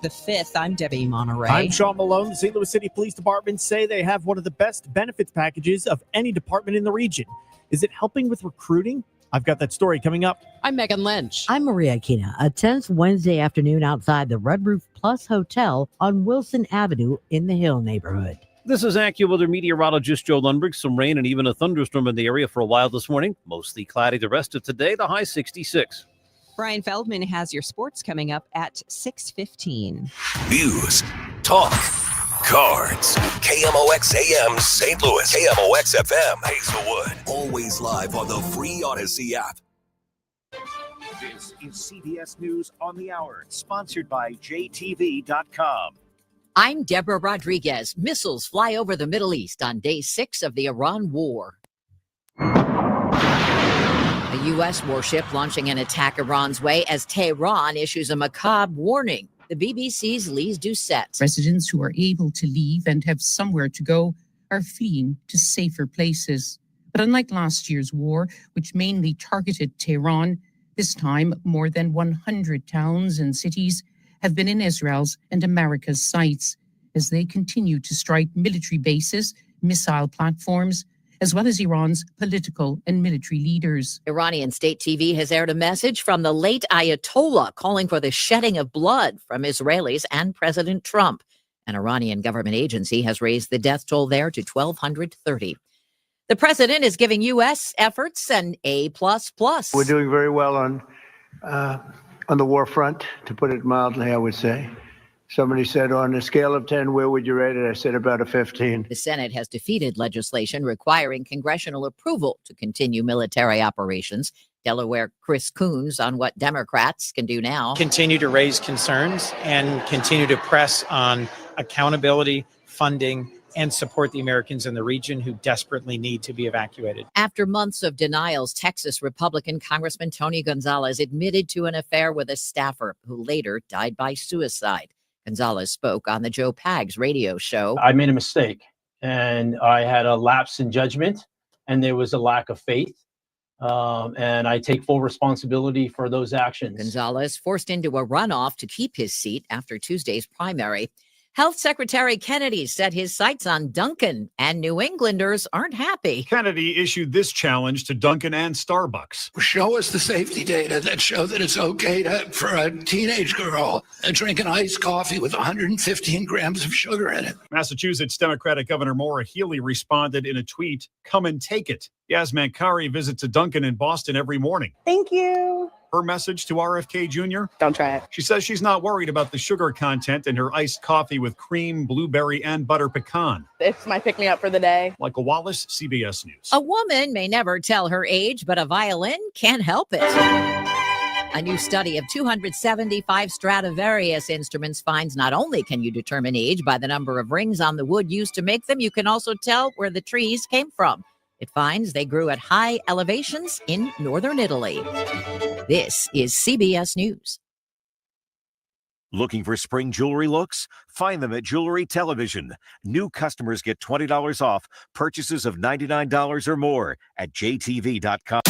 the 5th. I'm Debbie Monterrey. I'm Sean Malone. The St. Louis City Police Department say they have one of the best benefits packages of any department in the region. Is it helping with recruiting? I've got that story coming up. I'm Megan Lynch. I'm Maria Aquina. A tense Wednesday afternoon outside the Red Roof Plus Hotel on Wilson Avenue in the Hill neighborhood. This is AccuWeather meteorologist Joe Lundberg. Some rain and even a thunderstorm in the area for a while this morning. Mostly cloudy the rest of today, the high 66. Brian Feldman has your sports coming up at 6:15. News, talk, cards. KMOX AM St. Louis. KMOX FM Hazelwood. Always live on the free Odyssey app. This is CBS News on the Hour, sponsored by JTV.com. I'm Deborah Rodriguez. Missiles fly over the Middle East on day 6 of the Iran war. A U.S. warship launching an attack Iran's way as Tehran issues a macabre warning. The BBC's Lise Doucette. Residents who are able to leave and have somewhere to go are fleeing to safer places. But unlike last year's war, which mainly targeted Tehran, this time more than 100 towns and cities have been in Israel's and America's sights as they continue to strike military bases, missile platforms, as well as Iran's political and military leaders. Iranian state TV has aired a message from the late Ayatollah calling for the shedding of blood from Israelis and President Trump. An Iranian government agency has raised the death toll there to 1,230. The president is giving U.S. efforts an A++. We're doing very well on the war front, to put it mildly, I would say. Somebody said, on a scale of 10, where would you rate it? I said about a 15. The Senate has defeated legislation requiring congressional approval to continue military operations. Delaware Chris Coons on what Democrats can do now. Continue to raise concerns and continue to press on accountability, funding, and support the Americans in the region who desperately need to be evacuated. After months of denials, Texas Republican Congressman Tony Gonzalez admitted to an affair with a staffer who later died by suicide. Gonzalez spoke on the Joe Pags radio show. I made a mistake, and I had a lapse in judgment, and there was a lack of faith. And I take full responsibility for those actions. Gonzalez forced into a runoff to keep his seat after Tuesday's primary. Health Secretary Kennedy set his sights on Dunkin', and New Englanders aren't happy. Kennedy issued this challenge to Dunkin' and Starbucks. Show us the safety data that show that it's okay for a teenage girl to drink an iced coffee with 115 grams of sugar in it. Massachusetts Democratic Governor Maura Healey responded in a tweet, "Come and take it." Yas Mankari visits a Dunkin' in Boston every morning. Thank you. Her message to RFK Jr.? Don't try it. She says she's not worried about the sugar content in her iced coffee with cream, blueberry, and butter pecan. It's my pick-me-up for the day. Michael Wallace, CBS News. A woman may never tell her age, but a violin can't help it. A new study of 275 Stradivarius instruments finds not only can you determine age by the number of rings on the wood used to make them, you can also tell where the trees came from. It finds they grew at high elevations in northern Italy. This is CBS News. Looking for spring jewelry looks? Find them at Jewelry Television. New customers get $20 off purchases of $99 or more at JTV.com.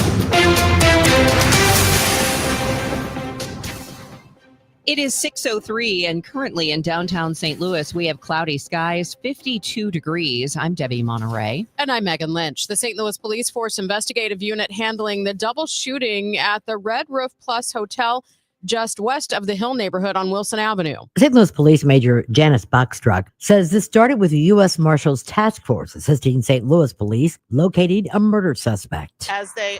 It is 6:03, and currently in downtown St. Louis, we have cloudy skies, 52 degrees. I'm Debbie Monterrey. And I'm Megan Lynch. The St. Louis Police Force investigative unit handling the double shooting at the Red Roof Plus Hotel just west of the Hill neighborhood on Wilson Avenue. St. Louis Police Major Janice Bachstruck says this started with the U.S. Marshals Task Force assisting St. Louis Police locating a murder suspect. As they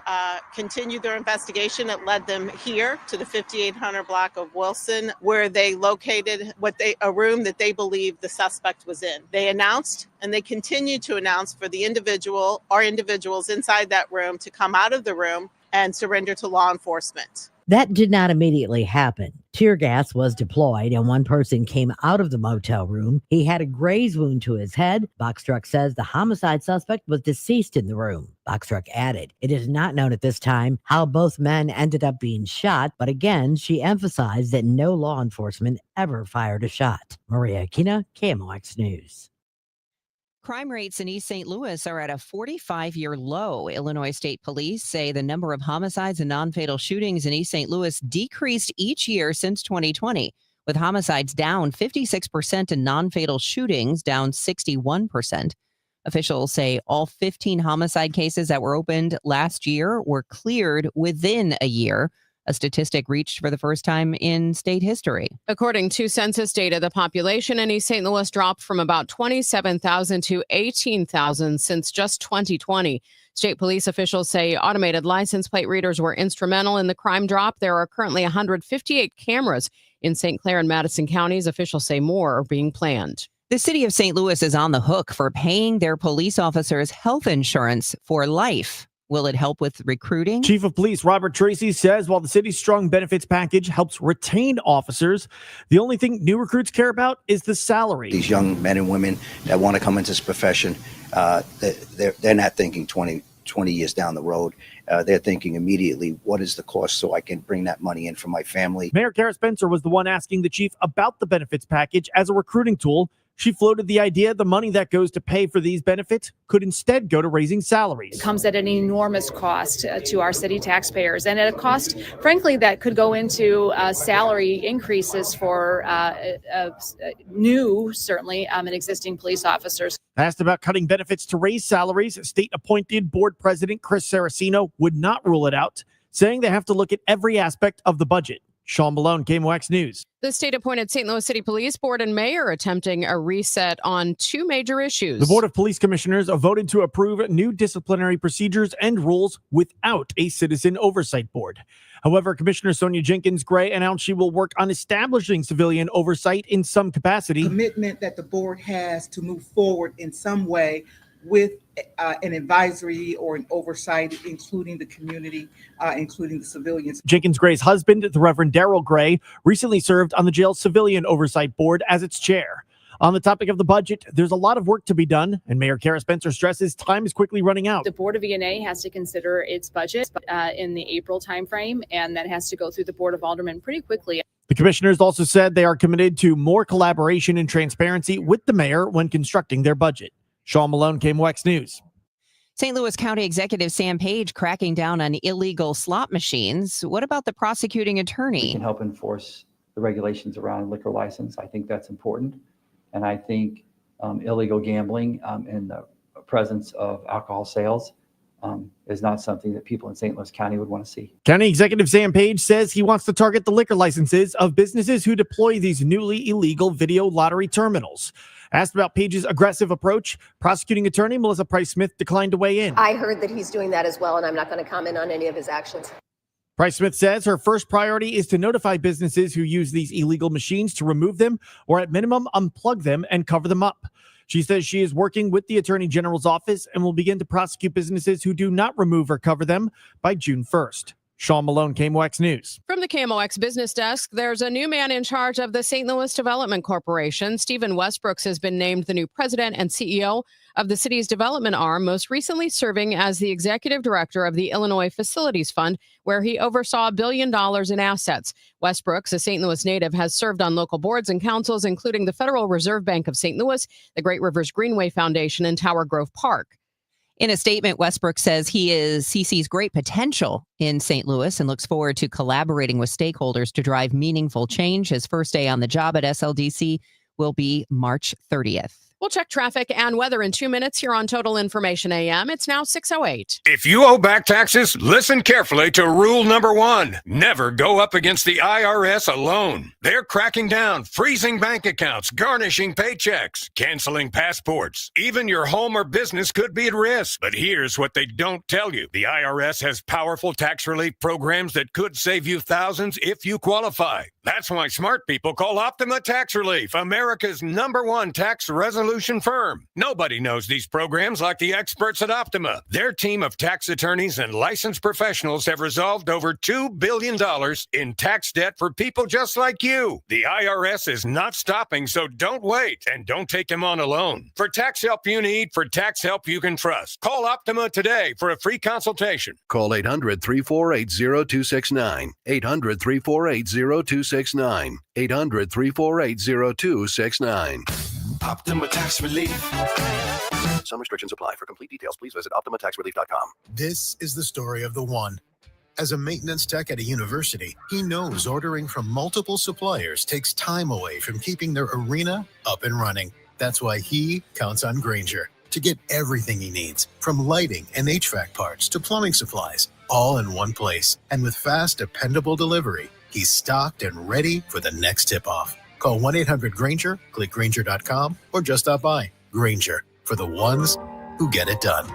continued their investigation, it led them here to the 5800 block of Wilson, where they located a room that they believed the suspect was in. They announced, and they continued to announce for the individual or individuals inside that room to come out of the room and surrender to law enforcement. That did not immediately happen. Tear gas was deployed and one person came out of the motel room. He had a graze wound to his head. Bachstruck says the homicide suspect was deceased in the room. Bachstruck added, it is not known at this time how both men ended up being shot, but again, she emphasized that no law enforcement ever fired a shot. Maria Aquina, KMOX News. Crime rates in East St. Louis are at a 45-year low. Illinois State Police say the number of homicides and non-fatal shootings in East St. Louis decreased each year since 2020, with homicides down 56% and non-fatal shootings down 61%. Officials say all 15 homicide cases that were opened last year were cleared within a year, a statistic reached for the first time in state history. According to census data, the population in East St. Louis dropped from about 27,000 to 18,000 since just 2020. State police officials say automated license plate readers were instrumental in the crime drop. There are currently 158 cameras in St. Clair and Madison counties. Officials say more are being planned. The city of St. Louis is on the hook for paying their police officers health insurance for life. Will it help with recruiting? Chief of Police Robert Tracy says while the city's strong benefits package helps retain officers, the only thing new recruits care about is the salary. These young men and women that want to come into this profession, they're not thinking 20 years down the road. They're thinking immediately, what is the cost so I can bring that money in for my family? Mayor Kara Spencer was the one asking the chief about the benefits package as a recruiting tool. She floated the idea the money that goes to pay for these benefits could instead go to raising salaries. It comes at an enormous cost to our city taxpayers, and at a cost, frankly, that could go into salary increases for new, certainly, and existing police officers. Asked about cutting benefits to raise salaries, state-appointed board president Chris Saraceno would not rule it out, saying they have to look at every aspect of the budget. Sean Malone, KMOX News. The state-appointed St. Louis City Police Board and Mayor attempting a reset on two major issues. The Board of Police Commissioners voted to approve new disciplinary procedures and rules without a citizen oversight board. However, Commissioner Sonia Jenkins Gray announced she will work on establishing civilian oversight in some capacity. Commitment that the board has to move forward in some way with an advisory or an oversight, including the community, including the civilians. Jenkins Gray's husband, the Reverend Darrell Gray, recently served on the jail's Civilian Oversight Board as its chair. On the topic of the budget, there's a lot of work to be done, and Mayor Kara Spencer stresses time is quickly running out. The Board of E&A has to consider its budget in the April timeframe, and that has to go through the Board of Aldermen pretty quickly. The commissioners also said they are committed to more collaboration and transparency with the mayor when constructing their budget. Sean Malone, KMOX News. St. Louis County Executive Sam Page cracking down on illegal slot machines. What about the prosecuting attorney? We can help enforce the regulations around liquor license. I think that's important. And I think illegal gambling and the presence of alcohol sales is not something that people in St. Louis County would want to see. County Executive Sam Page says he wants to target the liquor licenses of businesses who deploy these newly illegal video lottery terminals. Asked about Page's aggressive approach, prosecuting attorney Melissa Price-Smith declined to weigh in. I heard that he's doing that as well, and I'm not going to comment on any of his actions. Price-Smith says her first priority is to notify businesses who use these illegal machines to remove them or at minimum unplug them and cover them up. She says she is working with the Attorney General's office and will begin to prosecute businesses who do not remove or cover them by June 1st. Sean Malone, KMOX News. From the KMOX business desk, there's a new man in charge of the St. Louis Development Corporation. Stephen Westbrooks has been named the new president and CEO of the city's development arm, most recently serving as the executive director of the Illinois Facilities Fund, where he oversaw $1 billion in assets. Westbrooks, a St. Louis native, has served on local boards and councils, including the Federal Reserve Bank of St. Louis, the Great Rivers Greenway Foundation, and Tower Grove Park. In a statement, Westbrook says he sees great potential in St. Louis and looks forward to collaborating with stakeholders to drive meaningful change. His first day on the job at SLDC will be March 30th. We'll check traffic and weather in 2 minutes here on Total Information AM. It's now 6:08. If you owe back taxes, listen carefully to rule number 1. Never go up against the IRS alone. They're cracking down, freezing bank accounts, garnishing paychecks, canceling passports. Even your home or business could be at risk. But here's what they don't tell you. The IRS has powerful tax relief programs that could save you thousands if you qualify. That's why smart people call Optima Tax Relief, America's #1 tax resolution firm. Nobody knows these programs like the experts at Optima. Their team of tax attorneys and licensed professionals have resolved over $2 billion in tax debt for people just like you. The IRS is not stopping, so don't wait and don't take them on alone. For tax help you need, for tax help you can trust, call Optima today for a free consultation. Call 800-348-0269. 800-348-0269. 800-348-0269. Optima Tax Relief. Some restrictions apply. For complete details, please visit OptimaTaxRelief.com. This is the story of the one. As a maintenance tech at a university, he knows ordering from multiple suppliers takes time away from keeping their arena up and running. That's why he counts on Grainger to get everything he needs, from lighting and HVAC parts to plumbing supplies, all in one place. And with fast, dependable delivery, he's stocked and ready for the next tip-off. Call 1-800-GRAINGER, click Grainger.com, or just stop by. Grainger, for the ones who get it done.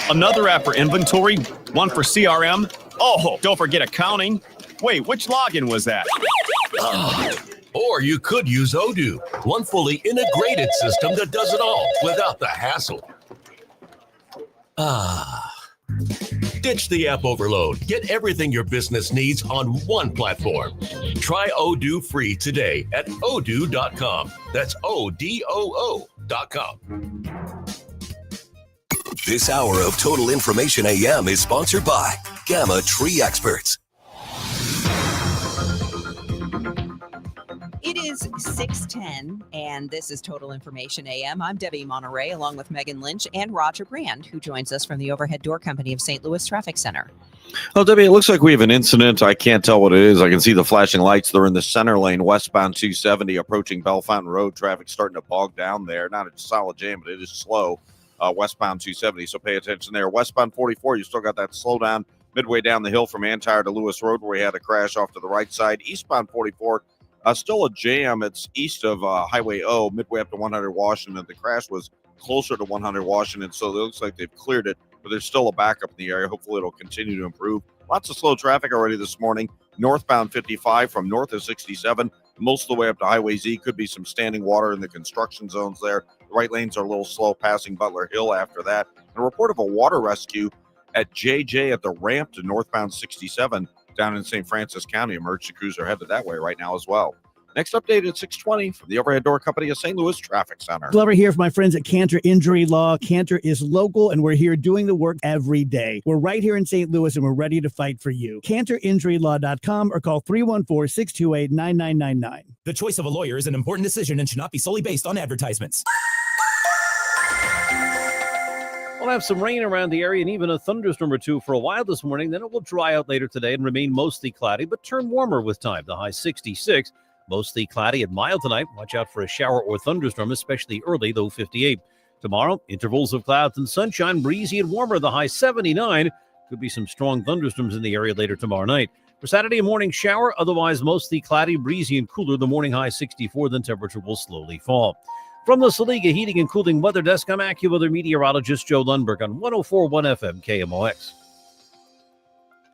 Another app for inventory, one for CRM. Oh, don't forget accounting. Wait, which login was that? Or you could use Odoo, one fully integrated system that does it all without the hassle. Ditch the app overload. Get everything your business needs on one platform. Try Odoo free today at odoo.com. That's ODOO.com. This hour of Total Information AM is sponsored by Gamma Tree Experts. It is 6:10, and this is Total Information AM. I'm Debbie Monterrey, along with Megan Lynch and Roger Brand, who joins us from the Overhead Door Company of St. Louis Traffic Center. Well, Debbie, it looks like we have an incident. I can't tell what it is. I can see the flashing lights. They're in the center lane, westbound 270, approaching Bellefontaine Road. Traffic starting to bog down there. Not a solid jam, but it is slow. Westbound 270, so pay attention there. Westbound 44, you still got that slowdown midway down the hill from Antire to Lewis Road, where we had a crash off to the right side. Eastbound 44, still a jam. It's east of Highway O, midway up to 100 Washington. The crash was closer to 100 Washington, so it looks like they've cleared it, but there's still a backup in the area. Hopefully it'll continue to improve. Lots of slow traffic already this morning. Northbound 55 from north of 67, most of the way up to Highway Z. Could be some standing water in the construction zones there. The right lanes are a little slow passing Butler Hill after that. And a report of a water rescue at JJ at the ramp to northbound 67 down in St. Francis County. Emergency crews are headed that way right now as well. Next update at 6:20 from the Overhead Door Company of St. Louis Traffic Center. Glover here for my friends at Cantor Injury Law. Cantor is local, and we're here doing the work every day. We're right here in St. Louis, and we're ready to fight for you. CantorInjuryLaw.com or call 314-628-9999. The choice of a lawyer is an important decision and should not be solely based on advertisements. We'll have some rain around the area and even a thunderstorm or two for a while this morning. Then it will dry out later today and remain mostly cloudy, but turn warmer with time. The high 66. Mostly cloudy and mild tonight. Watch out for a shower or thunderstorm, especially early, low 58. Tomorrow, intervals of clouds and sunshine, breezy and warmer, the high 79. Could be some strong thunderstorms in the area later tomorrow night. For Saturday, a morning shower, otherwise mostly cloudy, breezy and cooler. The morning high 64, then temperature will slowly fall. From the Saliga Heating and Cooling Weather Desk, I'm AccuWeather meteorologist Joe Lundberg on 104.1 FM KMOX.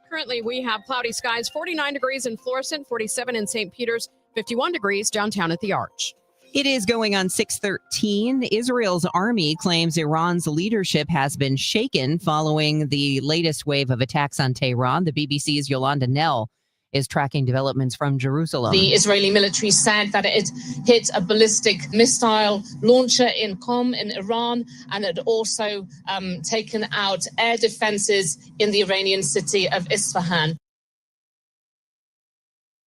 Currently, we have cloudy skies, 49 degrees in Florissant, 47 in St. Peter's, 51 degrees downtown at the Arch. It is going on 6:13. Israel's army claims Iran's leadership has been shaken following the latest wave of attacks on Tehran. The BBC's Yolanda Nell is tracking developments from Jerusalem. The Israeli military said that it hit a ballistic missile launcher in Qom in Iran, and it also taken out air defenses in the Iranian city of Isfahan.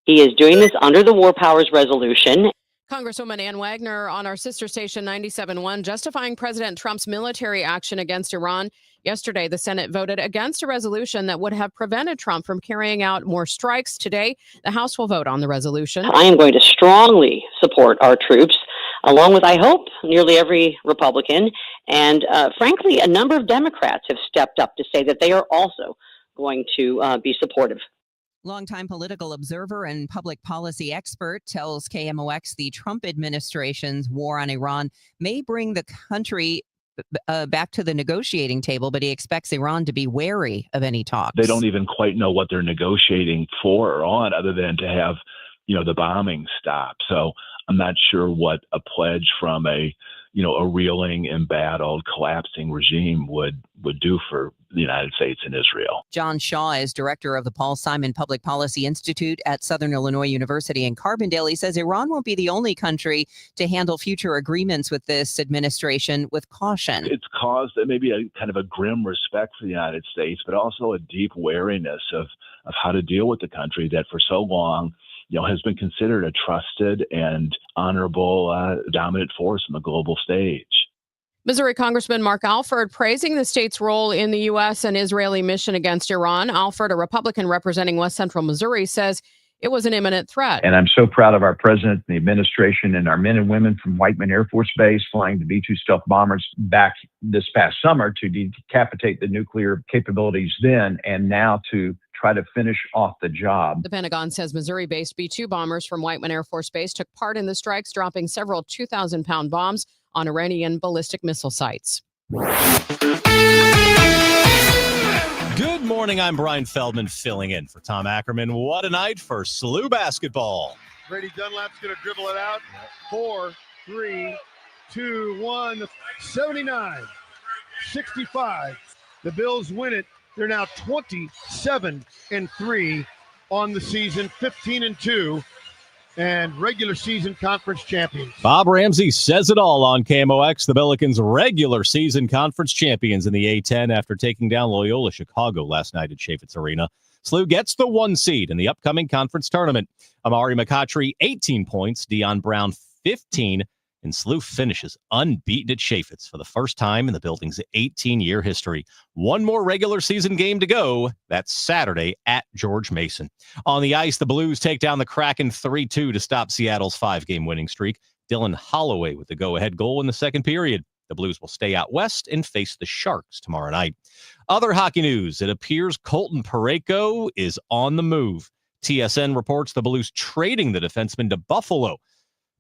He is doing this under the War Powers Resolution. Congresswoman Ann Wagner on our sister station 97.1 justifying President Trump's military action against Iran. Yesterday, the Senate voted against a resolution that would have prevented Trump from carrying out more strikes. Today, the House will vote on the resolution. I am going to strongly support our troops, along with, I hope, nearly every Republican. And frankly, a number of Democrats have stepped up to say that they are also going to be supportive. Longtime political observer and public policy expert tells KMOX the Trump administration's war on Iran may bring the country back to the negotiating table, but he expects Iran to be wary of any talks. They don't even quite know what they're negotiating for or on, other than to have, the bombing stop. So I'm not sure what a pledge from a reeling, embattled, collapsing regime would do for the United States and Israel. John Shaw is director of the Paul Simon Public Policy Institute at Southern Illinois University in Carbondale. He says Iran won't be the only country to handle future agreements with this administration with caution. It's caused maybe a kind of a grim respect for the United States, but also a deep wariness of how to deal with the country that for so long has been considered a trusted and honorable dominant force on the global stage. Missouri Congressman Mark Alford praising the state's role in the U.S. and Israeli mission against Iran. Alford, a Republican representing West Central Missouri, says it was an imminent threat. And I'm so proud of our president, the administration, and our men and women from Whiteman Air Force Base flying the B-2 stealth bombers back this past summer to decapitate the nuclear capabilities then, and now to try to finish off the job. The Pentagon says Missouri-based B-2 bombers from Whiteman Air Force Base took part in the strikes, dropping several 2,000-pound bombs on Iranian ballistic missile sites. Good morning. I'm Brian Feldman filling in for Tom Ackerman. What a night for SLU basketball. Brady Dunlap's going to dribble it out. 4, 3, 2, 1. 79, 65. The Bills win it. They're now 27-3 on the season, 15-2. And regular season conference champions. Bob Ramsey says it all on KMOX. The Billikens regular season conference champions in the A-10 after taking down Loyola Chicago last night at Chaffetz Arena. SLU gets the 1 seed in the upcoming conference tournament. Amari McCautry, 18 points. Dion Brown, 15. And SLU finishes unbeaten at Chaffetz for the first time in the building's 18-year history. One more regular season game to go. That's Saturday at George Mason. On the ice, the Blues take down the Kraken 3-2 to stop Seattle's 5-game winning streak. Dylan Holloway with the go-ahead goal in the second period. The Blues will stay out west and face the Sharks tomorrow night. Other hockey news, it appears Colton Parayko is on the move. TSN reports the Blues trading the defenseman to Buffalo.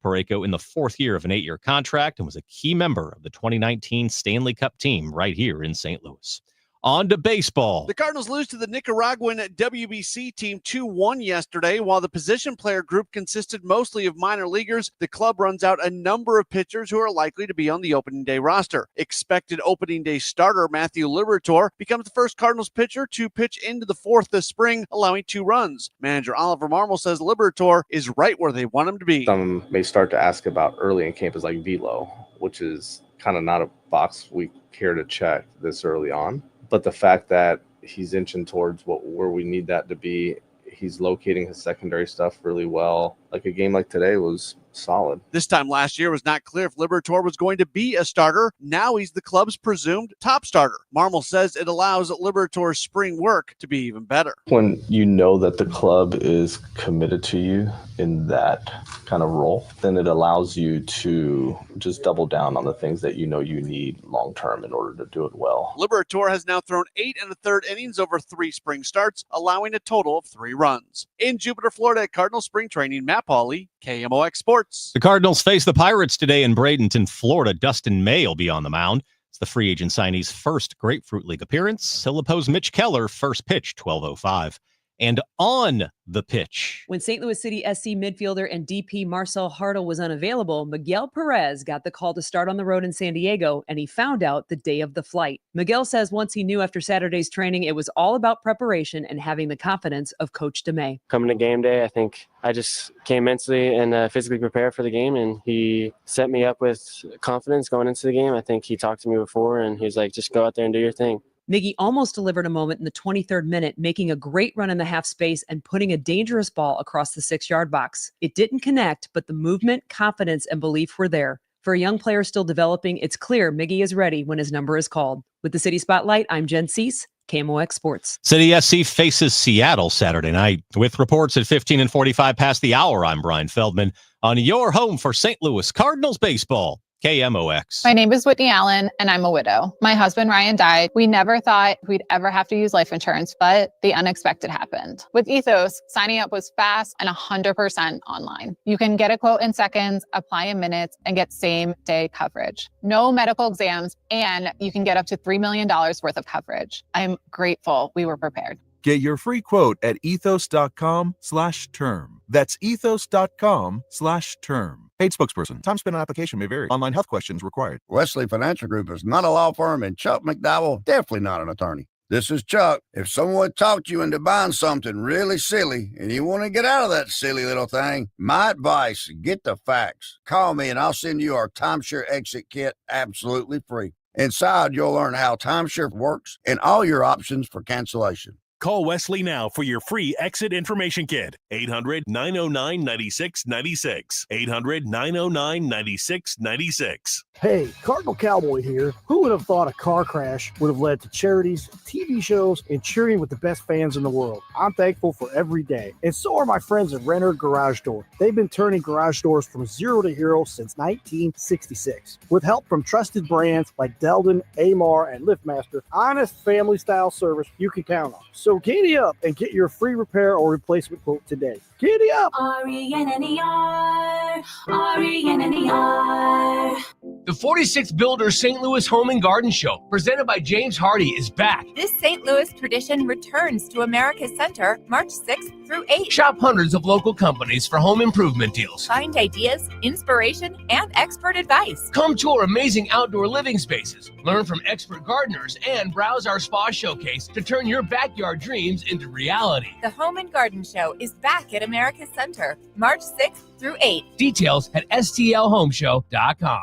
Parayko in the 4th year of an 8-year contract and was a key member of the 2019 Stanley Cup team right here in St. Louis. On to baseball. The Cardinals lose to the Nicaraguan WBC team 2-1 yesterday. While the position player group consisted mostly of minor leaguers, the club runs out a number of pitchers who are likely to be on the opening day roster. Expected opening day starter Matthew Liberatore becomes the first Cardinals pitcher to pitch into the 4th this spring, allowing 2 runs. Manager Oliver Marmol says Liberatore is right where they want him to be. Some may start to ask about early in camp is like velo, which is kind of not a box we care to check this early on. But the fact that he's inching towards where we need that to be, he's locating his secondary stuff really well. Like a game like today was solid. This time last year, it was not clear if Liberatore was going to be a starter. Now he's the club's presumed top starter. Marmol says it allows Liberatore's spring work to be even better. When you know that the club is committed to you in that kind of role, then it allows you to just double down on the things that you know you need long-term in order to do it well. Liberatore has now thrown 8 1/3 innings over 3 spring starts, allowing a total of 3 runs. In Jupiter, Florida, at Cardinal Spring Training, Matt Pauley, KMOX Sports. The Cardinals face the Pirates today in Bradenton, Florida. Dustin May will be on the mound. It's the free agent signee's first Grapefruit League appearance. He'll oppose Mitch Keller, first pitch, 12:05. And on the pitch. When St. Louis City SC midfielder and DP Marcel Hartle was unavailable, Miguel Perez got the call to start on the road in San Diego, and he found out the day of the flight. Miguel says once he knew after Saturday's training, it was all about preparation and having the confidence of Coach DeMay. Coming to game day, I think I just came mentally and physically prepared for the game, and he set me up with confidence going into the game. I think he talked to me before, and he was like, just go out there and do your thing. Miggy almost delivered a moment in the 23rd minute, making a great run in the half space and putting a dangerous ball across the 6-yard box. It didn't connect, but the movement, confidence, and belief were there. For a young player still developing, it's clear Miggy is ready when his number is called. With the City Spotlight, I'm Jen Cease, KMOX Sports. City SC faces Seattle Saturday night. With reports at 15 and 45 past the hour, I'm Brian Feldman on your home for St. Louis Cardinals baseball. KMOX. My name is Whitney Allen, and I'm a widow. My husband, Ryan, died. We never thought we'd ever have to use life insurance, but the unexpected happened. With Ethos, signing up was fast and 100% online. You can get a quote in seconds, apply in minutes, and get same-day coverage. No medical exams, and you can get up to $3 million worth of coverage. I'm grateful we were prepared. Get your free quote at ethos.com/term. That's ethos.com/term. Paid spokesperson. Time spent on application may vary. Online health questions required. Wesley Financial Group is not a law firm, and Chuck McDowell definitely not an attorney. This is Chuck. If someone talked you into buying something really silly and you want to get out of that silly little thing, my advice, get the facts. Call me and I'll send you our timeshare exit kit absolutely free. Inside, you'll learn how timeshare works and all your options for cancellation. Call Wesley now for your free exit information kit. 800-909-9696. 800-909-9696. Hey, Cardinal Cowboy here. Who would have thought a car crash would have led to charities, TV shows, and cheering with the best fans in the world? I'm thankful for every day. And so are my friends at Renner Garage Door. They've been turning garage doors from zero to hero since 1966. With help from trusted brands like Delden, Amar, and LiftMaster, honest family-style service you can count on. So giddy up and get your free repair or replacement quote today. Giddy up! RENNER, RENNER. The 46th Builder St. Louis Home and Garden Show, presented by James Hardy, is back. This St. Louis tradition returns to America's Center March 6th through 8th. Shop hundreds of local companies for home improvement deals. Find ideas, inspiration, and expert advice. Come tour amazing outdoor living spaces, learn from expert gardeners, and browse our spa showcase to turn your backyard dreams into reality. The Home and Garden Show is back at America's Center March 6th through 8th. Details at stlhomeshow.com.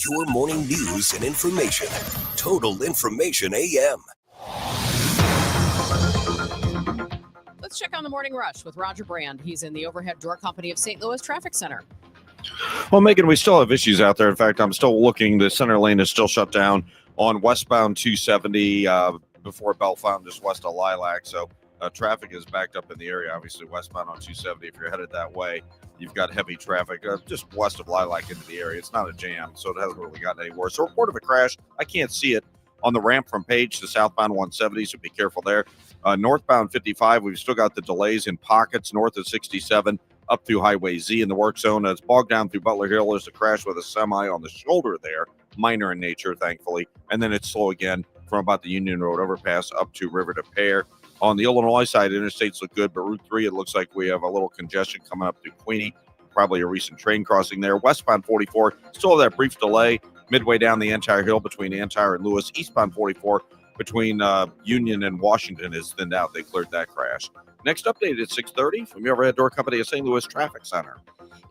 Your morning news and information. Total Information AM. Let's check on the morning rush with Roger Brand. He's in the Overhead Door Company of St. Louis Traffic Center. Well, Megan, we still have issues out there. In fact, I'm still looking. The center lane is still shut down on westbound 270 before Bellefontaine, just west of Lilac. So traffic is backed up in the area. Obviously, westbound on 270, if you're headed that way, you've got heavy traffic just west of Lilac into the area. It's not a jam, so it hasn't really gotten any worse. So report of a crash, I can't see it on the ramp from Page to southbound 170, so be careful there. Northbound 55, we've still got the delays in pockets north of 67 up through Highway Z in the work zone. It's bogged down through Butler Hill. There's a crash with a semi on the shoulder there, minor in nature, thankfully. And then it's slow again from about the Union Road overpass up to River to Pear. On the Illinois side, interstates look good, but Route 3, it looks like we have a little congestion coming up through Queenie. Probably a recent train crossing there. Westbound 44, still have that brief delay midway down the Antire Hill between Antire and Lewis. Eastbound 44 between Union and Washington is thinned out. They cleared that crash. Next update at 6:30 from your Overhead Door Company of St. Louis Traffic Center.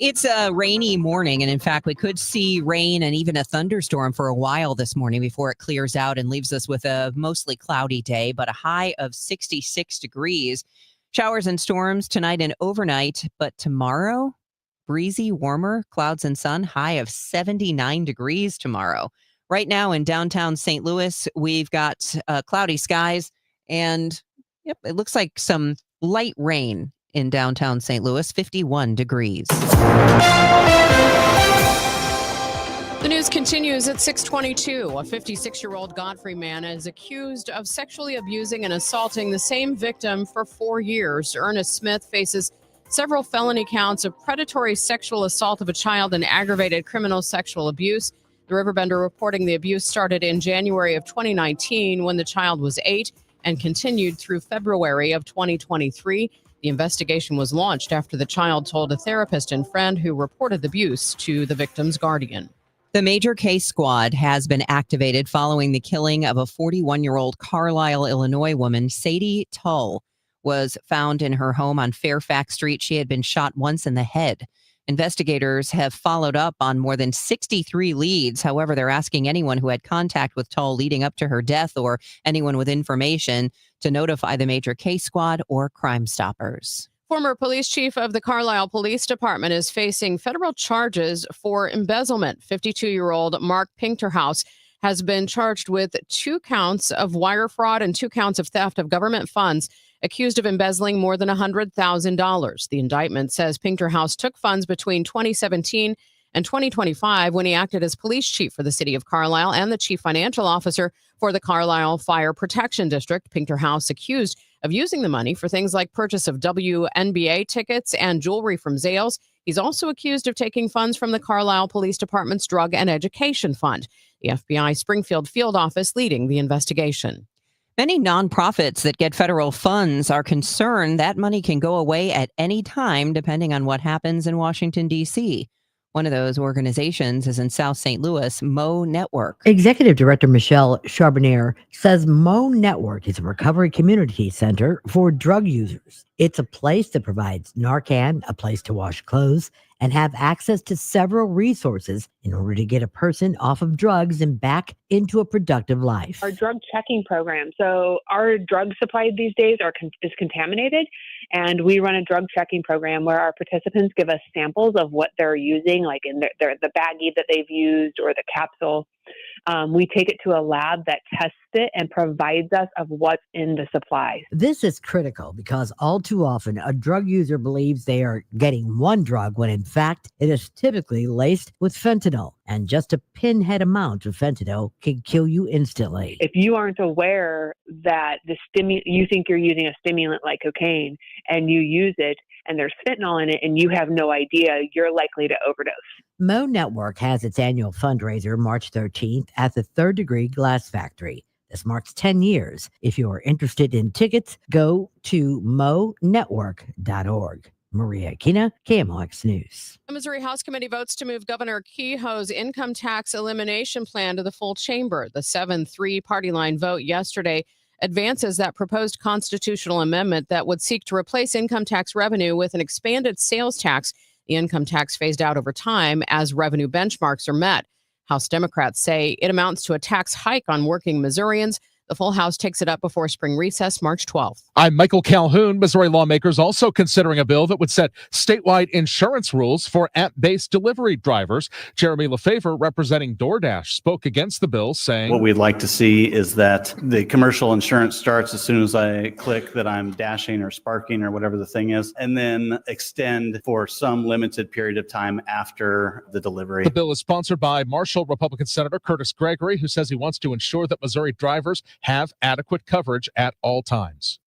It's a rainy morning, and in fact, we could see rain and even a thunderstorm for a while this morning before it clears out and leaves us with a mostly cloudy day, but a high of 66 degrees. Showers and storms tonight and overnight, but tomorrow, breezy, warmer, clouds and sun, high of 79 degrees tomorrow. Right now in downtown St. Louis, we've got cloudy skies, and yep, it looks like some light rain in downtown St. Louis, 51 degrees. The news continues at 6:22. A 56-year-old Godfrey man is accused of sexually abusing and assaulting the same victim for 4 years. Ernest Smith faces several felony counts of predatory sexual assault of a child and aggravated criminal sexual abuse. The Riverbender reporting the abuse started in January of 2019 when the child was 8 and continued through February of 2023. The investigation was launched after the child told a therapist and friend who reported the abuse to the victim's guardian. The Major Case Squad has been activated following the killing of a 41-year-old Carlisle, Illinois woman. Sadie Tull was found in her home on Fairfax Street. She had been shot once in the head. Investigators have followed up on more than 63 leads. However, they're asking anyone who had contact with Tull leading up to her death or anyone with information to notify the Major Case Squad or Crime Stoppers. Former police chief of the Carlisle Police Department is facing federal charges for embezzlement. 52-year-old Mark Pinkerhouse has been charged with 2 counts of wire fraud and 2 counts of theft of government funds, accused of embezzling more than $100,000. The indictment says Pinkerhouse took funds between 2017 and 2025 when he acted as police chief for the city of Carlisle and the chief financial officer for the Carlisle Fire Protection District. Pinkerhouse accused of using the money for things like purchase of WNBA tickets and jewelry from Zales. He's also accused of taking funds from the Carlisle Police Department's Drug and Education Fund. The FBI Springfield field office leading the investigation. Many nonprofits that get federal funds are concerned that money can go away at any time, depending on what happens in Washington, D.C. One of those organizations is in South St. Louis, Mo Network. Executive Director Michelle Charbonnier says Mo Network is a recovery community center for drug users. It's a place that provides Narcan, a place to wash clothes, and have access to several resources in order to get a person off of drugs and back into a productive life. Our drug checking program. So our drug supply these days is contaminated, and we run a drug checking program where our participants give us samples of what they're using, like in the baggie that they've used or the capsule. We take it to a lab that tests it and provides us of what's in the supplies. This is critical because all too often a drug user believes they are getting one drug when in fact it is typically laced with fentanyl, and just a pinhead amount of fentanyl can kill you instantly. If you aren't aware that you think you're using a stimulant like cocaine and you use it and there's fentanyl in it and you have no idea, you're likely to overdose. Mo Network has its annual fundraiser March 13th at the Third Degree Glass Factory. This marks 10 years. If you are interested in tickets, go to monetwork.org. Maria Aquina, KMOX News. The Missouri House Committee votes to move Governor Kehoe's income tax elimination plan to the full chamber. The 7-3 party line vote yesterday advances that proposed constitutional amendment that would seek to replace income tax revenue with an expanded sales tax. The income tax phased out over time as revenue benchmarks are met. House Democrats say it amounts to a tax hike on working Missourians. The full House takes it up before spring recess, March 12th. I'm Michael Calhoun. Missouri lawmakers also considering a bill that would set statewide insurance rules for app-based delivery drivers. Jeremy Lefevre, representing DoorDash, spoke against the bill, saying, "What we'd like to see is that the commercial insurance starts as soon as I click that I'm dashing or sparking or whatever the thing is, and then extend for some limited period of time after the delivery." The bill is sponsored by Marshall Republican Senator Curtis Gregory, who says he wants to ensure that Missouri drivers have adequate coverage at all times.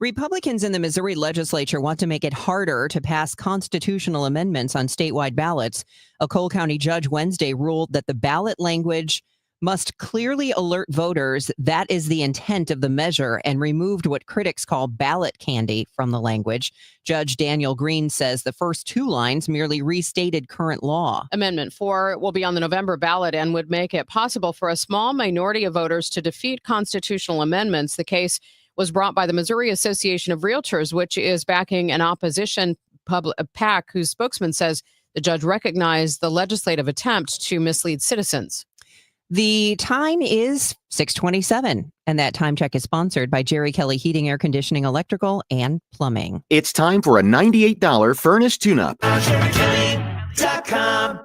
Republicans in the Missouri legislature want to make it harder to pass constitutional amendments on statewide ballots. A Cole County judge Wednesday ruled that the ballot language must clearly alert voters that is the intent of the measure and removed what critics call ballot candy from the language. Judge Daniel Green says the first two lines merely restated current law. Amendment 4 will be on the November ballot and would make it possible for a small minority of voters to defeat constitutional amendments. The case was brought by the Missouri Association of Realtors, which is backing an opposition PAC whose spokesman says the judge recognized the legislative attempt to mislead citizens. The time is 6:27, and that time check is sponsored by Jerry Kelly Heating, Air Conditioning, Electrical, and Plumbing. It's time for a $98 furnace tune-up.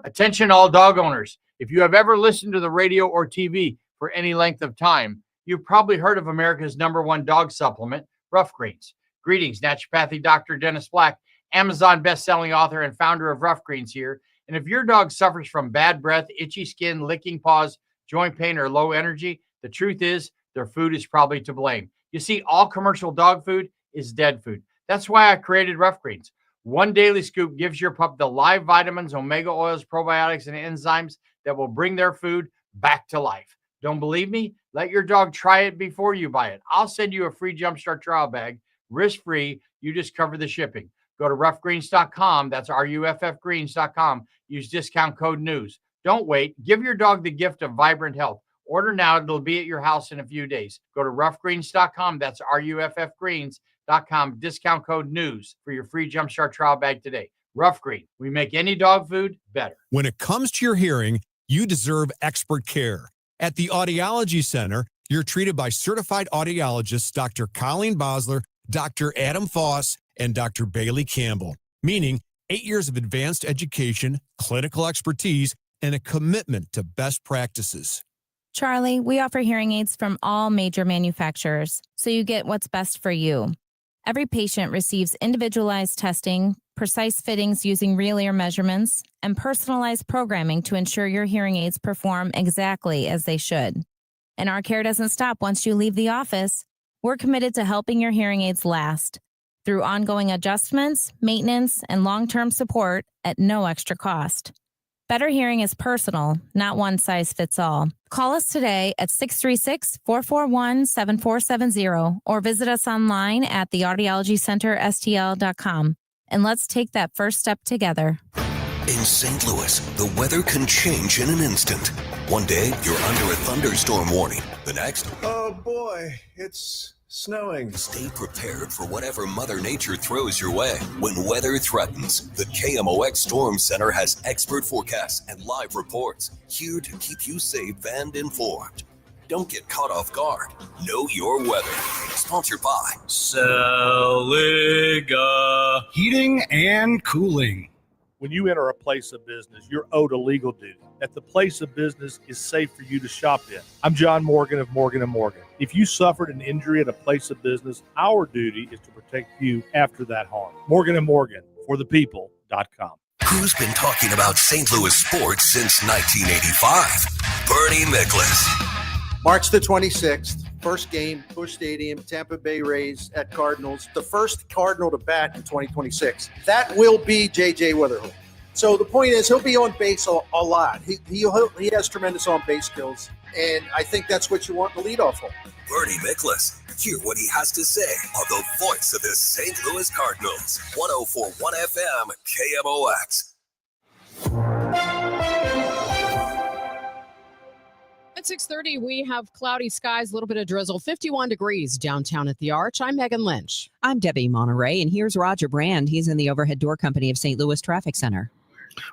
Attention all dog owners. If you have ever listened to the radio or TV for any length of time, you've probably heard of America's #1 dog supplement, Rough Greens. Greetings, naturopathy Dr. Dennis Black, Amazon best-selling author and founder of Rough Greens here. And if your dog suffers from bad breath, itchy skin, licking paws, joint pain, or low energy, the truth is their food is probably to blame. You see, all commercial dog food is dead food. That's why I created Rough Greens. One daily scoop gives your pup the live vitamins, omega oils, probiotics, and enzymes that will bring their food back to life. Don't believe me? Let your dog try it before you buy it. I'll send you a free Jumpstart trial bag, risk-free. You just cover the shipping. Go to roughgreens.com. That's RUFFgreens.com. Use discount code NEWS. Don't wait. Give your dog the gift of vibrant health. Order now. It'll be at your house in a few days. Go to roughgreens.com. That's RUFFgreens.com. Discount code NEWS for your free Jumpstart trial bag today. Rough Green. We make any dog food better. When it comes to your hearing, you deserve expert care. At the Audiology Center, you're treated by certified audiologists Dr. Colleen Bosler, Dr. Adam Foss, and Dr. Bailey Campbell, meaning 8 years of advanced education, clinical expertise, and a commitment to best practices. Charlie, we offer hearing aids from all major manufacturers, so you get what's best for you. Every patient receives individualized testing, precise fittings using real ear measurements, and personalized programming to ensure your hearing aids perform exactly as they should. And our care doesn't stop once you leave the office. We're committed to helping your hearing aids last through ongoing adjustments, maintenance, and long-term support at no extra cost. Better hearing is personal, not one size fits all. Call us today at 636-441-7470 or visit us online at theaudiologycenterstl.com. And let's take that first step together. In St. Louis, the weather can change in an instant. One day, you're under a thunderstorm warning. The next, oh boy, it's Snowing. Stay prepared for whatever Mother Nature throws your way. When weather threatens, the KMOX Storm Center has expert forecasts and live reports here to keep you safe and informed. Don't get caught off guard. Know your weather. Sponsored by Saliga Heating and Cooling. When you enter a place of business, you're owed a legal duty that the place of business is safe for you to shop in. I'm John Morgan of Morgan & Morgan. If you suffered an injury at a place of business, our duty is to protect you after that harm. Morgan & Morgan, for the people.com. Who's been talking about St. Louis sports since 1985? Bernie Miklasz. March the 26th, first game, Busch Stadium, Tampa Bay Rays at Cardinals. The first Cardinal to bat in 2026. That will be J.J. Wetherholt. So the point is, he'll be on base a lot. He has tremendous on-base skills, and I think that's what you want in the leadoff hole. Bernie Miklasz. Hear what he has to say on the voice of the St. Louis Cardinals. 104.1 FM, KMOX. At 6:30, we have cloudy skies, a little bit of drizzle, 51 degrees downtown at the Arch. I'm Megan Lynch. I'm Debbie Monterrey, and here's Roger Brand. He's in the Overhead Door Company of St. Louis Traffic Center.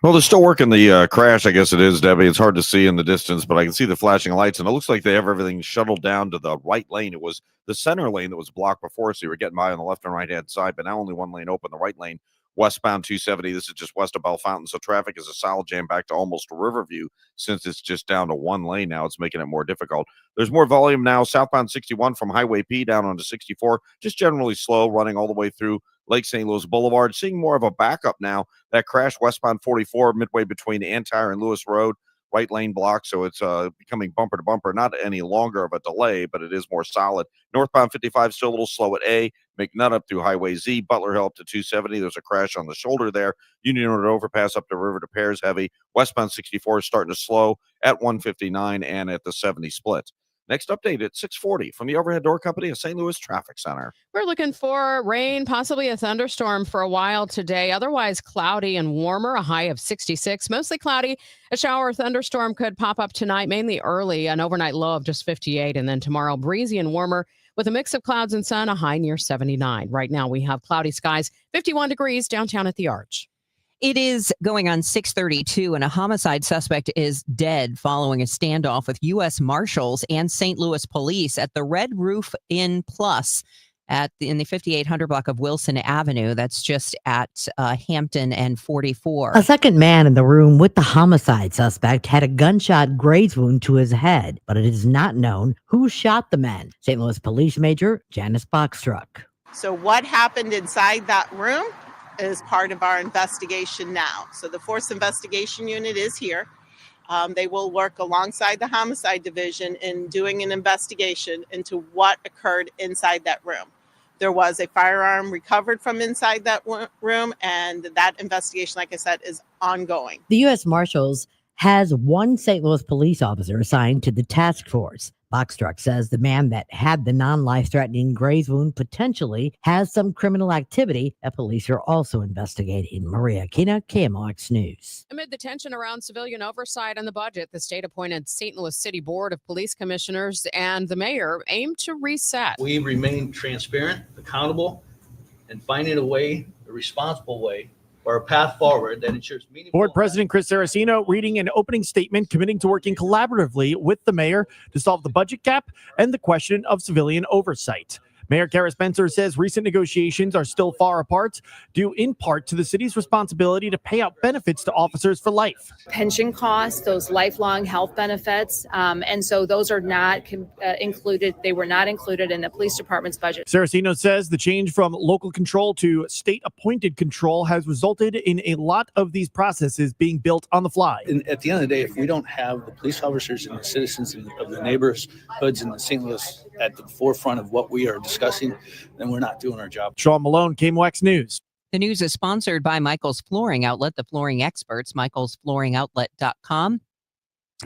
Well, they're still working the crash, I guess it is, Debbie. It's hard to see in the distance, but I can see the flashing lights, and it looks like they have everything shuttled down to the right lane. It was the center lane that was blocked before, so you were getting by on the left and right-hand side, but now only one lane open, the right lane, westbound 270. This is just west of Bell Fountain, so traffic is a solid jam back to almost Riverview. Since it's just down to one lane now, it's making it more difficult. There's more volume now, southbound 61 from Highway P down onto 64, just generally slow, running all the way through Lake St. Louis Boulevard. Seeing more of a backup now. That crash westbound 44 midway between Antire and Lewis Road, right lane block, so it's becoming bumper to bumper. Not any longer of a delay, but it is more solid. Northbound 55 still a little slow at A. McNutt up through Highway Z. Butler Hill up to 270. There's a crash on the shoulder there. Union Road overpass up to River to Pears heavy. Westbound 64 is starting to slow at 159 and at the 70 split. Next update at 6:40 from the Overhead Door Company of St. Louis Traffic Center. We're looking for rain, possibly a thunderstorm for a while today. Otherwise cloudy and warmer, a high of 66. Mostly cloudy. A shower or thunderstorm could pop up tonight, mainly early, an overnight low of just 58. And then tomorrow, breezy and warmer with a mix of clouds and sun, a high near 79. Right now, we have cloudy skies, 51 degrees downtown at the Arch. It is going on 6:32, and a homicide suspect is dead following a standoff with U.S. Marshals and St. Louis police at the Red Roof Inn Plus in the 5800 block of Wilson Avenue. That's just at Hampton and 44. A second man in the room with the homicide suspect had a gunshot graze wound to his head, but it is not known who shot the man. St. Louis Police Major Janice Bachstruck. So what happened inside that room is part of our investigation now. So the Force Investigation Unit is here. They will work alongside the Homicide Division in doing an investigation into what occurred inside that room. There was a firearm recovered from inside that room, and that investigation, like I said, is ongoing. The U.S. Marshals has one St. Louis police officer assigned to the task force. Bachstruck says the man that had the non-life-threatening graze wound potentially has some criminal activity that police are also investigating. Maria Kina, KMOX News. Amid the tension around civilian oversight and the budget, the state-appointed St. Louis City Board of Police Commissioners and the mayor aim to reset. We remain transparent, accountable, and finding a responsible way, or a path forward that ensures meaningful. Board President Chris Saraceno reading an opening statement committing to working collaboratively with the mayor to solve the budget gap and the question of civilian oversight. Mayor Kara Spencer says recent negotiations are still far apart, due in part to the city's responsibility to pay out benefits to officers for life. Pension costs, those lifelong health benefits, and so those are not included. They were not included in the police department's budget. Saraceno says the change from local control to state-appointed control has resulted in a lot of these processes being built on the fly. And at the end of the day, if we don't have the police officers and the citizens of the neighborhoods in St. Louis at the forefront of what we are discussing, then we're not doing our job. Sean Malone, KMOX News. The news is sponsored by Michael's Flooring Outlet, the flooring experts, michaelsflooringoutlet.com.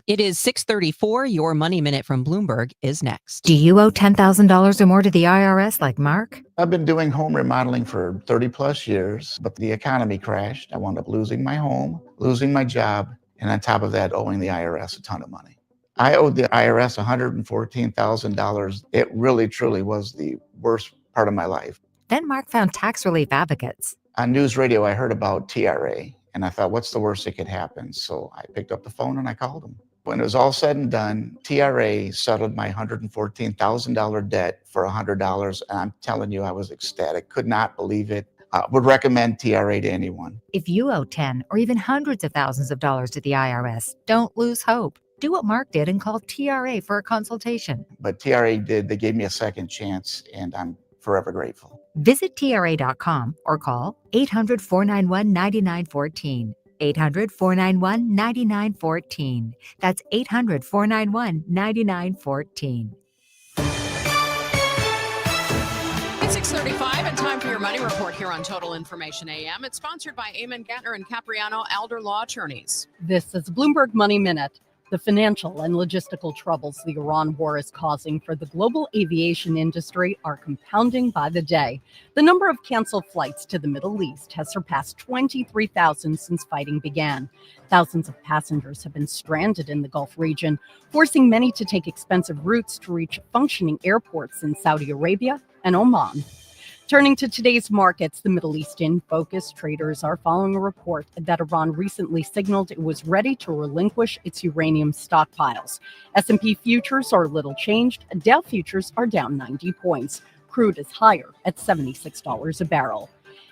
It is 6:34. Your Money Minute from Bloomberg is next. Do you owe $10,000 or more to the IRS like Mark? I've been doing home remodeling for 30 plus years, but the economy crashed. I wound up losing my home, losing my job, and on top of that, owing the IRS a ton of money. I owed the IRS $114,000. It really, truly was the worst part of my life. Then Mark found tax relief advocates. On news radio, I heard about TRA, and I thought, what's the worst that could happen? So I picked up the phone and I called them. When it was all said and done, TRA settled my $114,000 debt for $100, and I'm telling you, I was ecstatic. Could not believe it. Would recommend TRA to anyone. If you owe 10 or even hundreds of thousands of dollars to the IRS, don't lose hope. Do what Mark did and call TRA for a consultation. But TRA did. They gave me a second chance, and I'm forever grateful. Visit TRA.com or call 800-491-9914. 800-491-9914. That's 800-491-9914. It's 6:35 and time for your money report here on Total Information AM. It's sponsored by Eamon Gattner and Capriano Elder Law Attorneys. This is Bloomberg Money Minute. The financial and logistical troubles the Iran war is causing for the global aviation industry are compounding by the day. The number of canceled flights to the Middle East has surpassed 23,000 since fighting began. Thousands of passengers have been stranded in the Gulf region, forcing many to take expensive routes to reach functioning airports in Saudi Arabia and Oman. Turning to today's markets, the Middle Eastern-focused traders are following a report that Iran recently signaled it was ready to relinquish its uranium stockpiles. S&P futures are little changed. Dow futures are down 90 points. Crude is higher at $76 a barrel.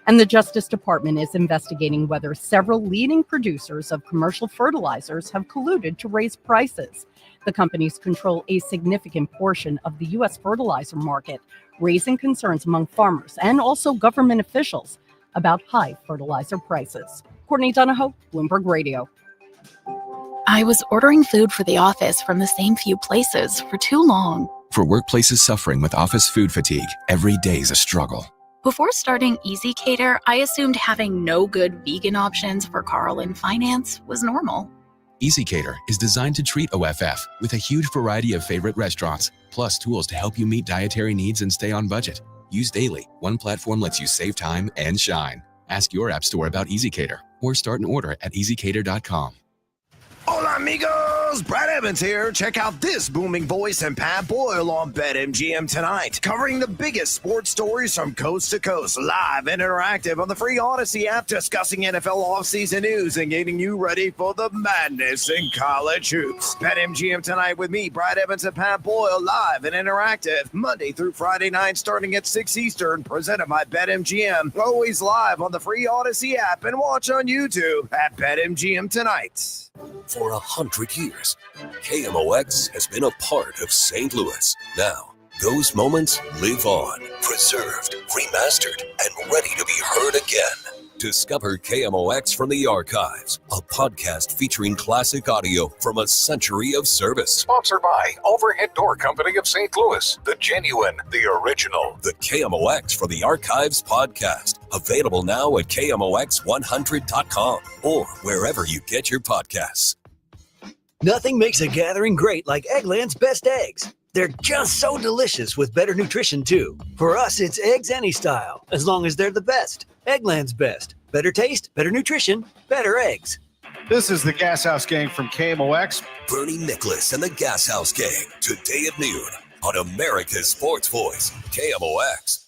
And the Justice Department is investigating whether several leading producers of commercial fertilizers have colluded to raise prices. The companies control a significant portion of the U.S. fertilizer market, raising concerns among farmers and also government officials about high fertilizer prices. Courtney Donahoe, Bloomberg Radio. I was ordering food for the office from the same few places for too long. For workplaces suffering with office food fatigue, every day's a struggle. Before starting Easy Cater, I assumed having no good vegan options for Carl in finance was normal. Easy Cater is designed to treat OFF with a huge variety of favorite restaurants, plus tools to help you meet dietary needs and stay on budget. Used daily, one platform lets you save time and shine. Ask your app store about Easy Cater or start an order at easycater.com. Hola amigos, Brad Evans here. Check out this booming voice and Pat Boyle on BetMGM tonight, covering the biggest sports stories from coast to coast, live and interactive on the free Odyssey app, discussing NFL offseason news and getting you ready for the madness in college hoops. BetMGM tonight with me, Brad Evans and Pat Boyle, live and interactive, Monday through Friday night starting at 6 Eastern, presented by BetMGM. Always live on the free Odyssey app and watch on YouTube at BetMGM tonight. For 100 years, KMOX has been a part of St. Louis. Now, those moments live on, preserved, remastered, and ready to be heard again. Discover KMOX from the Archives, a podcast featuring classic audio from a century of service. Sponsored by Overhead Door Company of St. Louis, the genuine, the original. The KMOX from the Archives podcast, available now at KMOX100.com or wherever you get your podcasts. Nothing makes a gathering great like Eggland's Best Eggs. They're just so delicious with better nutrition, too. For us, it's eggs any style, as long as they're the best. Eggland's Best. Better taste, better nutrition, better eggs. This is the Gas House Gang from KMOX. Bernie Nicholas and the Gas House Gang, today at noon on America's Sports Voice, KMOX.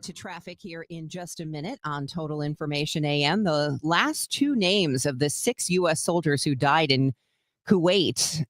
To traffic here in just a minute on Total Information AM. The last two names of the 6 U.S. soldiers who died in Kuwait,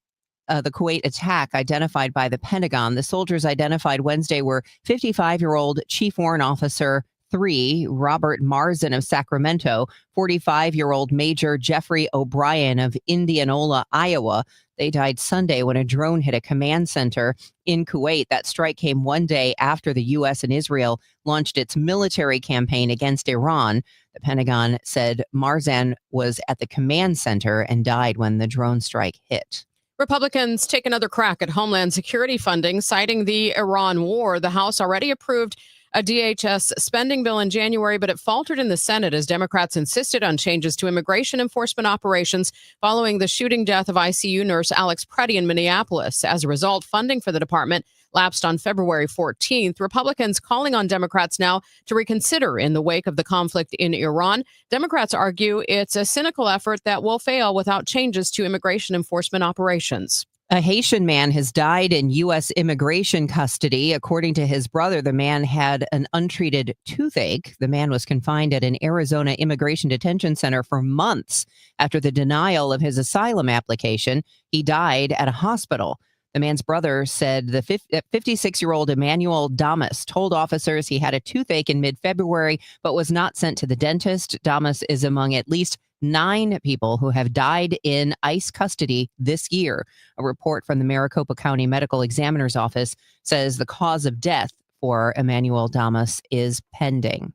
the Kuwait attack identified by the Pentagon. The soldiers identified Wednesday were 55-year-old Chief Warrant Officer 3, Robert Marzin of Sacramento, 45-year-old Major Jeffrey O'Brien of Indianola, Iowa. They died Sunday when a drone hit a command center in Kuwait. That strike came one day after the U.S. and Israel launched its military campaign against Iran. The Pentagon said Marzan was at the command center and died when the drone strike hit. Republicans take another crack at Homeland Security funding, citing the Iran war. The House already approved a DHS spending bill in January, but it faltered in the Senate as Democrats insisted on changes to immigration enforcement operations following the shooting death of ICU nurse Alex Preddy in Minneapolis. As a result, funding for the department lapsed on February 14th. Republicans calling on Democrats now to reconsider in the wake of the conflict in Iran. Democrats argue it's a cynical effort that will fail without changes to immigration enforcement operations. A Haitian man has died in U.S. immigration custody. According to his brother, the man had an untreated toothache. The man was confined at an Arizona immigration detention center for months after the denial of his asylum application. He died at a hospital. The man's brother said the 56-year-old Emmanuel Damas told officers he had a toothache in mid-February, but was not sent to the dentist. Damas is among at least 9 people who have died in ICE custody this year. A report from the Maricopa County Medical Examiner's Office says the cause of death for Emmanuel Damas is pending.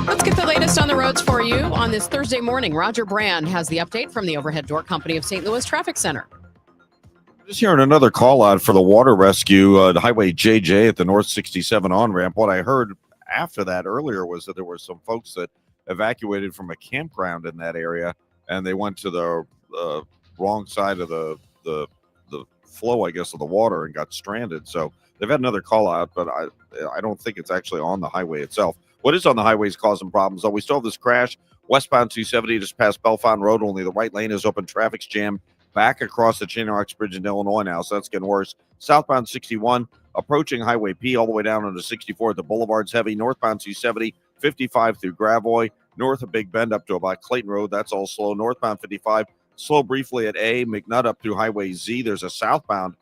Let's get the latest on the roads for you on this Thursday morning. Roger Brand has the update from the Overhead Door Company of St. Louis Traffic Center. Just hearing another call out for the water rescue, the Highway JJ at the North 67 on-ramp. What I heard after that earlier was that there were some folks that evacuated from a campground in that area, and they went to the wrong side of the flow, I guess, of the water and got stranded. So they've had another call out, but I don't think it's actually on the highway itself. What is on the highway is causing problems, though. We still have this crash westbound 270 just past Bellefonte Road. Only the right lane is open. Traffic's jammed back across the Chain Rocks Bridge in Illinois now, so that's getting worse. Southbound 61 approaching Highway P all the way down onto 64. The boulevard's heavy. Northbound 270, 55 through Gravois, north of Big Bend up to about Clayton Road. That's all slow. Northbound 55, slow briefly at A. McNutt up through Highway Z. There's a southbound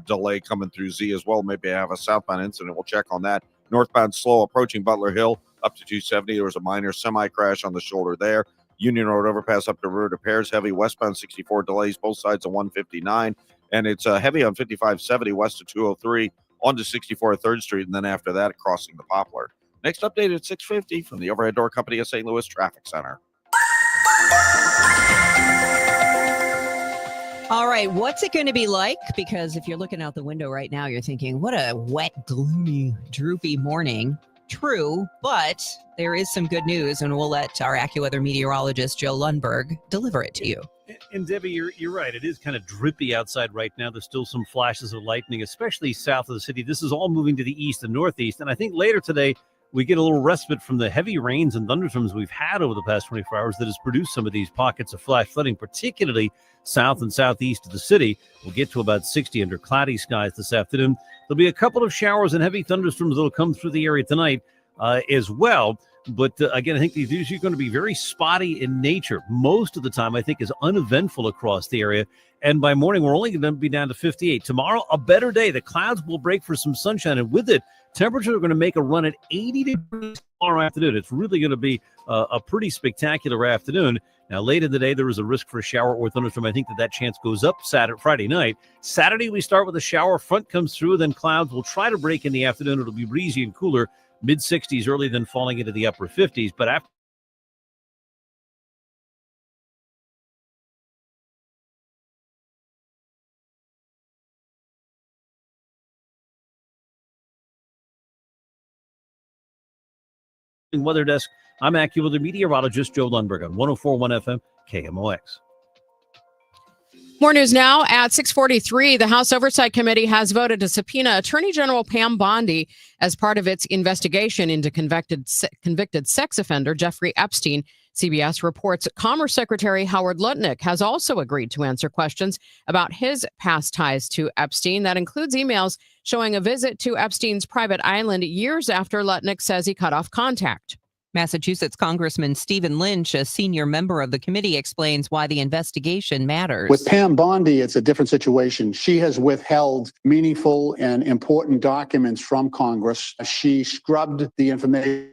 delay coming through Z as well. Maybe I have a southbound incident. We'll check on that. Northbound slow approaching Butler Hill up to 270. There was a minor semi-crash on the shoulder there. Union Road overpass up to River to Pears. Heavy westbound 64 delays both sides of 159. And it's heavy on 5570 west of 203 onto 64 3rd Street. And then after that, crossing the Poplar. Next update at 6:50 from the Overhead Door Company of St. Louis Traffic Center. All right, what's it going to be like? Because if you're looking out the window right now, you're thinking, what a wet, gloomy, droopy morning. True, but there is some good news, and we'll let our AccuWeather meteorologist, Joe Lundberg, deliver it to you. And Debbie, you're right. It is kind of drippy outside right now. There's still some flashes of lightning, especially south of the city. This is all moving to the east and northeast. And I think later today, we get a little respite from the heavy rains and thunderstorms we've had over the past 24 hours that has produced some of these pockets of flash flooding, particularly south and southeast of the city. We'll get to about 60 under cloudy skies this afternoon. There'll be a couple of showers and heavy thunderstorms that will come through the area tonight as well. But again, I think these are going to be very spotty in nature. Most of the time, I think, is uneventful across the area. And by morning, we're only going to be down to 58. Tomorrow, a better day. The clouds will break for some sunshine. And with it, temperatures are going to make a run at 80 degrees tomorrow afternoon. It's really going to be a pretty spectacular afternoon. Now, late in the day, there is a risk for a shower or thunderstorm. I think that chance goes up Friday night. Saturday, we start with a shower. Front comes through, then clouds will try to break in the afternoon. It'll be breezy and cooler. Mid-60s early, then falling into the upper 50s. But after Weather Desk, I'm AccuWeather meteorologist Joe Lundberg on 104.1 FM KMOX. More news now at 6:43. The House Oversight Committee has voted to subpoena Attorney General Pam Bondi as part of its investigation into convicted sex offender Jeffrey Epstein. CBS reports Commerce Secretary Howard Lutnick has also agreed to answer questions about his past ties to Epstein. That includes emails showing a visit to Epstein's private island years after Lutnick says he cut off contact. Massachusetts Congressman Stephen Lynch, a senior member of the committee, explains why the investigation matters. With Pam Bondi, it's a different situation. She has withheld meaningful and important documents from Congress. She scrubbed the information.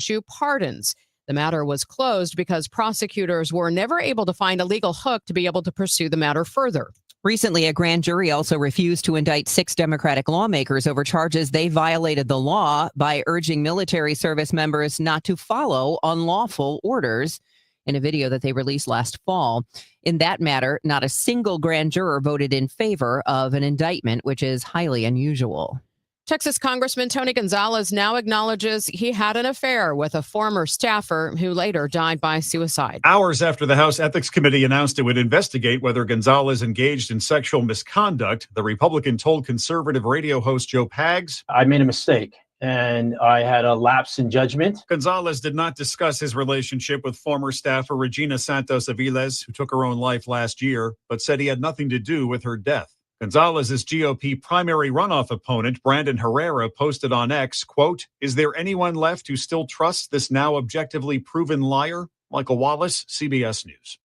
Issue pardons. The matter was closed because prosecutors were never able to find a legal hook to be able to pursue the matter further. Recently, a grand jury also refused to indict 6 Democratic lawmakers over charges they violated the law by urging military service members not to follow unlawful orders in a video that they released last fall. In that matter, not a single grand juror voted in favor of an indictment, which is highly unusual. Texas Congressman Tony Gonzalez now acknowledges he had an affair with a former staffer who later died by suicide. Hours after the House Ethics Committee announced it would investigate whether Gonzalez engaged in sexual misconduct, the Republican told conservative radio host Joe Pags, I made a mistake and I had a lapse in judgment. Gonzalez did not discuss his relationship with former staffer Regina Santos Aviles, who took her own life last year, but said he had nothing to do with her death. Gonzalez's GOP primary runoff opponent, Brandon Herrera, posted on X, quote, "Is there anyone left who still trusts this now objectively proven liar?" Michael Wallace, CBS News.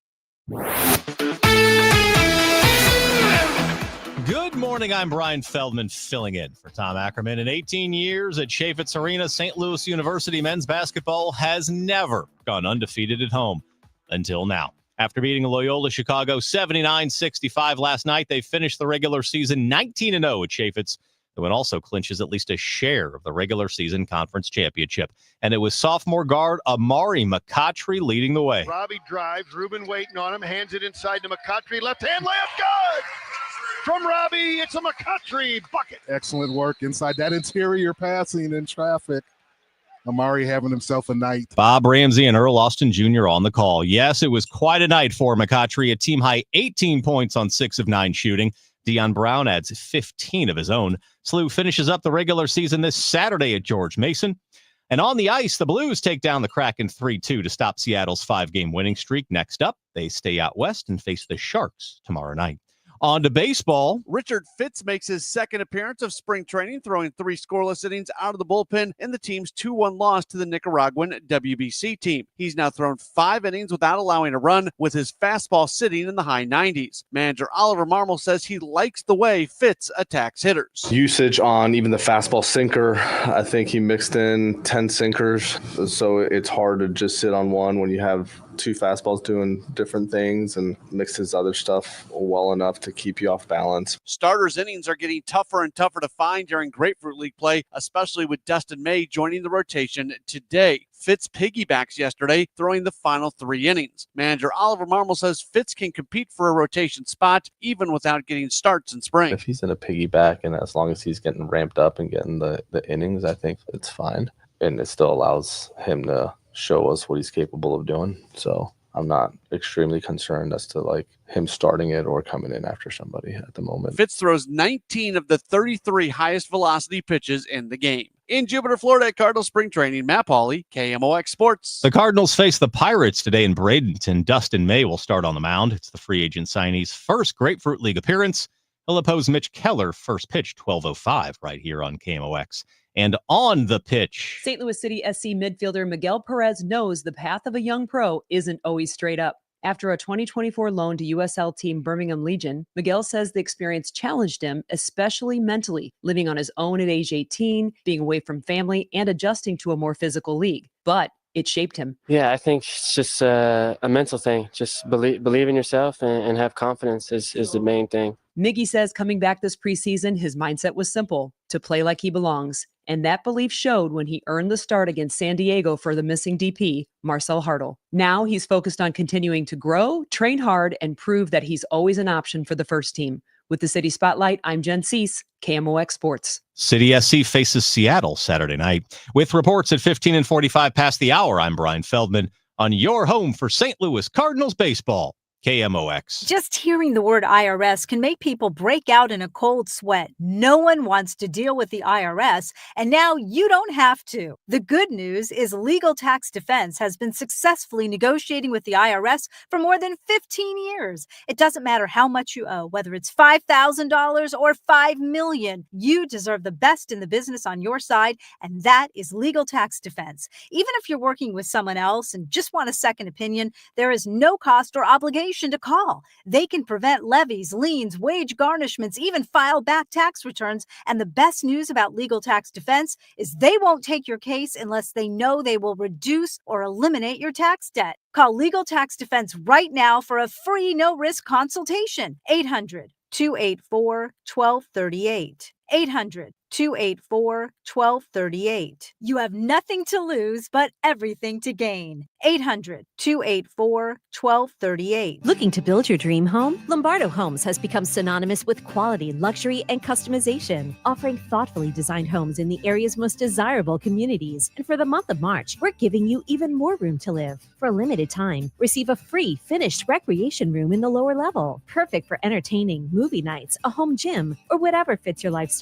Good morning. I'm Brian Feldman filling in for Tom Ackerman. In 18 years at Chaffetz Arena, St. Louis University men's basketball has never gone undefeated at home until now. After beating Loyola Chicago 79-65 last night, they finished the regular season 19-0 at Chaffetz. The win also clinches at least a share of the regular season conference championship. And it was sophomore guard Amari McCautry leading the way. Robbie drives, Ruben waiting on him, hands it inside to McCautry, left hand layup, good! From Robbie, it's a McCautry bucket. Excellent work inside that interior passing in traffic. Amari having himself a night. Bob Ramsey and Earl Austin Jr. on the call. Yes, it was quite a night for McCautry. A team-high 18 points on 6 of 9 shooting. Deion Brown adds 15 of his own. SLU finishes up the regular season this Saturday at George Mason. And on the ice, the Blues take down the Kraken 3-2 to stop Seattle's 5-game winning streak. Next up, they stay out west and face the Sharks tomorrow night. On to baseball. Richard Fitz makes his second appearance of spring training, throwing 3 scoreless innings out of the bullpen in the team's 2-1 loss to the Nicaraguan WBC team. He's now thrown 5 innings without allowing a run, with his fastball sitting in the high 90s. Manager Oliver Marmol says he likes the way Fitz attacks hitters. Usage on even the fastball sinker, I think he mixed in 10 sinkers, so it's hard to just sit on one when you have 2 fastballs doing different things, and mix his other stuff well enough to keep you off balance. Starters innings are getting tougher and tougher to find during Grapefruit League play, especially with Dustin May joining the rotation today. Fitz piggybacks yesterday, throwing the final 3 innings. Manager Oliver Marmol says Fitz can compete for a rotation spot even without getting starts in spring. If he's in a piggyback, and as long as he's getting ramped up and getting the innings, I think it's fine. And it still allows him to show us what he's capable of doing. So I'm not extremely concerned as to like him starting it or coming in after somebody at the moment. Fitz throws 19 of the 33 highest velocity pitches in the game. In Jupiter, Florida at Cardinal Spring Training, Matt Pauley, KMOX Sports. The Cardinals face the Pirates today in Bradenton. Dustin May will start on the mound. It's the free agent signee's first Grapefruit League appearance. He'll oppose Mitch Keller, first pitch 12:05 right here on KMOX. And on the pitch, St. Louis City SC midfielder Miguel Perez knows the path of a young pro isn't always straight up. After a 2024 loan to USL team Birmingham Legion, Miguel says the experience challenged him, especially mentally, living on his own at age 18, being away from family, and adjusting to a more physical league. But it shaped him. Yeah, I think it's just a mental thing. Just believe in yourself and have confidence is the main thing. Miggy says coming back this preseason, his mindset was simple: to play like he belongs. And that belief showed when he earned the start against San Diego for the missing DP, Marcel Hartle. Now he's focused on continuing to grow, train hard, and prove that he's always an option for the first team. With the City Spotlight, I'm Jen Cease, KMOX Sports. City SC faces Seattle Saturday night. With reports at 15 and 45 past the hour, I'm Brian Feldman on your home for St. Louis Cardinals baseball. KMOX. Just hearing the word IRS can make people break out in a cold sweat. No one wants to deal with the IRS, and now you don't have to. The good news is Legal Tax Defense has been successfully negotiating with the IRS for more than 15 years. It doesn't matter how much you owe, whether it's $5,000 or $5 million. You deserve the best in the business on your side, and that is Legal Tax Defense. Even if you're working with someone else and just want a second opinion, there is no cost or obligation to call. They can prevent levies, liens, wage garnishments, even file back tax returns. And the best news about Legal Tax Defense is they won't take your case unless they know they will reduce or eliminate your tax debt. Call Legal Tax Defense right now for a free no-risk consultation. 800-284-1238. 800-284-1238. You have nothing to lose, but everything to gain. 800-284-1238. Looking to build your dream home? Lombardo Homes has become synonymous with quality, luxury, and customization, offering thoughtfully designed homes in the area's most desirable communities. And for the month of March, we're giving you even more room to live. For a limited time, receive a free finished recreation room in the lower level, perfect for entertaining, movie nights, a home gym, or whatever fits your lifestyle.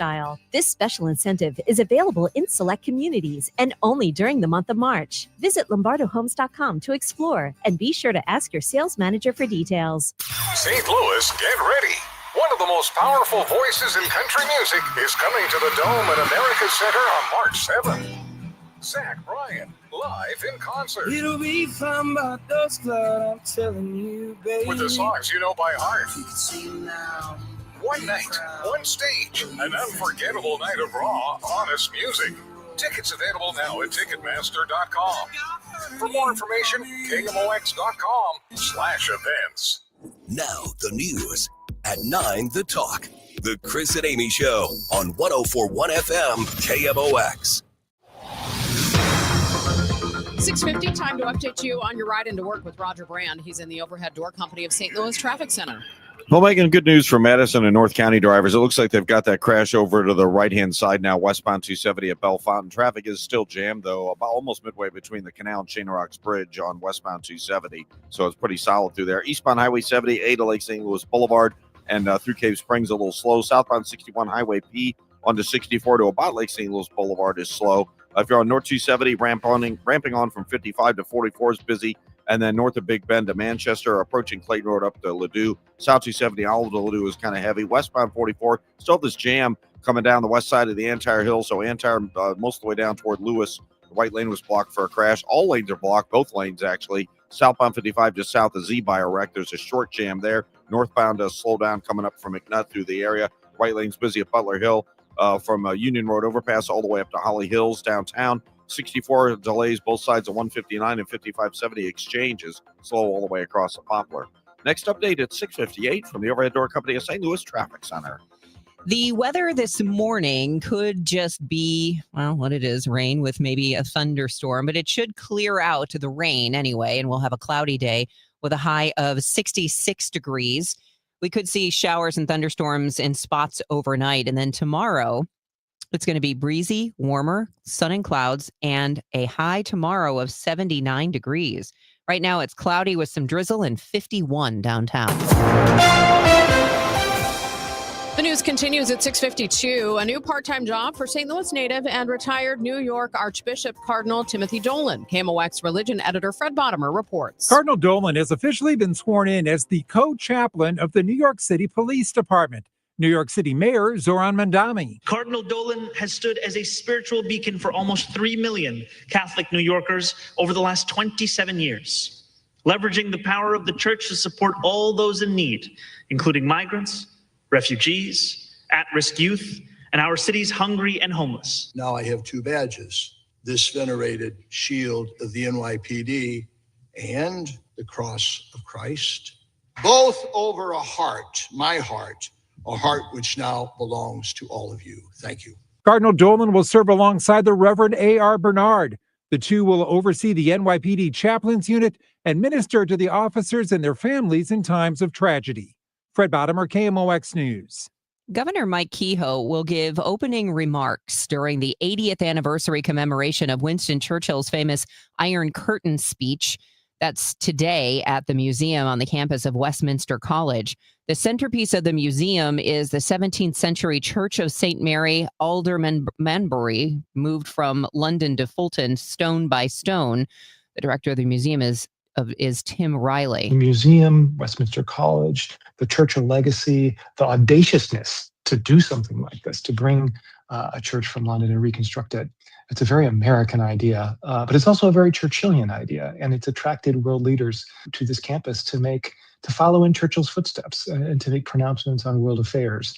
This special incentive is available in select communities and only during the month of March. Visit LombardoHomes.com to explore and be sure to ask your sales manager for details. St. Louis, get ready. One of the most powerful voices in country music is coming to the Dome at America's Center on March 7th. Zach Bryan, live in concert. It'll be fun, but those clouds, I'm telling you, baby. With the songs you know by heart. You can see them now. One night, one stage, an unforgettable night of raw, honest music. Tickets available now at Ticketmaster.com. For more information, KMOX.com/events. Now the news at 9, The Talk. The Chris and Amy Show on 104.1 FM KMOX. 6:50, time to update you on your ride into work with Roger Brand. He's in the overhead door company of St. Louis Traffic Center. Well, Megan, good news for Madison and North County drivers. It looks like they've got that crash over to the right-hand side now, westbound 270 at Bellefontaine. Traffic is still jammed, though, about almost midway between the Canal and Chain Rocks Bridge on westbound 270. So it's pretty solid through there. Eastbound Highway 78 to Lake St. Louis Boulevard and through Cave Springs a little slow. Southbound 61 Highway P onto 64 to about Lake St. Louis Boulevard is slow. If you're on North 270, ramping on from 55 to 44 is busy. And then north of Big Bend to Manchester, approaching Clayton Road up to Ladue. South 270, all of the Ladue is kind of heavy. Westbound 44, still this jam coming down the west side of the Antire Hill. So Antire, most of the way down toward Lewis. The white lane was blocked for a crash. All lanes are blocked, both lanes actually. Southbound 55 just south of Z by a wreck. There's a short jam there. Northbound slow down coming up from McNutt through the area. White lane's busy at Butler Hill from Union Road overpass all the way up to Holly Hills downtown. 64 delays both sides of 159 and 5570 exchanges, slow all the way across the Poplar. Next update at 6:58 from the overhead door company of St. Louis Traffic Center. The weather this morning could just be, well, what it is, rain with maybe a thunderstorm, but it should clear out the rain anyway, and we'll have a cloudy day with a high of 66 degrees. We could see showers and thunderstorms in spots overnight, and then tomorrow, it's going to be breezy, warmer, sun and clouds, and a high tomorrow of 79 degrees. Right now, it's cloudy with some drizzle and 51 downtown. The news continues at 6:52. A new part-time job for St. Louis native and retired New York Archbishop Cardinal Timothy Dolan. KMOX religion editor Fred Bottomer reports. Cardinal Dolan has officially been sworn in as the co-chaplain of the New York City Police Department. New York City Mayor Zoran Mandami. Cardinal Dolan has stood as a spiritual beacon for almost 3 million Catholic New Yorkers over the last 27 years, leveraging the power of the church to support all those in need, including migrants, refugees, at-risk youth, and our city's hungry and homeless. Now I have 2 badges, this venerated shield of the NYPD and the cross of Christ, both over a heart, my heart, a heart which now belongs to all of you. Thank you. Cardinal Dolan will serve alongside the Reverend A.R. Bernard. The two will oversee the NYPD Chaplains Unit and minister to the officers and their families in times of tragedy. Fred Bottomer, KMOX News. Governor Mike Kehoe will give opening remarks during the 80th anniversary commemoration of Winston Churchill's famous Iron Curtain speech. That's today at the museum on the campus of Westminster College. The centerpiece of the museum is the 17th century Church of St. Mary Aldermanbury, moved from London to Fulton stone by stone. The director of the museum is Tim Riley. The museum, Westminster College, the Churchill legacy, the audaciousness to do something like this, to bring a church from London and reconstruct it. It's a very American idea, but it's also a very Churchillian idea, and it's attracted world leaders to this campus to follow in Churchill's footsteps and to make pronouncements on world affairs.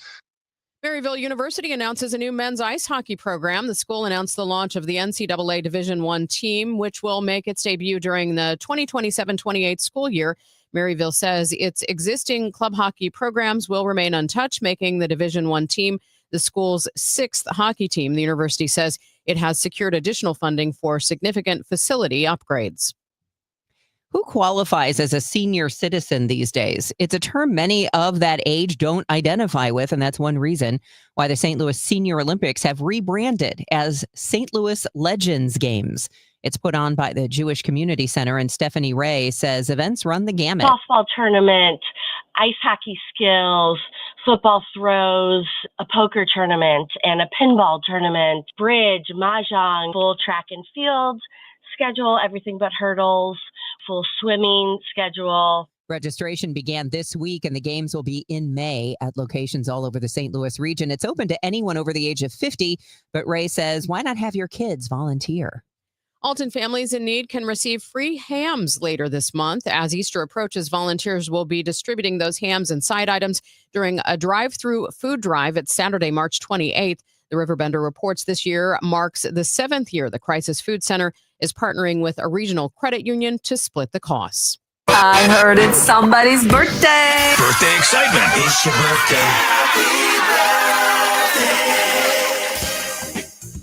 Maryville University announces a new men's ice hockey program. The school announced the launch of the NCAA Division I team, which will make its debut during the 2027-28 school year. Maryville says its existing club hockey programs will remain untouched, making the Division I team the school's sixth hockey team. The university says it has secured additional funding for significant facility upgrades. Who qualifies as a senior citizen these days? It's a term many of that age don't identify with, and that's one reason why the St. Louis Senior Olympics have rebranded as St. Louis Legends Games. It's put on by the Jewish Community Center, and Stephanie Ray says events run the gamut. Softball tournament, ice hockey skills, football throws, a poker tournament, and a pinball tournament, bridge, mahjong, full track and field schedule, everything but hurdles, full swimming schedule. Registration began this week, and the games will be in May at locations all over the St. Louis region. It's open to anyone over the age of 50, but Ray says, why not have your kids volunteer? Alton families in need can receive free hams later this month. As Easter approaches, volunteers will be distributing those hams and side items during a drive-through food drive at Saturday, March 28th. The Riverbender reports this year marks the 7th year the Crisis Food Center is partnering with a regional credit union to split the costs. I heard it's somebody's birthday. Birthday excitement. It's your birthday.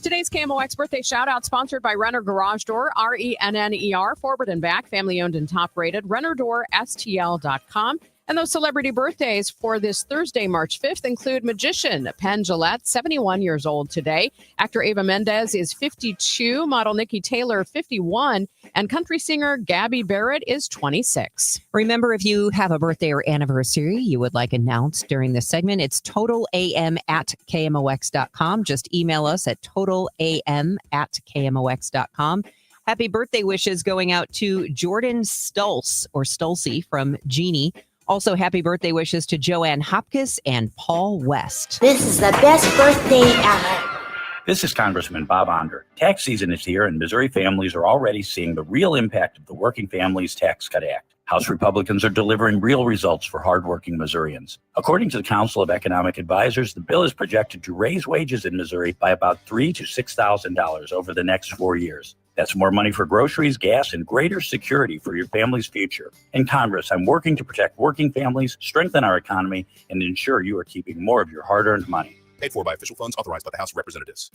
Today's KMOX birthday shout-out sponsored by Renner Garage Door, RENNER, forward and back, family-owned and top-rated, RennerDoorSTL.com. And those celebrity birthdays for this Thursday, March 5th, include magician Penn Jillette, 71 years old today. Actor Eva Mendes is 52, model Nikki Taylor, 51, and country singer Gabby Barrett is 26. Remember, if you have a birthday or anniversary you would like announced during this segment, it's totalam@kmox.com. Just email us at totalam@kmox.com. Happy birthday wishes going out to Jordan Stulce, or Stulcy, from Jeannie. Also, happy birthday wishes to Joanne Hopkins and Paul West. This is the best birthday ever. This is Congressman Bob Onder. Tax season is here, and Missouri families are already seeing the real impact of the Working Families Tax Cut Act. House Republicans are delivering real results for hardworking Missourians. According to the Council of Economic Advisors, the bill is projected to raise wages in Missouri by about $3,000 to $6,000 over the next 4 years. That's more money for groceries, gas, and greater security for your family's future. In Congress, I'm working to protect working families, strengthen our economy, and ensure you are keeping more of your hard-earned money. Paid for by official funds authorized by the House of Representatives.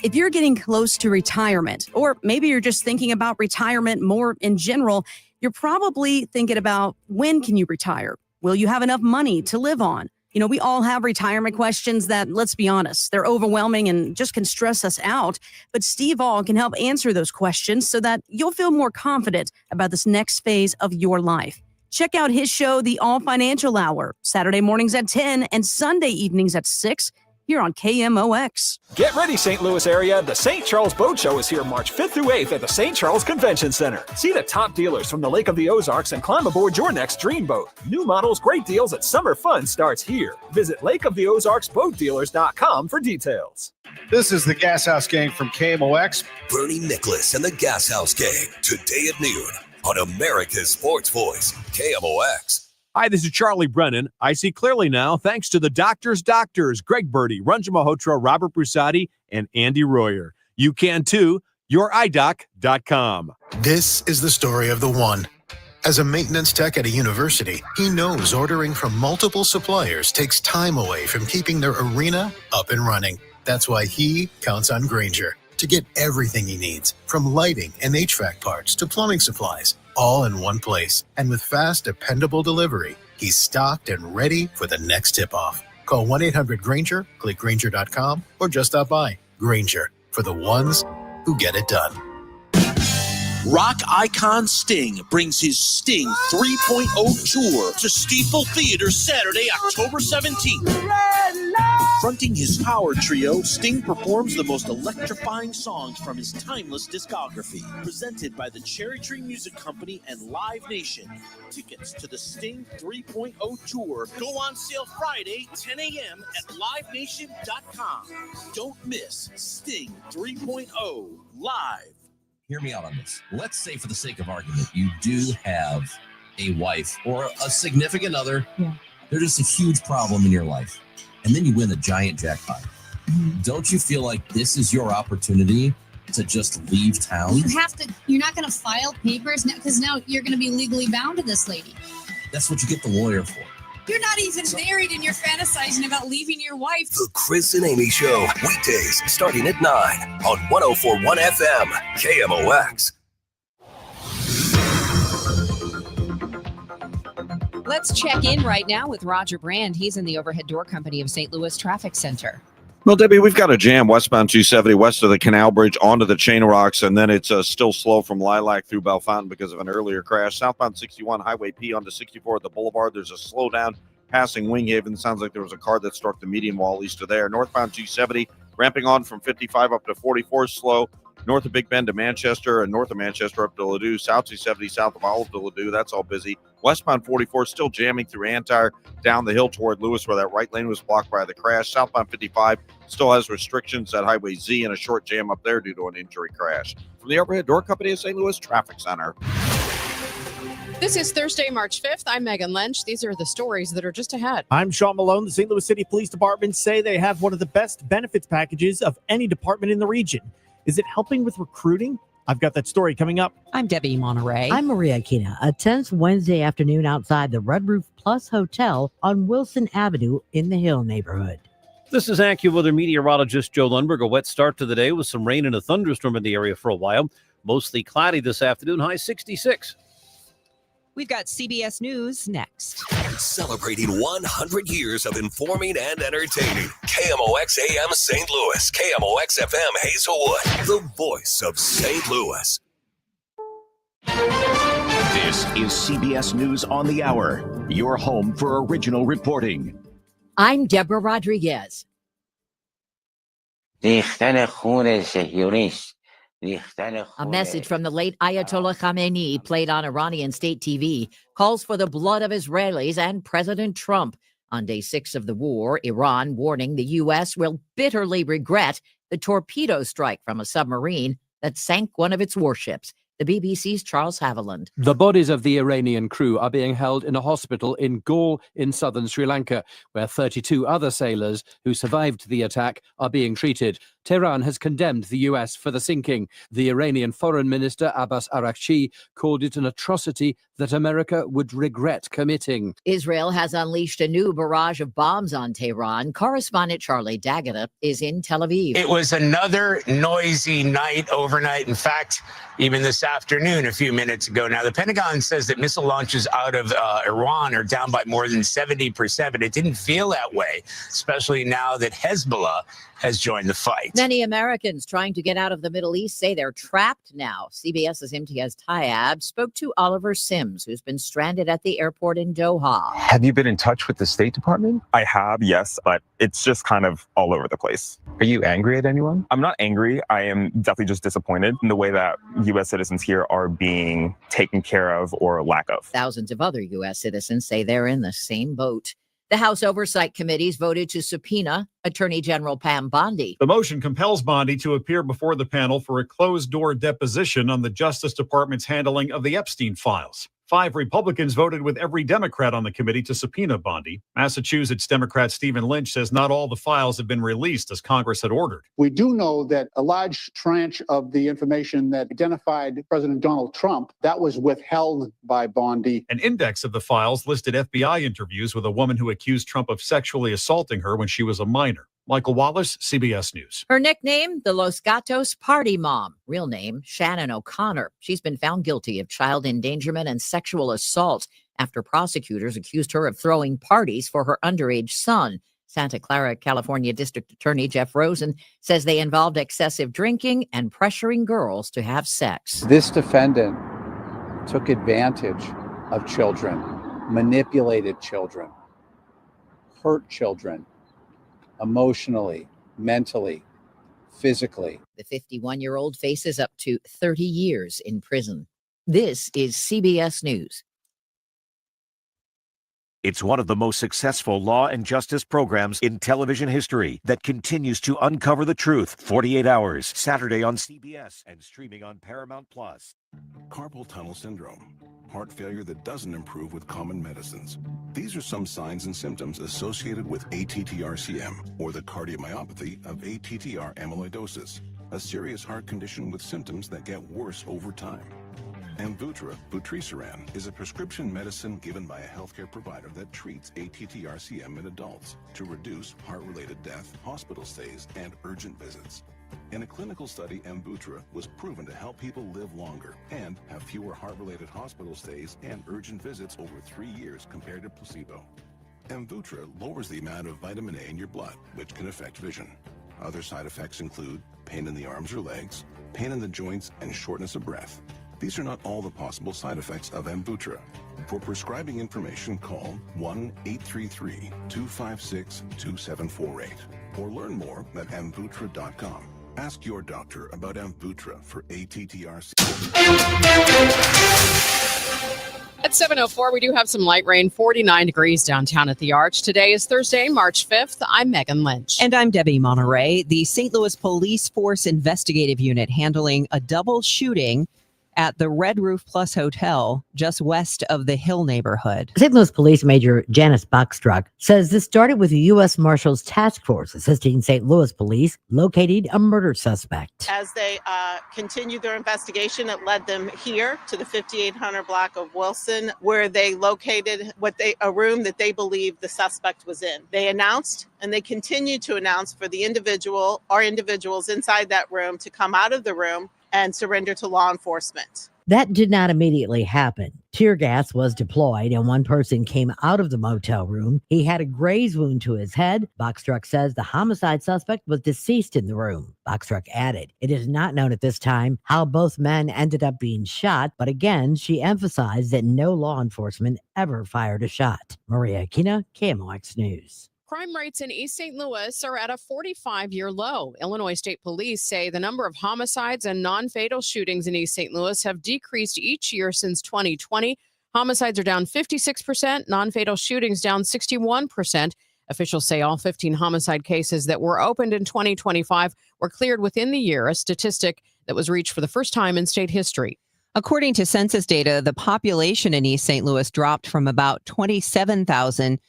If you're getting close to retirement, or maybe you're just thinking about retirement more in general, you're probably thinking about, when can you retire? Will you have enough money to live on? You know, we all have retirement questions that, let's be honest, they're overwhelming and just can stress us out. But Steve All can help answer those questions so that you'll feel more confident about this next phase of your life. Check out his show, The All Financial Hour, Saturday mornings at 10 and Sunday evenings at 6 here on KMOX. Get ready, St. Louis area. The St. Charles Boat Show is here March 5th through 8th at the St. Charles Convention Center. See the top dealers from the Lake of the Ozarks and climb aboard your next dream boat. New models, great deals, and summer fun starts here. Visit lakeoftheozarksboatdealers.com for details. This is the Gas House Gang from KMOX. Bernie Nicholas and the Gas House Gang, today at noon on America's Sports Voice, KMOX. Hi, this is Charlie Brennan. I see clearly now thanks to the doctors, Greg Birdie, Ranjan Malhotra, Robert Brusati, and Andy Royer. You can too. YourEyeDoc.com. This is the story of the one. As a maintenance tech at a university, he knows ordering from multiple suppliers takes time away from keeping their arena up and running. That's why he counts on Grainger to get everything he needs, from lighting and HVAC parts to plumbing supplies, all in one place. And with fast, dependable delivery, he's stocked and ready for the next tip-off. Call 1-800-GRAINGER, click Grainger.com, or just stop by. Grainger, for the ones who get it done. Rock icon Sting brings his Sting 3.0 tour to Steeple Theater Saturday, October 17th. Fronting his power trio, Sting performs the most electrifying songs from his timeless discography. Presented by the Cherry Tree Music Company and Live Nation. Tickets to the Sting 3.0 tour go on sale Friday, 10 a.m. at livenation.com. Don't miss Sting 3.0 live. Hear me out on this. Let's say, for the sake of argument, you do have a wife or a significant other. Yeah. There's just a huge problem in your life. and then you win the giant jackpot. Don't you feel like this is your opportunity to just leave town? You're not going to file papers because now you're going to be legally bound to this lady. That's what you get the lawyer for. You're not even married and you're fantasizing about leaving your wife. The Chris and Amy Show, weekdays starting at 9 on 104.1 FM, KMOX. Let's check in right now with Roger Brand. He's in the Overhead Door Company of St. Louis Traffic Center. Well, Debbie, we've got a jam westbound 270 west of the Canal Bridge onto the Chain of Rocks, and then it's still slow from Lilac through Bellefontaine because of an earlier crash. Southbound 61 Highway P onto 64 at the Boulevard. There's a slowdown passing Winghaven. Sounds like there was a car that struck the median wall east of there. Northbound 270 ramping on from 55 up to 44 slow. North of Big Bend to Manchester and north of Manchester up to Ladue. South 270 south of Olive to Ladue. That's all busy. Westbound 44 still jamming through Antire down the hill toward Lewis where that right lane was blocked by the crash. Southbound 55 still has restrictions at Highway Z and a short jam up there due to an injury crash. From the Overhead Door Company of St. Louis Traffic Center. This is Thursday, March 5th. I'm Megan Lynch. These are the stories that are just ahead. I'm Sean Malone. The St. Louis City Police Department say they have one of the best benefits packages of any department in the region. Is it helping with recruiting? I've got that story coming up. I'm Debbie Monterrey. I'm Maria Aquina. A tense Wednesday afternoon outside the Red Roof Plus Hotel on Wilson Avenue in the Hill neighborhood. This is AccuWeather meteorologist Joe Lundberg. A wet start to the day with some rain and a thunderstorm in the area for a while. Mostly cloudy this afternoon, high 66. We've got CBS News next. Celebrating 100 years of informing and entertaining. KMOX AM St. Louis, KMOX FM Hazelwood, the voice of St. Louis. This is CBS News on the Hour, your home for original reporting. I'm Deborah Rodriguez. A message from the late Ayatollah Khamenei played on Iranian state TV calls for the blood of Israelis and President Trump. On day 6 of the war, Iran warning the U.S. will bitterly regret the torpedo strike from a submarine that sank one of its warships. The BBC's Charles Haviland. The bodies of the Iranian crew are being held in a hospital in Galle in southern Sri Lanka, where 32 other sailors who survived the attack are being treated. Tehran has condemned the U.S. for the sinking. The Iranian Foreign Minister Abbas Araghchi called it an atrocity that America would regret committing. Israel has unleashed a new barrage of bombs on Tehran. Correspondent Charlie D'Agata is in Tel Aviv. It was another noisy night overnight. In fact, even this afternoon, a few minutes ago. Now, the Pentagon says that missile launches out of Iran are down by more than 70%, but it didn't feel that way, especially now that Hezbollah has joined the fight. Many Americans trying to get out of the Middle East say they're trapped now. CBS's Imtiaz Tyab spoke to Oliver Sims, who's been stranded at the airport in Doha. Have you been in touch with the State Department? I have, yes, but it's just kind of all over the place. Are you angry at anyone? I'm not angry. I am definitely just disappointed in the way that U.S. citizens here are being taken care of or lack of. Thousands of other U.S. citizens say they're in the same boat. The House Oversight Committees voted to subpoena Attorney General Pam Bondi. The motion compels Bondi to appear before the panel for a closed-door deposition on the Justice Department's handling of the Epstein files. 5 Republicans voted with every Democrat on the committee to subpoena Bondi. Massachusetts Democrat Stephen Lynch says not all the files have been released as Congress had ordered. We do know that a large tranche of the information that identified President Donald Trump, that was withheld by Bondi. An index of the files listed FBI interviews with a woman who accused Trump of sexually assaulting her when she was a minor. Michael Wallace, CBS News. Her nickname, the Los Gatos Party Mom. Real name, Shannon O'Connor. She's been found guilty of child endangerment and sexual assault after prosecutors accused her of throwing parties for her underage son. Santa Clara, California District Attorney Jeff Rosen says they involved excessive drinking and pressuring girls to have sex. This defendant took advantage of children, manipulated children, hurt children. Emotionally, mentally, physically. The 51-year-old faces up to 30 years in prison. This is CBS News. It's one of the most successful law and justice programs in television history that continues to uncover the truth. 48 Hours, Saturday on CBS and streaming on Paramount+. Carpal tunnel syndrome, heart failure that doesn't improve with common medicines. These are some signs and symptoms associated with ATTR-CM, or the cardiomyopathy of ATTR amyloidosis, a serious heart condition with symptoms that get worse over time. Amvuttra, vutrisiran, is a prescription medicine given by a healthcare provider that treats ATTR-CM in adults to reduce heart-related death, hospital stays, and urgent visits. In a clinical study, Amvuttra was proven to help people live longer and have fewer heart-related hospital stays and urgent visits over 3 years compared to placebo. Amvuttra lowers the amount of vitamin A in your blood, which can affect vision. Other side effects include pain in the arms or legs, pain in the joints, and shortness of breath. These are not all the possible side effects of Amvuttra. For prescribing information, call 1-833-256-2748 or learn more at amvuttra.com. Ask your doctor about Amvuttra for ATTR. At 7:04, we do have some light rain, 49 degrees downtown at the Arch. Today is Thursday, March 5th. I'm Megan Lynch. And I'm Debbie Monterrey. The St. Louis Police Force Investigative Unit handling a double shooting at the Red Roof Plus Hotel just west of the Hill neighborhood. St. Louis Police Major Janice Buckstruck says this started with the U.S. Marshals Task Force assisting St. Louis Police locating a murder suspect. As they continued their investigation, it led them here to the 5800 block of Wilson, where they located a room that they believed the suspect was in. They announced, and they continued to announce for the individual or individuals inside that room to come out of the room and surrender to law enforcement. That did not immediately happen. Tear gas was deployed and one person came out of the motel room. He had a graze wound to his head. Buckstruck says the homicide suspect was deceased in the room. Buckstruck added, it is not known at this time how both men ended up being shot, but again, she emphasized that no law enforcement ever fired a shot. Maria Aquina, KMOX News. Crime rates in East St. Louis are at a 45-year low. Illinois State Police say the number of homicides and non-fatal shootings in East St. Louis have decreased each year since 2020. Homicides are down 56%, non-fatal shootings down 61%. Officials say all 15 homicide cases that were opened in 2025 were cleared within the year, a statistic that was reached for the first time in state history. According to census data, the population in East St. Louis dropped from about 27,000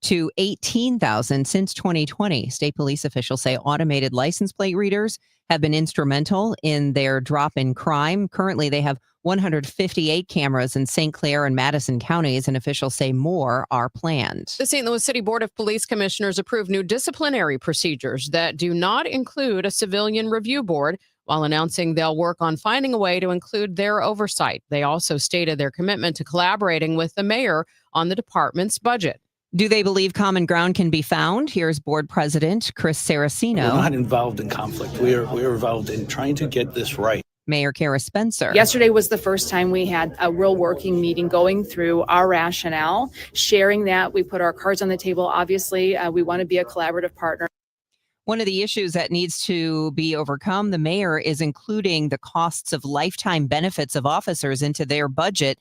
to 18,000 since 2020. State police officials say automated license plate readers have been instrumental in their drop in crime. Currently, they have 158 cameras in St. Clair and Madison counties, and officials say more are planned. The St. Louis City Board of Police Commissioners approved new disciplinary procedures that do not include a civilian review board, while announcing they'll work on finding a way to include their oversight. They also stated their commitment to collaborating with the mayor on the department's budget. Do they believe common ground can be found? Here's board president Chris Saracino. We're not involved in conflict. We're involved in trying to get this right. Mayor Kara Spencer. Yesterday was the first time we had a real working meeting going through our rationale, sharing that. We put our cards on the table. Obviously, we want to be a collaborative partner. One of the issues that needs to be overcome, the mayor is including the costs of lifetime benefits of officers into their budget,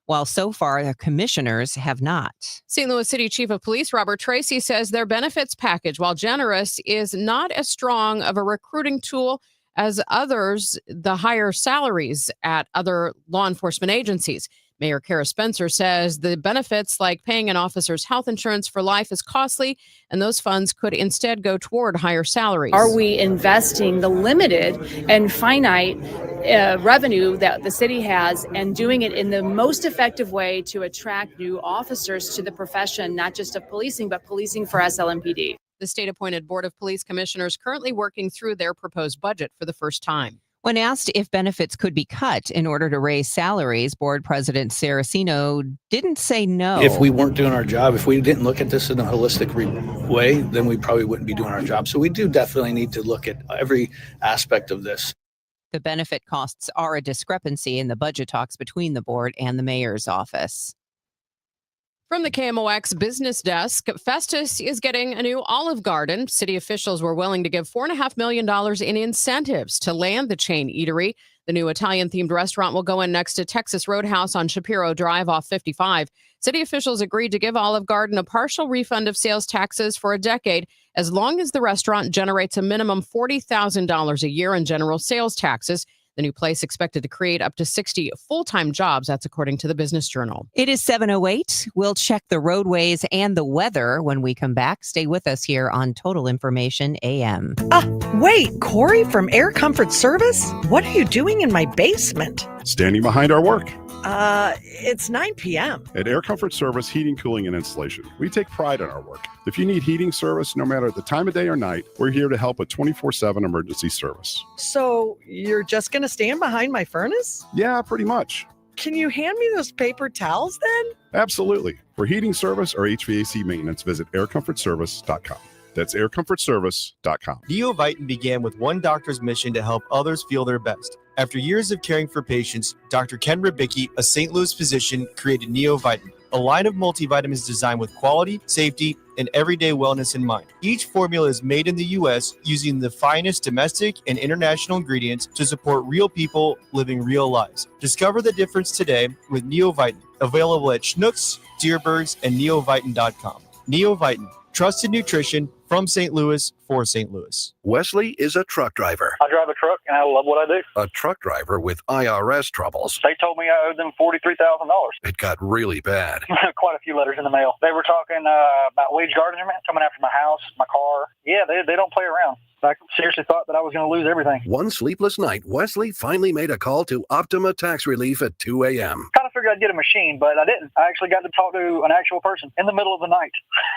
while so far the commissioners have not. St. Louis City Chief of Police Robert Tracy says their benefits package, while generous, is not as strong of a recruiting tool as others, the higher salaries at other law enforcement agencies. Mayor Kara Spencer says the benefits like paying an officer's health insurance for life is costly, and those funds could instead go toward higher salaries. Are we investing the limited and finite revenue that the city has and doing it in the most effective way to attract new officers to the profession, not just of policing, but policing for SLMPD? The state-appointed Board of Police Commissioners currently working through their proposed budget for the first time. When asked if benefits could be cut in order to raise salaries, board president Saracino didn't say no. If we weren't doing our job, if we didn't look at this in a holistic way, then we probably wouldn't be doing our job. So we do definitely need to look at every aspect of this. The benefit costs are a discrepancy in the budget talks between the board and the mayor's office. From the KMOX business desk, Festus is getting a new Olive Garden. City officials were willing to give $4.5 million in incentives to land the chain eatery. The new Italian-themed restaurant will go in next to Texas Roadhouse on Shapiro Drive off 55. City officials agreed to give Olive Garden a partial refund of sales taxes for a decade, as long as the restaurant generates a minimum $40,000 a year in general sales taxes. The new place expected to create up to 60 full-time jobs. That's according to the Business Journal. It is 7:08. We'll check the roadways and the weather when we come back. Stay with us here on Total Information AM. Wait, Corey from Air Comfort Service? What are you doing in my basement? Standing behind our work. It's 9 p.m. At Air Comfort Service Heating, Cooling, and Installation, we take pride in our work. If you need heating service, no matter the time of day or night, we're here to help with 24/7 emergency service. So you're just going to stand behind my furnace? Yeah, pretty much. Can you hand me those paper towels then? Absolutely. For heating service or HVAC maintenance, visit aircomfortservice.com. That's aircomfortservice.com. Neovitin began with one doctor's mission to help others feel their best. After years of caring for patients, Dr. Ken Ribicki, a St. Louis physician, created Neovitin, a line of multivitamins designed with quality, safety, and everyday wellness in mind. Each formula is made in the U.S. using the finest domestic and international ingredients to support real people living real lives. Discover the difference today with Neovitin, available at Schnucks, Deerbirds, and neovitin.com. Neovitin, trusted nutrition from St. Louis for St. Louis. Wesley is a truck driver. I drive a truck and I love what I do. A truck driver with IRS troubles. They told me I owed them $43,000. It got really bad. Quite a few letters in the mail. They were talking about wage garnishment, coming after my house, my car. Yeah, they don't play around. I seriously thought that I was going to lose everything. One sleepless night, Wesley finally made a call to Optima Tax Relief at 2 a.m. Kind of figured I'd get a machine, but I didn't. I actually got to talk to an actual person in the middle of the night.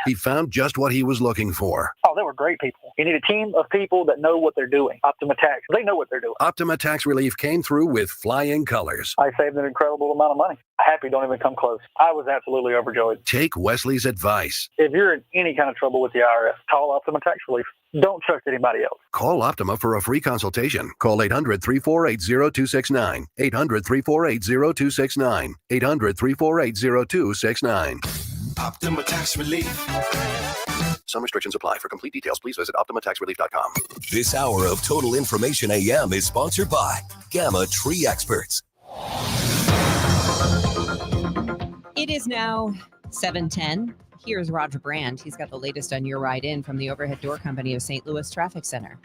He found just what he was looking for. Oh, they were great people. You need a team of people that know what they're doing. Optima Tax, they know what they're doing. Optima Tax Relief came through with flying colors. I saved an incredible amount of money. Happy don't even come close. I was absolutely overjoyed. Take Wesley's advice. If you're in any kind of trouble with the IRS, call Optima Tax Relief. Don't trust anybody else. Call Optima for a free consultation. Call 800-348-0269. 800-348-0269. 800-348-0269. Optima Tax Relief. Some restrictions apply. For complete details, please visit OptimaTaxRelief.com. This hour of Total Information AM is sponsored by Gamma Tree Experts. It is now 7:10. Here's Roger Brand. He's got the latest on your ride in from the Overhead Door Company of St. Louis Traffic Center.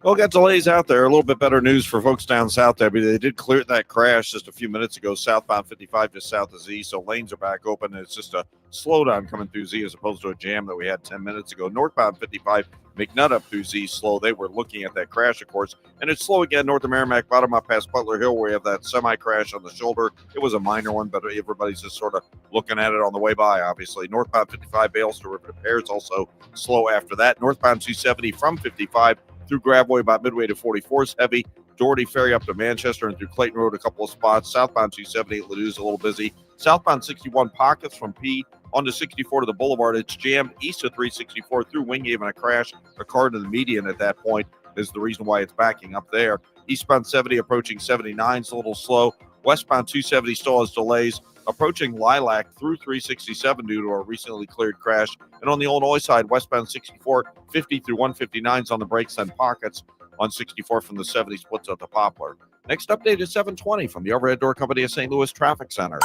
Well, got delays out there. A little bit better news for folks down south there, but they did clear that crash just a few minutes ago, southbound 55 just south of Z, so lanes are back open, and it's just a slowdown coming through Z as opposed to a jam that we had 10 minutes ago. Northbound 55, McNutt up through Z slow. They were looking at that crash, of course, and it's slow again north of Merrimack, bottom up past Butler Hill, where we have that semi-crash on the shoulder. It was a minor one, but everybody's just sort of looking at it on the way by, obviously. Northbound 55, Bales to River to Pears, also slow after that. Northbound 270 from 55 through Gravois about midway to 44 is heavy. Doherty Ferry up to Manchester and through Clayton Road a couple of spots. Southbound 270 at Ladou's a little busy. Southbound 61 pockets from P onto 64 to the Boulevard. It's jammed east of 364 through Winghaven. A crash, a car to the median at that point is the reason why it's backing up there. Eastbound 70 approaching 79 is a little slow. Westbound 270 still has delays approaching Lilac through 367 due to a recently cleared crash. And on the Illinois side, westbound 64, 50 through 159 is on the brakes, then pockets on 64 from the 70 splits out to Poplar. Next update is 7:20 from the Overhead Door Company of St. Louis Traffic Center.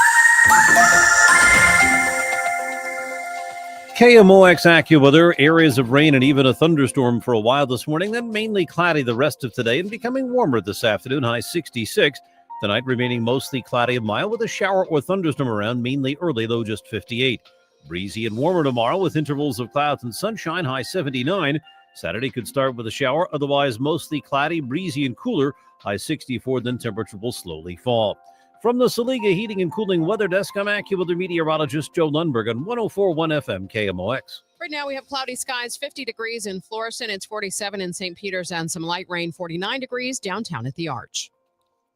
KMOX AccuWeather, areas of rain and even a thunderstorm for a while this morning, then mainly cloudy the rest of today and becoming warmer this afternoon, high 66. Tonight remaining mostly cloudy and mild with a shower or thunderstorm around, mainly early, though just 58. Breezy and warmer tomorrow with intervals of clouds and sunshine, high 79. Saturday could start with a shower, otherwise mostly cloudy, breezy and cooler, high 64, then temperature will slowly fall. From the Saliga Heating and Cooling Weather Desk, I'm AccuWeather meteorologist Joe Lundberg on 104.1 FM KMOX. Right now we have cloudy skies, 50 degrees in Florissant. It's 47 in St. Peters and some light rain, 49 degrees downtown at the Arch.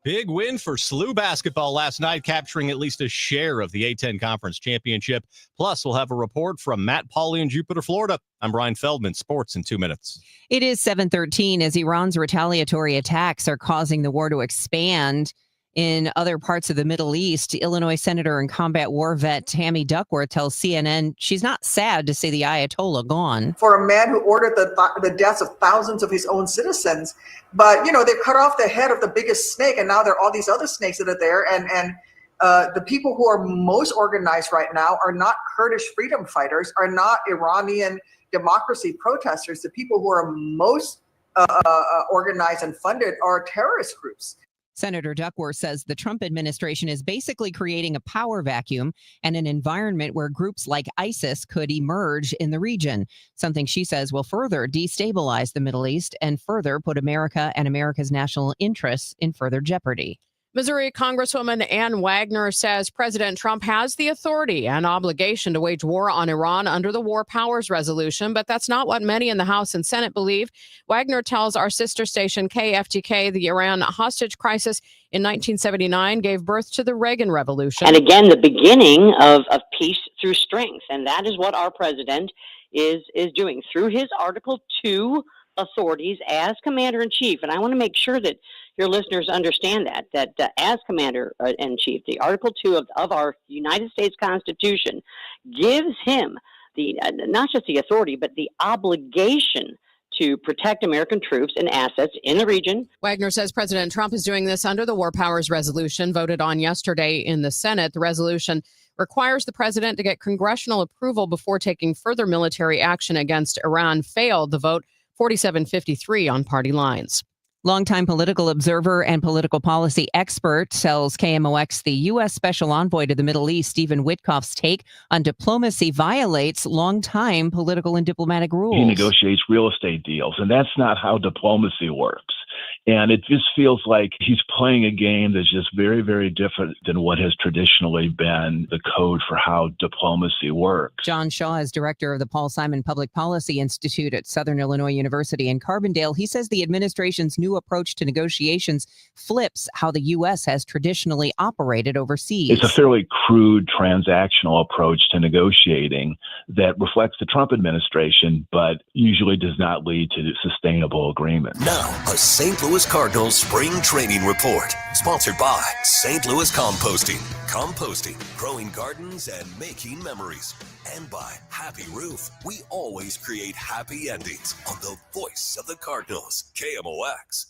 Big win for SLU basketball last night, capturing at least a share of the A-10 Conference Championship. Plus, we'll have a report from Matt Pauley in Jupiter, Florida. I'm Brian Feldman, sports in 2 minutes. It is 7:13 as Iran's retaliatory attacks are causing the war to expand in other parts of the Middle East. Illinois Senator and combat war vet Tammy Duckworth tells CNN she's not sad to see the Ayatollah gone. For a man who ordered the deaths of thousands of his own citizens, but they've cut off the head of the biggest snake, and now there are all these other snakes that are there, and the people who are most organized right now are not Kurdish freedom fighters, are not Iranian democracy protesters. The people who are most organized and funded are terrorist groups. Senator Duckworth says the Trump administration is basically creating a power vacuum and an environment where groups like ISIS could emerge in the region, something she says will further destabilize the Middle East and further put America and America's national interests in further jeopardy. Missouri Congresswoman Ann Wagner says President Trump has the authority and obligation to wage war on Iran under the War Powers Resolution, but that's not what many in the House and Senate believe. Wagner tells our sister station KFTK the Iran hostage crisis in 1979 gave birth to the Reagan Revolution. And again, the beginning of peace through strength. And that is what our president is doing through his Article 2 authorities as commander-in-chief. And I want to make sure that your listeners understand that as commander-in-chief, the Article 2 of our United States Constitution gives him the not just the authority, but the obligation to protect American troops and assets in the region. Wagner says President Trump is doing this under the War Powers Resolution voted on yesterday in the Senate. The resolution requires the president to get congressional approval before taking further military action against Iran. Failed the vote 47-53 on party lines. Longtime political observer and political policy expert tells KMOX the U.S. Special Envoy to the Middle East, Stephen Witkoff's take on diplomacy violates longtime political and diplomatic rules. He negotiates real estate deals, and that's not how diplomacy works. And it just feels like he's playing a game that's just very, very different than what has traditionally been the code for how diplomacy works. John Shaw is director of the Paul Simon Public Policy Institute at Southern Illinois University in Carbondale. He says the administration's new approach to negotiations flips how the U.S. has traditionally operated overseas. It's a fairly crude transactional approach to negotiating that reflects the Trump administration, but usually does not lead to sustainable agreement. Now, a St. Louis Cardinals Spring Training Report, sponsored by St. Louis Composting. Composting, growing gardens and making memories. And by Happy Roof, we always create happy endings on the voice of the Cardinals, KMOX.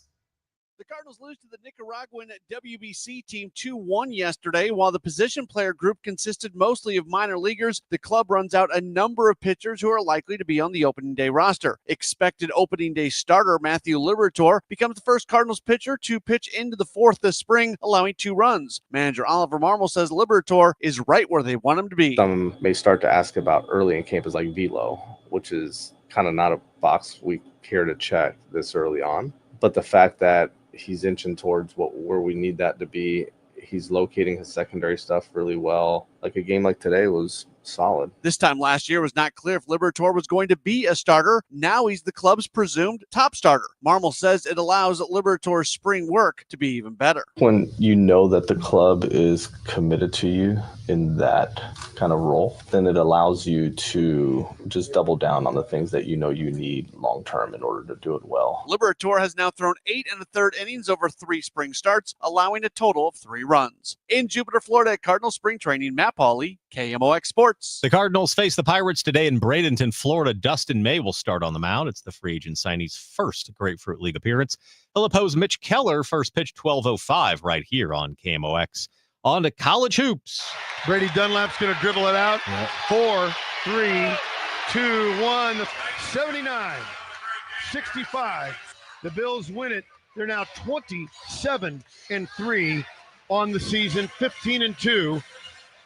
The Cardinals lose to the Nicaraguan WBC team 2-1 yesterday. While the position player group consisted mostly of minor leaguers, the club runs out a number of pitchers who are likely to be on the opening day roster. Expected opening day starter Matthew Liberatore becomes the first Cardinals pitcher to pitch into the fourth this spring, allowing 2 runs. Manager Oliver Marmol says Liberatore is right where they want him to be. Some may start to ask about early in camp is like velo, which is kind of not a box we care to check this early on. But the fact that he's inching towards where we need that to be. He's locating his secondary stuff really well. Like a game like today was solid. This time last year was not clear if Liberatore was going to be a starter. Now he's the club's presumed top starter. Marmol says it allows Liberatore's spring work to be even better. When you know that the club is committed to you in that kind of role, then it allows you to just double down on the things that you know you need long term in order to do it well. Liberatore has now thrown 8 1/3 innings over 3 spring starts, allowing a total of 3 runs. In Jupiter, Florida, at Cardinal Spring Training, Matt Pauley, KMOX Sports. The Cardinals face the Pirates today in Bradenton, Florida. Dustin May will start on the mound. It's the free agent signee's first Grapefruit League appearance. He'll oppose Mitch Keller, first pitch 12:05 right here on KMOX. On to college hoops. Brady Dunlap's going to dribble it out. 4, 3, 2, 1, 79, 65. The Bills win it. They're now 27-3 on the season, 15-2.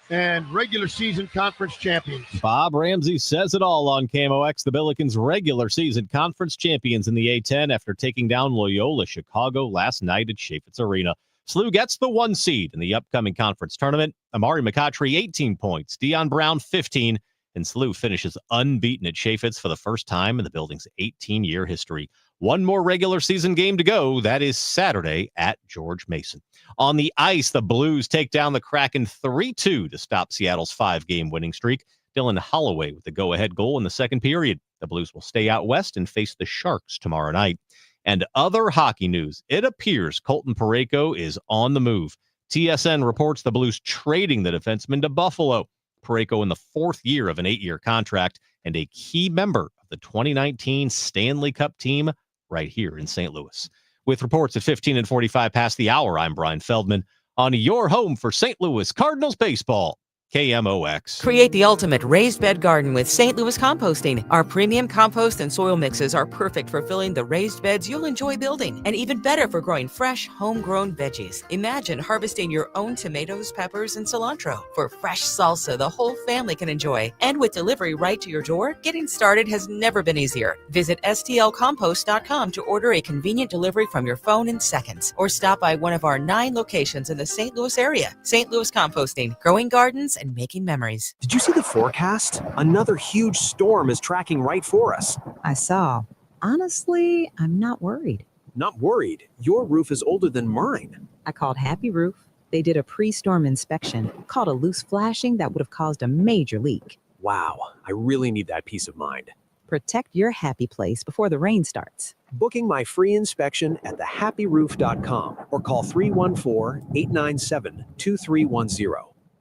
And regular season conference champions. Bob Ramsey says it all on KMOX. The Billikens regular season conference champions in the A-10 after taking down Loyola Chicago last night at Chaffetz Arena. SLU gets the 1 seed in the upcoming conference tournament. Amari McCautry, 18 points. Deion Brown, 15. And SLU finishes unbeaten at Chaffetz for the first time in the building's 18-year history. One more regular season game to go. That is Saturday at George Mason. On the ice, the Blues take down the Kraken 3-2 to stop Seattle's 5-game winning streak. Dylan Holloway with the go-ahead goal in the second period. The Blues will stay out west and face the Sharks tomorrow night. And other hockey news, it appears Colton Parayko is on the move. TSN reports the Blues trading the defenseman to Buffalo. Parayko in the 4th year of an 8-year contract and a key member of the 2019 Stanley Cup team right here in St. Louis. With reports at 15:45 past the hour, I'm Brian Feldman on your home for St. Louis Cardinals baseball, KMOX. Create the ultimate raised bed garden with St. Louis Composting. Our premium compost and soil mixes are perfect for filling the raised beds you'll enjoy building, and even better for growing fresh, homegrown veggies. Imagine harvesting your own tomatoes, peppers, and cilantro for fresh salsa the whole family can enjoy. And with delivery right to your door, getting started has never been easier. Visit stlcompost.com to order a convenient delivery from your phone in seconds, or stop by one of our 9 locations in the St. Louis area. St. Louis Composting, growing gardens and making memories. Did you see the forecast? Another huge storm is tracking right for us. I saw. Honestly, I'm not worried. Not worried. Your roof is older than mine. I called Happy Roof. They did a pre-storm inspection, caught a loose flashing that would have caused a major leak. Wow, I really need that peace of mind. Protect your happy place before the rain starts. Booking my free inspection at thehappyroof.com or call 314-897-2310.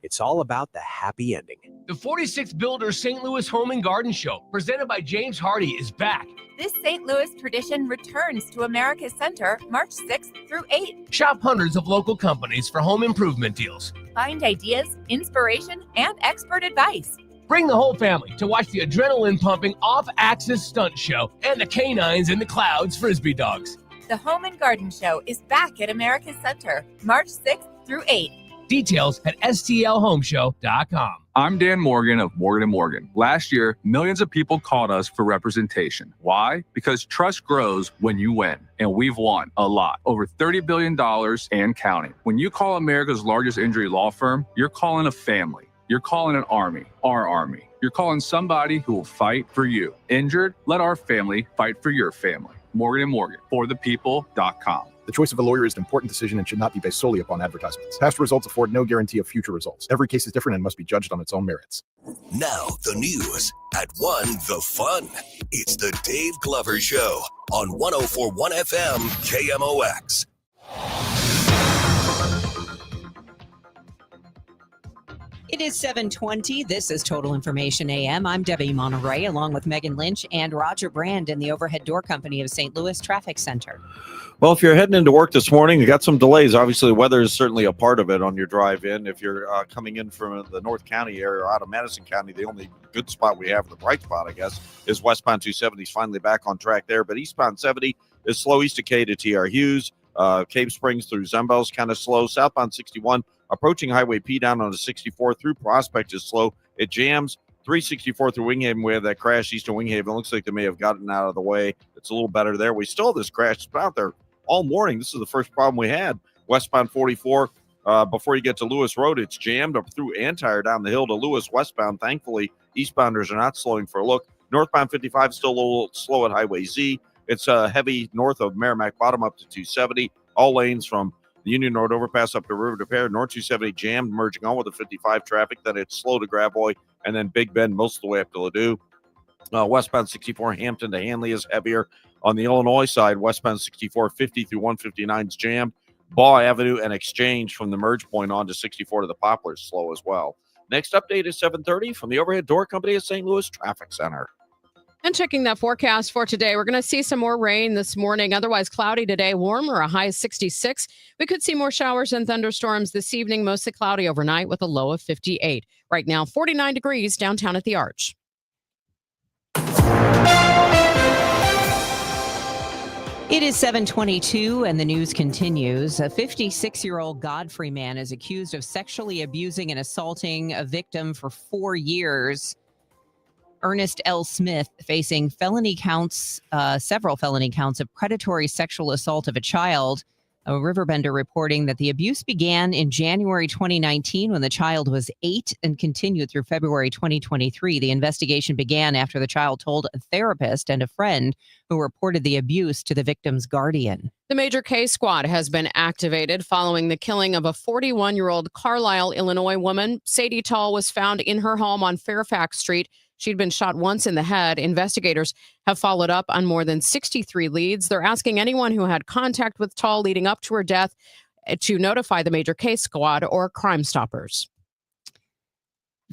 It's all about the happy ending. The 46th Builder St. Louis Home and Garden Show, presented by James Hardy, is back. This St. Louis tradition returns to America's Center March 6th through 8th. Shop hundreds of local companies for home improvement deals. Find ideas, inspiration, and expert advice. Bring the whole family to watch the adrenaline-pumping off-axis stunt show and the canines in the clouds frisbee dogs. The Home and Garden Show is back at America's Center March 6th through 8th. Details at stlhomeshow.com. I'm Dan Morgan of Morgan & Morgan. Last year, millions of people called us for representation. Why? Because trust grows when you win, and we've won a lot. Over $30 billion and counting. When you call America's largest injury law firm, you're calling a family. You're calling an army, our army. You're calling somebody who will fight for you. Injured? Let our family fight for your family. Morgan & Morgan, forthepeople.com. The choice of a lawyer is an important decision and should not be based solely upon advertisements. Past results afford no guarantee of future results. Every case is different and must be judged on its own merits. Now the news at 1 The Fun. It's the Dave Glover Show on 104.1 FM KMOX. It is 7:20. This is Total Information AM. I'm Debbie Monterrey, along with Megan Lynch and Roger Brand in the Overhead Door Company of St. Louis Traffic Center. Well, if you're heading into work this morning, you got some delays. Obviously, the weather is certainly a part of it on your drive in. If you're coming in from the North County area or out of Madison County, the only good spot we have, the bright spot, I guess, is westbound 270 is finally back on track there. But eastbound 70 is slow east of K to TR Hughes. Cave Springs through Zembel's kind of slow. Southbound 61 approaching Highway P down on the 64 through Prospect is slow. It jams 364 through Winghaven. We have that crash east of Winghaven. It looks like they may have gotten out of the way. It's a little better there. We still have this crash. It's been out there all morning. This is the first problem we had. Westbound 44, before you get to Lewis Road, it's jammed up through Antire down the hill to Lewis westbound. Thankfully, eastbounders are not slowing for a look. Northbound 55 still a little slow at Highway Z. It's heavy north of Merrimack Bottom up to 270. All lanes from the Union Road overpass up to River to Pear. North 270 jammed, merging on with the 55 traffic. Then it's slow to Gravois, and then Big Bend most of the way up to Ladue. Westbound 64 Hampton to Hanley is heavier. On the Illinois side, westbound 64 50 through 159 is jammed. Baugh Avenue and Exchange from the merge point on to 64 to the Poplars slow as well. Next update is 7:30 from the Overhead Door Company of St. Louis Traffic Center. And checking that forecast for today, we're going to see some more rain this morning. Otherwise cloudy today, warmer, a high of 66. We could see more showers and thunderstorms this evening, mostly cloudy overnight with a low of 58. Right now, 49 degrees downtown at the Arch. It is 7:22 and the news continues. A 56-year-old Godfrey man is accused of sexually abusing and assaulting a victim for 4 years. Ernest L. Smith facing felony counts, several felony counts of predatory sexual assault of a child. A Riverbender reporting that the abuse began in January 2019 when the child was 8 and continued through February 2023. The investigation began after the child told a therapist and a friend who reported the abuse to the victim's guardian. The Major Case Squad has been activated following the killing of a 41-year-old Carlisle, Illinois woman. Sadie Tall was found in her home on Fairfax Street. She'd been shot once in the head. Investigators have followed up on more than 63 leads. They're asking anyone who had contact with Tall leading up to her death to notify the Major Case Squad or Crime Stoppers.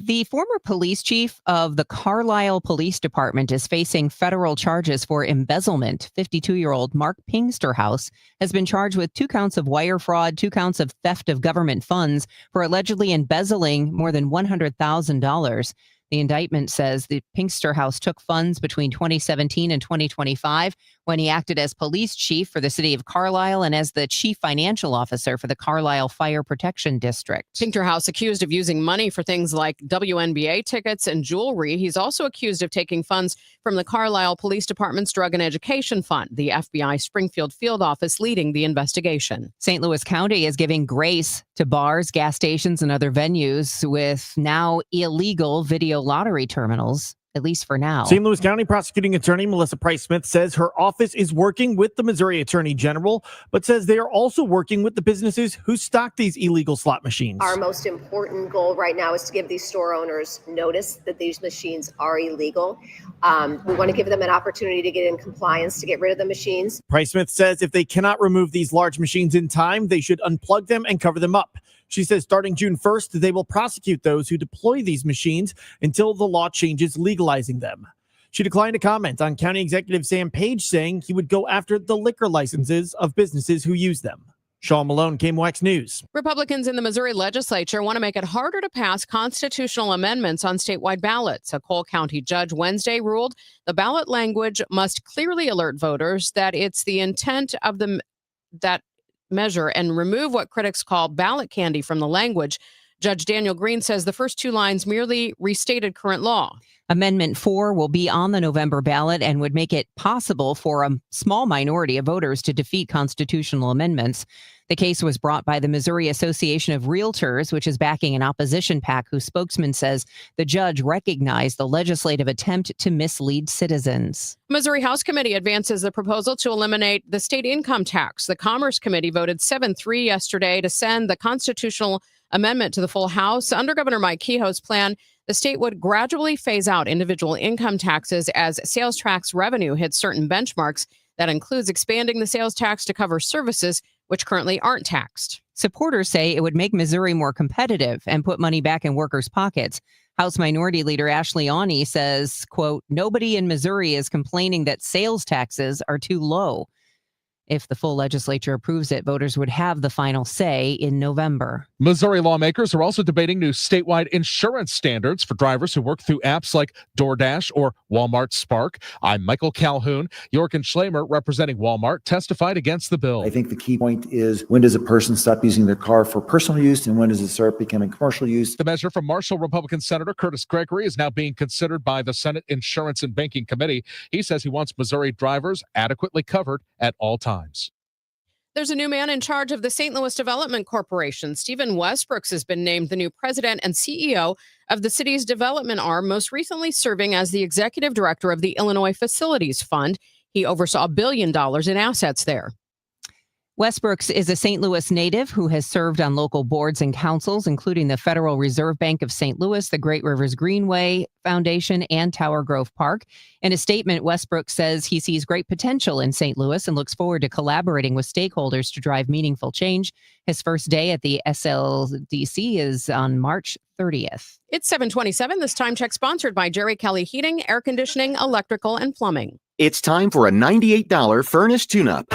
The former police chief of the Carlisle Police Department is facing federal charges for embezzlement. 52-year-old Mark Pingsterhouse has been charged with 2 counts of wire fraud, 2 counts of theft of government funds for allegedly embezzling more than $100,000. The indictment says the Pingsterhouse took funds between 2017 and 2025 when he acted as police chief for the city of Carlisle and as the chief financial officer for the Carlisle Fire Protection District. Pingsterhouse accused of using money for things like WNBA tickets and jewelry. He's also accused of taking funds from the Carlisle Police Department's Drug and Education Fund, the FBI Springfield field office leading the investigation. St. Louis County is giving grace to bars, gas stations, and other venues with now illegal video lottery terminals, at least for now. St. Louis County Prosecuting Attorney Melissa Price Smith says her office is working with the Missouri Attorney General, but says they are also working with the businesses who stock these illegal slot machines. Our most important goal right now is to give these store owners notice that these machines are illegal. We want to give them an opportunity to get in compliance to get rid of the machines. Price Smith says if they cannot remove these large machines in time, they should unplug them and cover them up. She says starting June 1st, they will prosecute those who deploy these machines until the law changes legalizing them. She declined to comment on County Executive Sam Page saying he would go after the liquor licenses of businesses who use them. Sean Malone, KMOX News. Republicans in the Missouri legislature want to make it harder to pass constitutional amendments on statewide ballots. A Cole County judge Wednesday ruled the ballot language must clearly alert voters that it's the intent of that measure and remove what critics call ballot candy from the language. Judge Daniel Green says the first 2 lines merely restated current law. Amendment 4 will be on the November ballot and would make it possible for a small minority of voters to defeat constitutional amendments. The case was brought by the Missouri Association of Realtors, which is backing an opposition PAC whose spokesman says the judge recognized the legislative attempt to mislead citizens. Missouri House Committee advances the proposal to eliminate the state income tax. The Commerce Committee voted 7-3 yesterday to send the constitutional amendment to the full House. Under Governor Mike Kehoe's plan, the state would gradually phase out individual income taxes as sales tax revenue hits certain benchmarks. That includes expanding the sales tax to cover services which currently aren't taxed. Supporters say it would make Missouri more competitive and put money back in workers' pockets. House Minority Leader Ashley Awney says, quote, nobody in Missouri is complaining that sales taxes are too low. If the full legislature approves it, voters would have the final say in November. Missouri lawmakers are also debating new statewide insurance standards for drivers who work through apps like DoorDash or Walmart Spark. I'm Michael Calhoun. Jorgen Schlemer, representing Walmart, testified against the bill. I think the key point is when does a person stop using their car for personal use and when does it start becoming commercial use? The measure from Marshall Republican Senator Curtis Gregory is now being considered by the Senate Insurance and Banking Committee. He says he wants Missouri drivers adequately covered at all times. There's a new man in charge of the St. Louis Development Corporation. Stephen Westbrooks has been named the new president and CEO of the city's development arm, most recently serving as the executive director of the Illinois Facilities Fund. He oversaw $1 billion in assets there. Westbrooks is a St. Louis native who has served on local boards and councils, including the Federal Reserve Bank of St. Louis, the Great Rivers Greenway Foundation, and Tower Grove Park. In a statement, Westbrooks says he sees great potential in St. Louis and looks forward to collaborating with stakeholders to drive meaningful change. His first day at the SLDC is on March 30th. It's 7:27. This time check sponsored by Jerry Kelly Heating, Air Conditioning, Electrical, and Plumbing. It's time for a $98 furnace tune-up.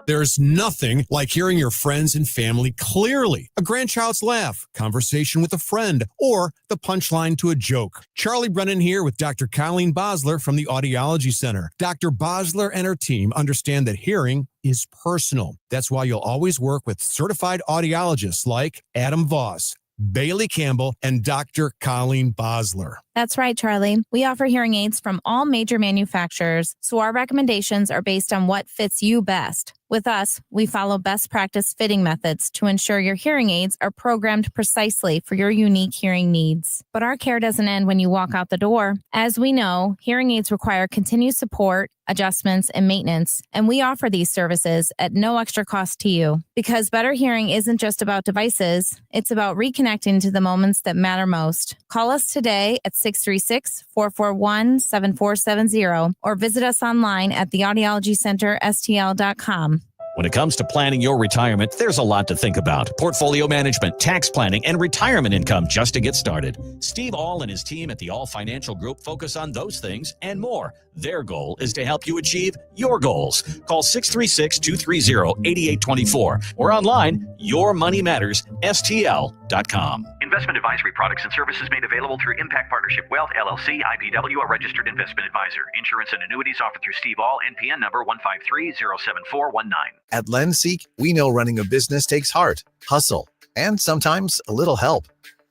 There's nothing like hearing your friends and family clearly. A grandchild's laugh, conversation with a friend, or the punchline to a joke. Charlie Brennan here with Dr. Colleen Bosler from the Audiology Center. Dr. Bosler and her team understand that hearing is personal. That's why you'll always work with certified audiologists like Adam Voss, Bailey Campbell, and Dr. Colleen Bosler. That's right, Charlie. We offer hearing aids from all major manufacturers, so our recommendations are based on what fits you best. With us, we follow best practice fitting methods to ensure your hearing aids are programmed precisely for your unique hearing needs. But our care doesn't end when you walk out the door. As we know, hearing aids require continued support, adjustments, and maintenance, and we offer these services at no extra cost to you. Because better hearing isn't just about devices, it's about reconnecting to the moments that matter most. Call us today at 636-441-7470 or visit us online at theaudiologycenterstl.com. When it comes to planning your retirement, there's a lot to think about. Portfolio management, tax planning, and retirement income just to get started. Steve All and his team at the All Financial Group focus on those things and more. Their goal is to help you achieve your goals. Call 636-230-8824 or online, yourmoneymattersstl.com. Investment advisory products and services made available through Impact Partnership Wealth, LLC, IPW, a registered investment advisor. Insurance and annuities offered through Steve All, NPN number 153-07419. At LendSeek, we know running a business takes heart, hustle, and sometimes a little help.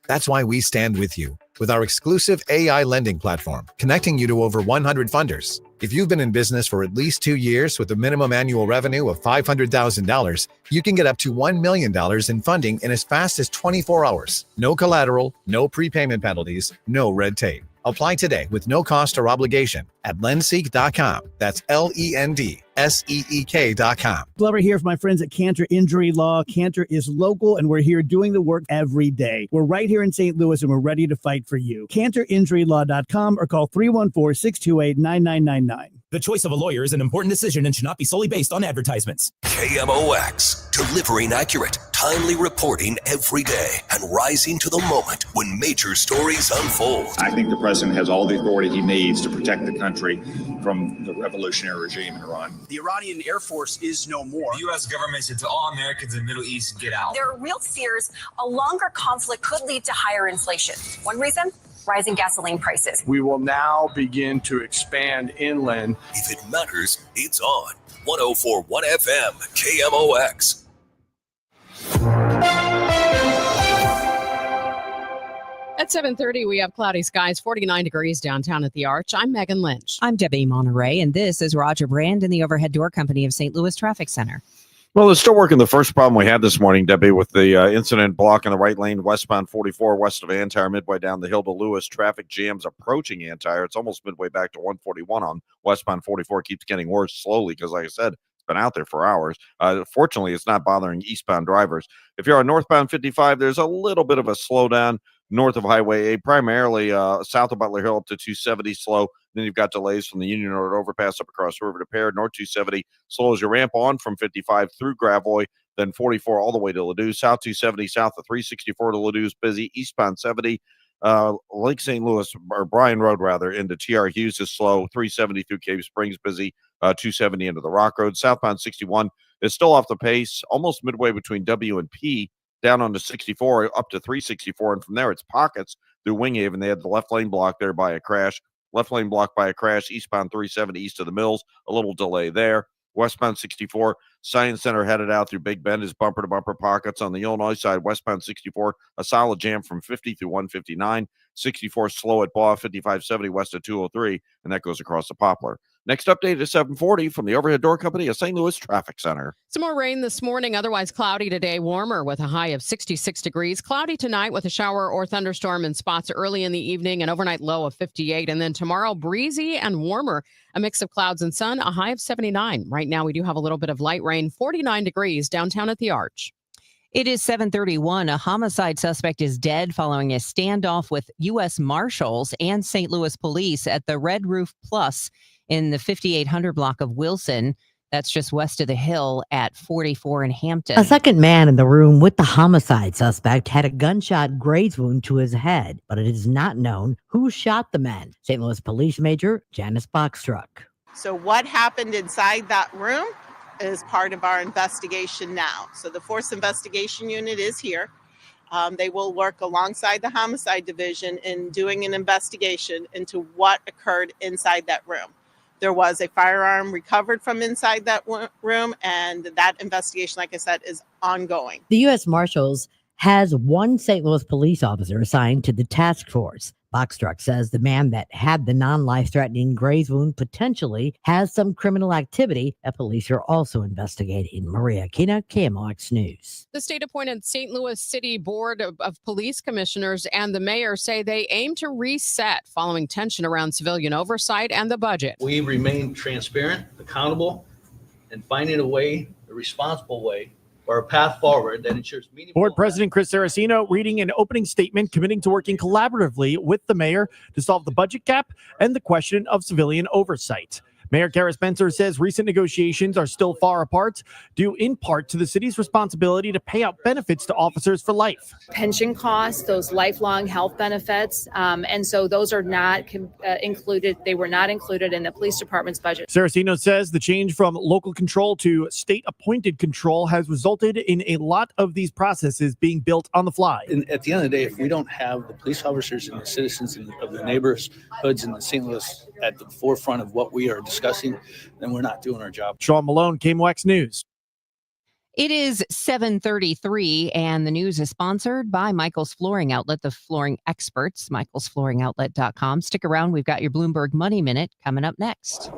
That's why we stand with you with our exclusive AI lending platform, connecting you to over 100 funders. If you've been in business for at least 2 years with a minimum annual revenue of $500,000, you can get up to $1 million in funding in as fast as 24 hours. No collateral, no prepayment penalties, no red tape. Apply today with no cost or obligation at lendseek.com. That's LENDSEEK.com. Glover here for my friends at Cantor Injury Law. Cantor is local, and we're here doing the work every day. We're right here in St. Louis, and we're ready to fight for you. CantorInjuryLaw.com or call 314-628-9999. The choice of a lawyer is an important decision and should not be solely based on advertisements. KMOX, delivering accurate, timely reporting every day and rising to the moment when major stories unfold. I think the president has all the authority he needs to protect the country from the revolutionary regime in Iran. The Iranian Air Force is no more. The U.S. government said to all Americans in the Middle East, get out. There are real fears a longer conflict could lead to higher inflation. One reason? Rising gasoline prices. We will now begin to expand inland. If it matters, it's on 104.1 FM, KMOX. At 7:30, we have cloudy skies, 49 degrees downtown at the Arch. I'm Megan Lynch. I'm Debbie Monterrey, and this is Roger Brand in the Overhead Door Company of St. Louis Traffic Center. Well, they're still working the first problem we had this morning, Debbie, with the incident blocking the right lane westbound 44 west of Antire, midway down the hill to Lewis. Traffic jams approaching Antire. It's almost midway back to 141 on westbound 44. Keeps getting worse slowly because, like I said, it's been out there for hours. Fortunately, it's not bothering eastbound drivers. If you're on northbound 55, there's a little bit of a slowdown north of Highway 8, primarily south of Butler Hill up to 270 slow. Then you've got delays from the Union Road overpass up across the river to Pear. North 270 slow as you ramp on from 55 through Gravois, then 44 all the way to Ladue. South 270 south of 364 to Ladue busy. Eastbound 70, Lake St. Louis, or Bryan Road rather, into TR Hughes is slow. 370 through Cave Springs busy. 270 into the Rock Road. Southbound 61 is still off the pace, almost midway between W and P. Down onto 64 up to 364, and from there it's pockets through Winghaven. They had the left lane blocked there by a crash. Left lane blocked by a crash. Eastbound 370 east of the Mills, a little delay there. Westbound 64, Science Center headed out through Big Bend is bumper to bumper pockets. On the Illinois side, westbound 64, a solid jam from 50 through 159. 64 slow at Baugh, 5570 west of 203, and that goes across the Poplar. Next update is 740 from the Overhead Door Company of St. Louis Traffic Center. Some more rain this morning, otherwise cloudy today, warmer with a high of 66 degrees. Cloudy tonight with a shower or thunderstorm in spots early in the evening, an overnight low of 58. And then tomorrow, breezy and warmer, a mix of clouds and sun, a high of 79. Right now, we do have a little bit of light rain, 49 degrees downtown at the Arch. It is 7:31. A homicide suspect is dead following a standoff with U.S. Marshals and St. Louis police at the Red Roof Plus in the 5800 block of Wilson. That's just west of the hill at 44 in Hampton. A second man in the room with the homicide suspect had a gunshot graze wound to his head, but it is not known who shot the man. St. Louis Police Major Janice Bachstruck. So what happened inside that room is part of our investigation now. So the Force Investigation Unit is here. They will work alongside the Homicide Division in doing an investigation into what occurred inside that room. There was a firearm recovered from inside that room, and that investigation, like I said, is ongoing. The U.S. Marshals has one St. Louis police officer assigned to the task force. Bachstruck says the man that had the non-life-threatening graze wound potentially has some criminal activity that police are also investigating. Maria Kina, KMOX News. The state-appointed St. Louis City Board of Police Commissioners and the mayor say they aim to reset following tension around civilian oversight and the budget. We remain transparent, accountable, and finding a responsible way, or a path forward that ensures meaningful. Board President Chris Saraceno reading an opening statement committing to working collaboratively with the mayor to solve the budget gap and the question of civilian oversight. Mayor Kara Spencer says recent negotiations are still far apart, due in part to the city's responsibility to pay out benefits to officers for life. Pension costs, those lifelong health benefits, and so those are not included. They were not included in the police department's budget. Saraceno says the change from local control to state-appointed control has resulted in a lot of these processes being built on the fly. And at the end of the day, if we don't have the police officers and the citizens of the neighborhoods in the St. Louis at the forefront of what we are discussing, then we're not doing our job. Sean Malone, KMOX News. It is 7:33, and the news is sponsored by Michael's Flooring Outlet, the flooring experts, michaelsflooringoutlet.com. Stick around. We've got your Bloomberg Money Minute coming up next.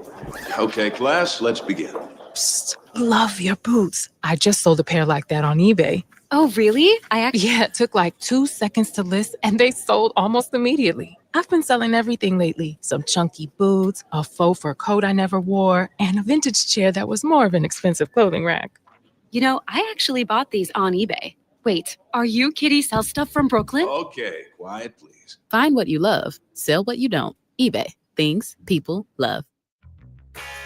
Okay, class, let's begin. Psst, love your boots. I just sold a pair like that on eBay. Oh, really? Yeah, it took like 2 seconds to list, and they sold almost immediately. I've been selling everything lately. Some chunky boots, a faux fur coat I never wore, and a vintage chair that was more of an expensive clothing rack. You know, I actually bought these on eBay. Wait, are you Kitty Sell Stuff from Brooklyn? Okay, quiet, please. Find what you love, sell what you don't. eBay, things people love.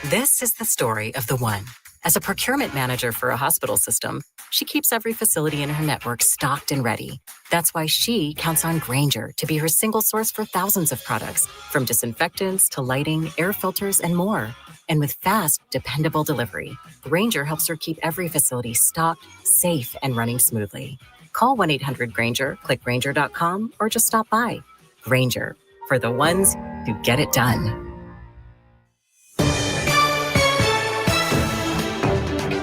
This is the story of the one. As a procurement manager for a hospital system, she keeps every facility in her network stocked and ready. That's why she counts on Grainger to be her single source for thousands of products, from disinfectants to lighting, air filters, and more. And with fast, dependable delivery, Grainger helps her keep every facility stocked, safe, and running smoothly. Call 1-800-GRAINGER, click Grainger.com, or just stop by. Grainger, for the ones who get it done.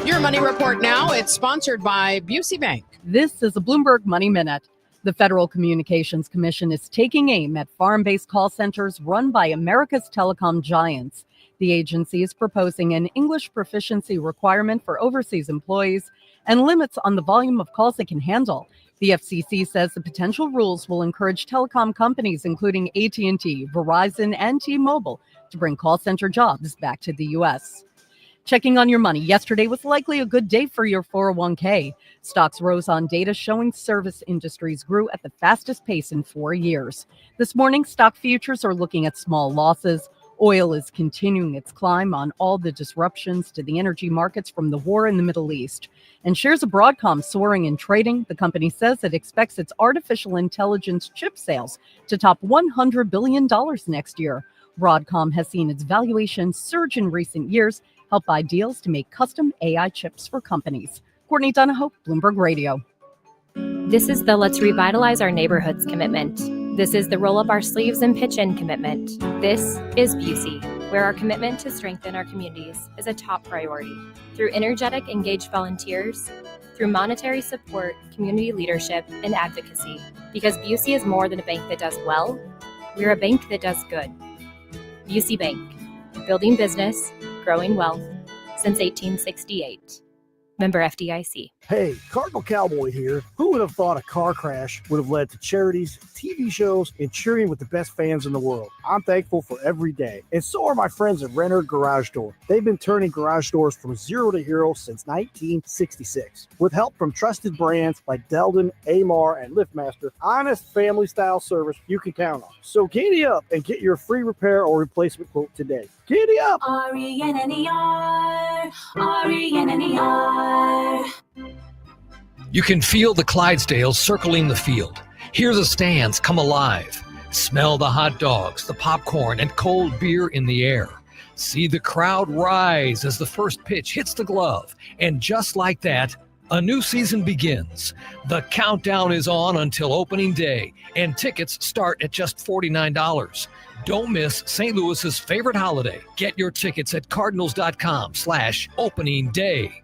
Your Money Report now. It's sponsored by Busey Bank. This is a Bloomberg Money Minute. The Federal Communications Commission is taking aim at farm-based call centers run by America's telecom giants. The agency is proposing an English proficiency requirement for overseas employees and limits on the volume of calls they can handle. The FCC says the potential rules will encourage telecom companies, including AT&T, Verizon, and T-Mobile, to bring call center jobs back to the U.S. Checking on your money. Yesterday was likely a good day for your 401k. Stocks rose on data showing service industries grew at the fastest pace in 4 years. This morning, stock futures are looking at small losses. Oil is continuing its climb on all the disruptions to the energy markets from the war in the Middle East. And shares of Broadcom soaring in trading. The company says it expects its artificial intelligence chip sales to top $100 billion next year. Broadcom has seen its valuation surge in recent years, helped by deals to make custom AI chips for companies. Courtney Donahoe, Bloomberg Radio. This is the Let's Revitalize Our Neighborhoods commitment. This is the Roll Up Our Sleeves and Pitch In commitment. This is Busey, where our commitment to strengthen our communities is a top priority. Through energetic, engaged volunteers, through monetary support, community leadership, and advocacy. Because Busey is more than a bank that does well, we're a bank that does good. Busey Bank, building business, growing wealth, since 1868. Member FDIC. Hey, Cardinal Cowboy here. Who would have thought a car crash would have led to charities, TV shows, and cheering with the best fans in the world? I'm thankful for every day. And so are my friends at Renner Garage Door. They've been turning garage doors from zero to hero since 1966. With help from trusted brands like Delden, Amar, and LiftMaster, honest family-style service you can count on. So giddy up and get your free repair or replacement quote today. Giddy up! RENNER, RENNER. You can feel the Clydesdales circling the field. Hear the stands come alive. Smell the hot dogs, the popcorn, and cold beer in the air. See the crowd rise as the first pitch hits the glove. And just like that, a new season begins. The countdown is on until opening day, and tickets start at just $49. Don't miss St. Louis's favorite holiday. Get your tickets at cardinals.com/opening day.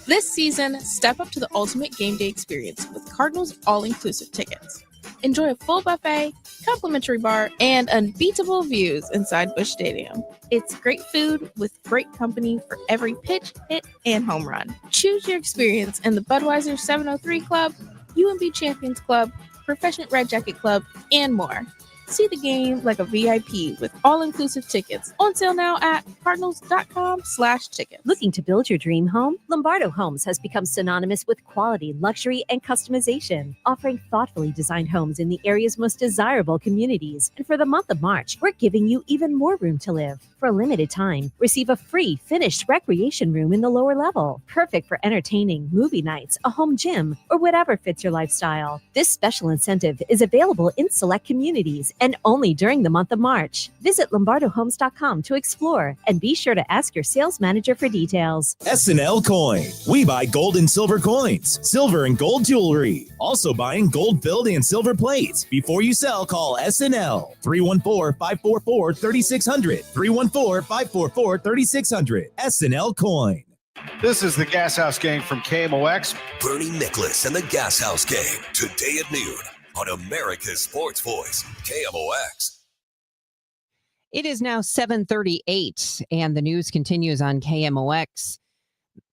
This season, step up to the ultimate game day experience with Cardinals all-inclusive tickets. Enjoy a full buffet, complimentary bar, and unbeatable views inside Busch Stadium. It's great food with great company for every pitch, hit, and home run. Choose your experience in the Budweiser 703 Club, UMB Champions Club, Professional Red Jacket Club, and more. See the game like a VIP with all-inclusive tickets. On sale now at cardinals.com/tickets. Looking to build your dream home? Lombardo Homes has become synonymous with quality, luxury, and customization, offering thoughtfully designed homes in the area's most desirable communities. And for the month of March, we're giving you even more room to live. For a limited time, receive a free finished recreation room in the lower level, perfect for entertaining, movie nights, a home gym, or whatever fits your lifestyle. This special incentive is available in select communities and only during the month of March. Visit lombardohomes.com to explore and be sure to ask your sales manager for details. SNL Coin. We buy gold and silver coins, silver and gold jewelry. Also buying gold-filled and silver plates. Before you sell, call SNL 314-544-3600. 314-544-3600. SNL Coin. This is the Gas House Gang from KMOX. Bernie Nicholas and the Gas House Gang, today at noon on America's Sports Voice, KMOX. It is now 7:38, and the news continues on KMOX.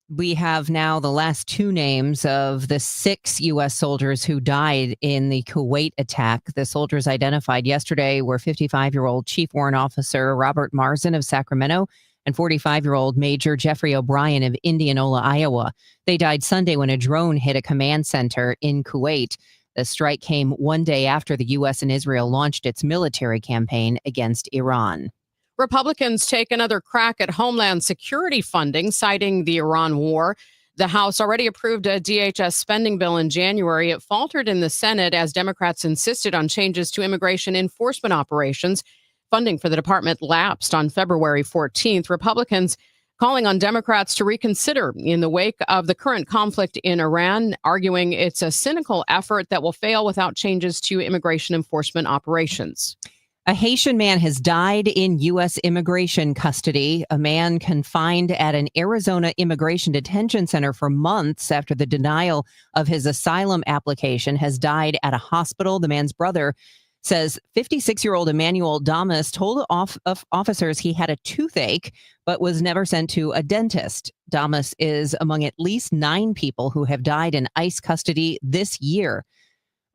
We have now the last two names of the 6 U.S. soldiers who died in the Kuwait attack. The soldiers identified yesterday were 55-year-old Chief Warrant Officer Robert Marzin of Sacramento and 45-year-old Major Jeffrey O'Brien of Indianola, Iowa. They died Sunday when a drone hit a command center in Kuwait. The strike came one day after the U.S. and Israel launched its military campaign against Iran. Republicans take another crack at Homeland Security funding, citing the Iran war. The House already approved a DHS spending bill in January. It faltered in the Senate as Democrats insisted on changes to immigration enforcement operations. Funding for the department lapsed on February 14th. Republicans calling on Democrats to reconsider in the wake of the current conflict in Iran, arguing it's a cynical effort that will fail without changes to immigration enforcement operations. A Haitian man has died in U.S. immigration custody. A man confined at an Arizona immigration detention center for months after the denial of his asylum application has died at a hospital. The man's brother says 56-year-old Emmanuel Damas told officers he had a toothache, but was never sent to a dentist. Damas is among at least 9 people who have died in ICE custody this year.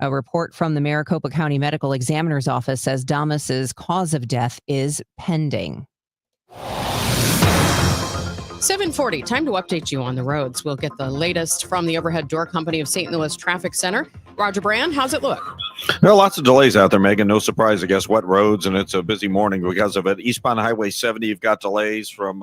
A report from the Maricopa County Medical Examiner's Office says Damas's cause of death is pending. 7:40, time to update you on the roads. We'll get the latest from the Overhead Door Company of St. Louis Traffic Center. Roger Brand, how's it look? There are lots of delays out there, Megan. No surprise, I guess, wet roads, and it's a busy morning because of it. Eastbound Highway 70, you've got delays from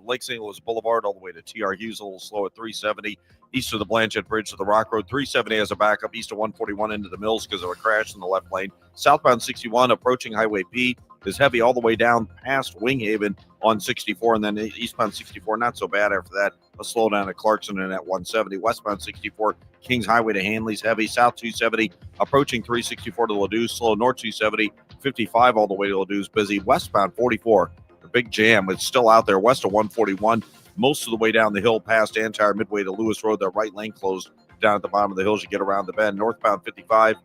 Lake St. Louis Boulevard all the way to T.R. Hughes, a little slow at 370. East of the Blanchette Bridge to the Rock Road. 370 has a backup east of 141 into the Mills because of a crash in the left lane. Southbound 61 approaching Highway P is heavy all the way down past Winghaven on 64, and then eastbound 64, not so bad after that. A slowdown at Clarkson and at 170. Westbound 64, Kings Highway to Hanley's heavy. South 270 approaching 364 to Ladue, slow. North 270, 55 all the way to Ladue's busy. Westbound 44, the big jam. It's still out there west of 141. Most of the way down the hill past Antire, midway to Lewis Road. The right lane closed down at the bottom of the hill as you get around the bend. Northbound 55.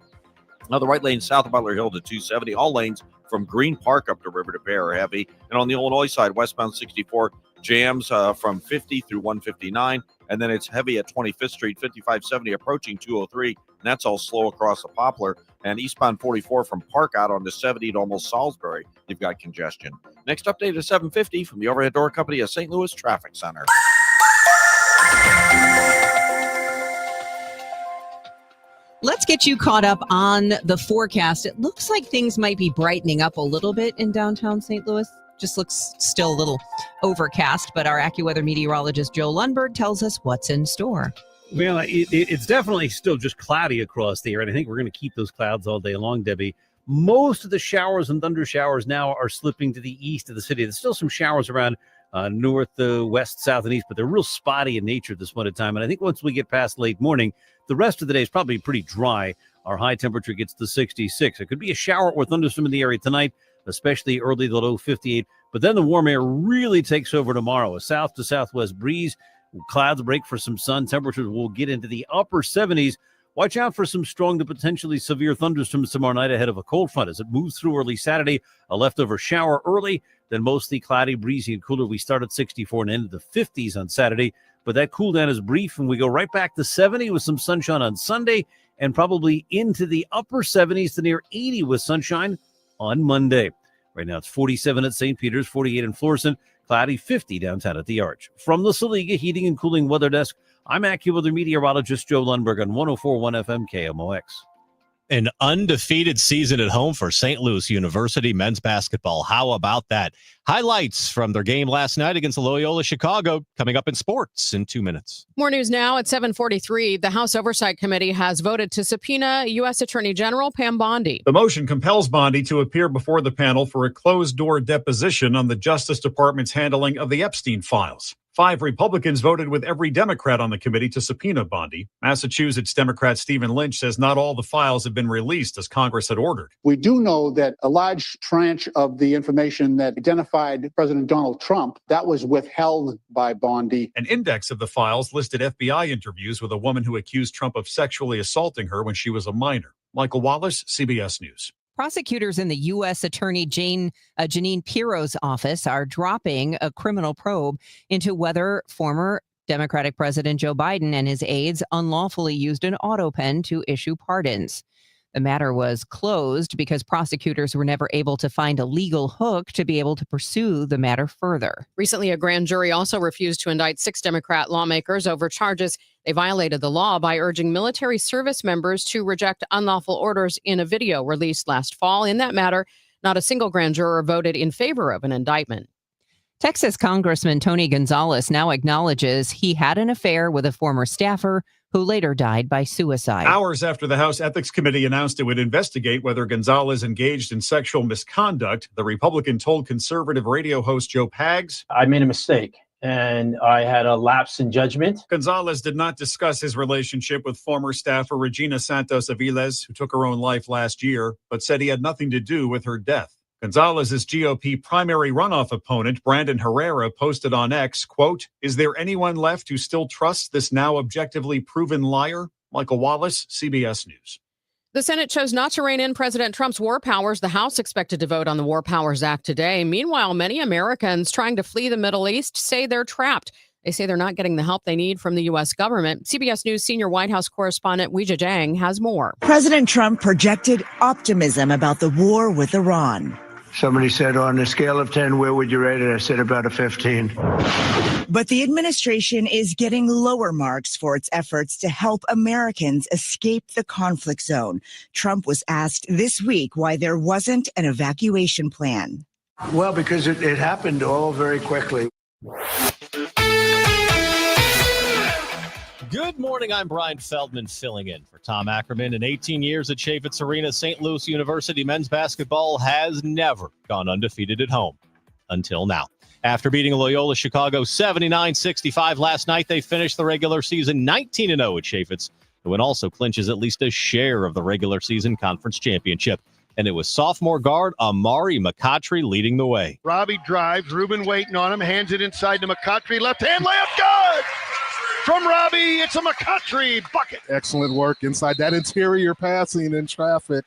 Now the right lane south of Butler Hill to 270. All lanes from Green Park up to River to Bear are heavy. And on the Illinois side, westbound 64 jams from 50 through 159. And then it's heavy at 25th Street, 5570 approaching 203. And that's all slow across the Poplar. And eastbound 44 from Park out on the 70 to almost Salisbury, you've got congestion. Next update is 7:50 from the Overhead Door Company of St. Louis Traffic Center. Let's get you caught up on the forecast. It looks like things might be brightening up a little bit in downtown St. Louis. Just looks still a little overcast, but our AccuWeather meteorologist Joe Lundberg tells us what's in store. Well, it's definitely still just cloudy across the air, and I think we're going to keep those clouds all day long, Debbie. Most of the showers and thunder showers now are slipping to the east of the city. There's still some showers around north, west, south, and east, but they're real spotty in nature at this point in time. And I think once we get past late morning, the rest of the day is probably pretty dry. Our high temperature gets to 66. It could be a shower or thunderstorm in the area tonight, especially early, the low 58. But then the warm air really takes over tomorrow. A south to southwest breeze. Clouds break for some sun. Temperatures will get into the upper 70s. Watch out for some strong to potentially severe thunderstorms tomorrow night ahead of a cold front. As it moves through early Saturday, a leftover shower early, then mostly cloudy, breezy, and cooler. We start at 64 and end of the 50s on Saturday. But that cool down is brief, and we go right back to 70 with some sunshine on Sunday and probably into the upper 70s to near 80 with sunshine on Monday. Right now it's 47 at St. Peter's, 48 in Florissant, cloudy, 50 downtown at the Arch. From the Saliga Heating and Cooling Weather Desk, I'm AccuWeather meteorologist Joe Lundberg on 104.1 FM KMOX. An undefeated season at home for St. Louis University men's basketball. How about that? Highlights from their game last night against Loyola Chicago coming up in sports in 2 minutes. More news now at 7:43. The House Oversight Committee has voted to subpoena U.S. Attorney General Pam Bondi. The motion compels Bondi to appear before the panel for a closed-door deposition on the Justice Department's handling of the Epstein files. 5 Republicans voted with every Democrat on the committee to subpoena Bondi. Massachusetts Democrat Stephen Lynch says not all the files have been released as Congress had ordered. We do know that a large tranche of the information that identified President Donald Trump, that was withheld by Bondi. An index of the files listed FBI interviews with a woman who accused Trump of sexually assaulting her when she was a minor. Michael Wallace, CBS News. Prosecutors in the U.S. Attorney Jeanine Pirro's office are dropping a criminal probe into whether former Democratic President Joe Biden and his aides unlawfully used an auto pen to issue pardons. The matter was closed because prosecutors were never able to find a legal hook to be able to pursue the matter further. Recently, a grand jury also refused to indict 6 Democrat lawmakers over charges they violated the law by urging military service members to reject unlawful orders in a video released last fall. In that matter, not a single grand juror voted in favor of an indictment. Texas Congressman Tony Gonzalez now acknowledges he had an affair with a former staffer who later died by suicide. Hours after the House Ethics Committee announced it would investigate whether Gonzalez engaged in sexual misconduct, the Republican told conservative radio host Joe Pags, I made a mistake and I had a lapse in judgment. Gonzalez did not discuss his relationship with former staffer Regina Santos Aviles, who took her own life last year, but said he had nothing to do with her death. Gonzalez's GOP primary runoff opponent, Brandon Herrera, posted on X, quote, "Is there anyone left who still trusts this now objectively proven liar?" Michael Wallace, CBS News. The Senate chose not to rein in President Trump's war powers. The House expected to vote on the War Powers Act today. Meanwhile, many Americans trying to flee the Middle East say they're trapped. They say they're not getting the help they need from the U.S. government. CBS News senior White House correspondent Weijia Jiang has more. President Trump projected optimism about the war with Iran. Somebody said, on a scale of 10, where would you rate it? I said about a 15. But the administration is getting lower marks for its efforts to help Americans escape the conflict zone. Trump was asked this week why there wasn't an evacuation plan. Well, because it happened all very quickly. Good morning. I'm Brian Feldman filling in for Tom Ackerman. In 18 years at Chaffetz Arena, St. Louis University men's basketball has never gone undefeated at home until now. After beating Loyola Chicago 79-65 last night, they finished the regular season 19-0 at Chaffetz. The win also clinches at least a share of the regular season conference championship. And it was sophomore guard Amari McCautry leading the way. Robbie drives, Ruben waiting on him, hands it inside to McCautry, left hand layup, good! From Robbie, it's a McCautry bucket. Excellent work inside that interior passing in traffic.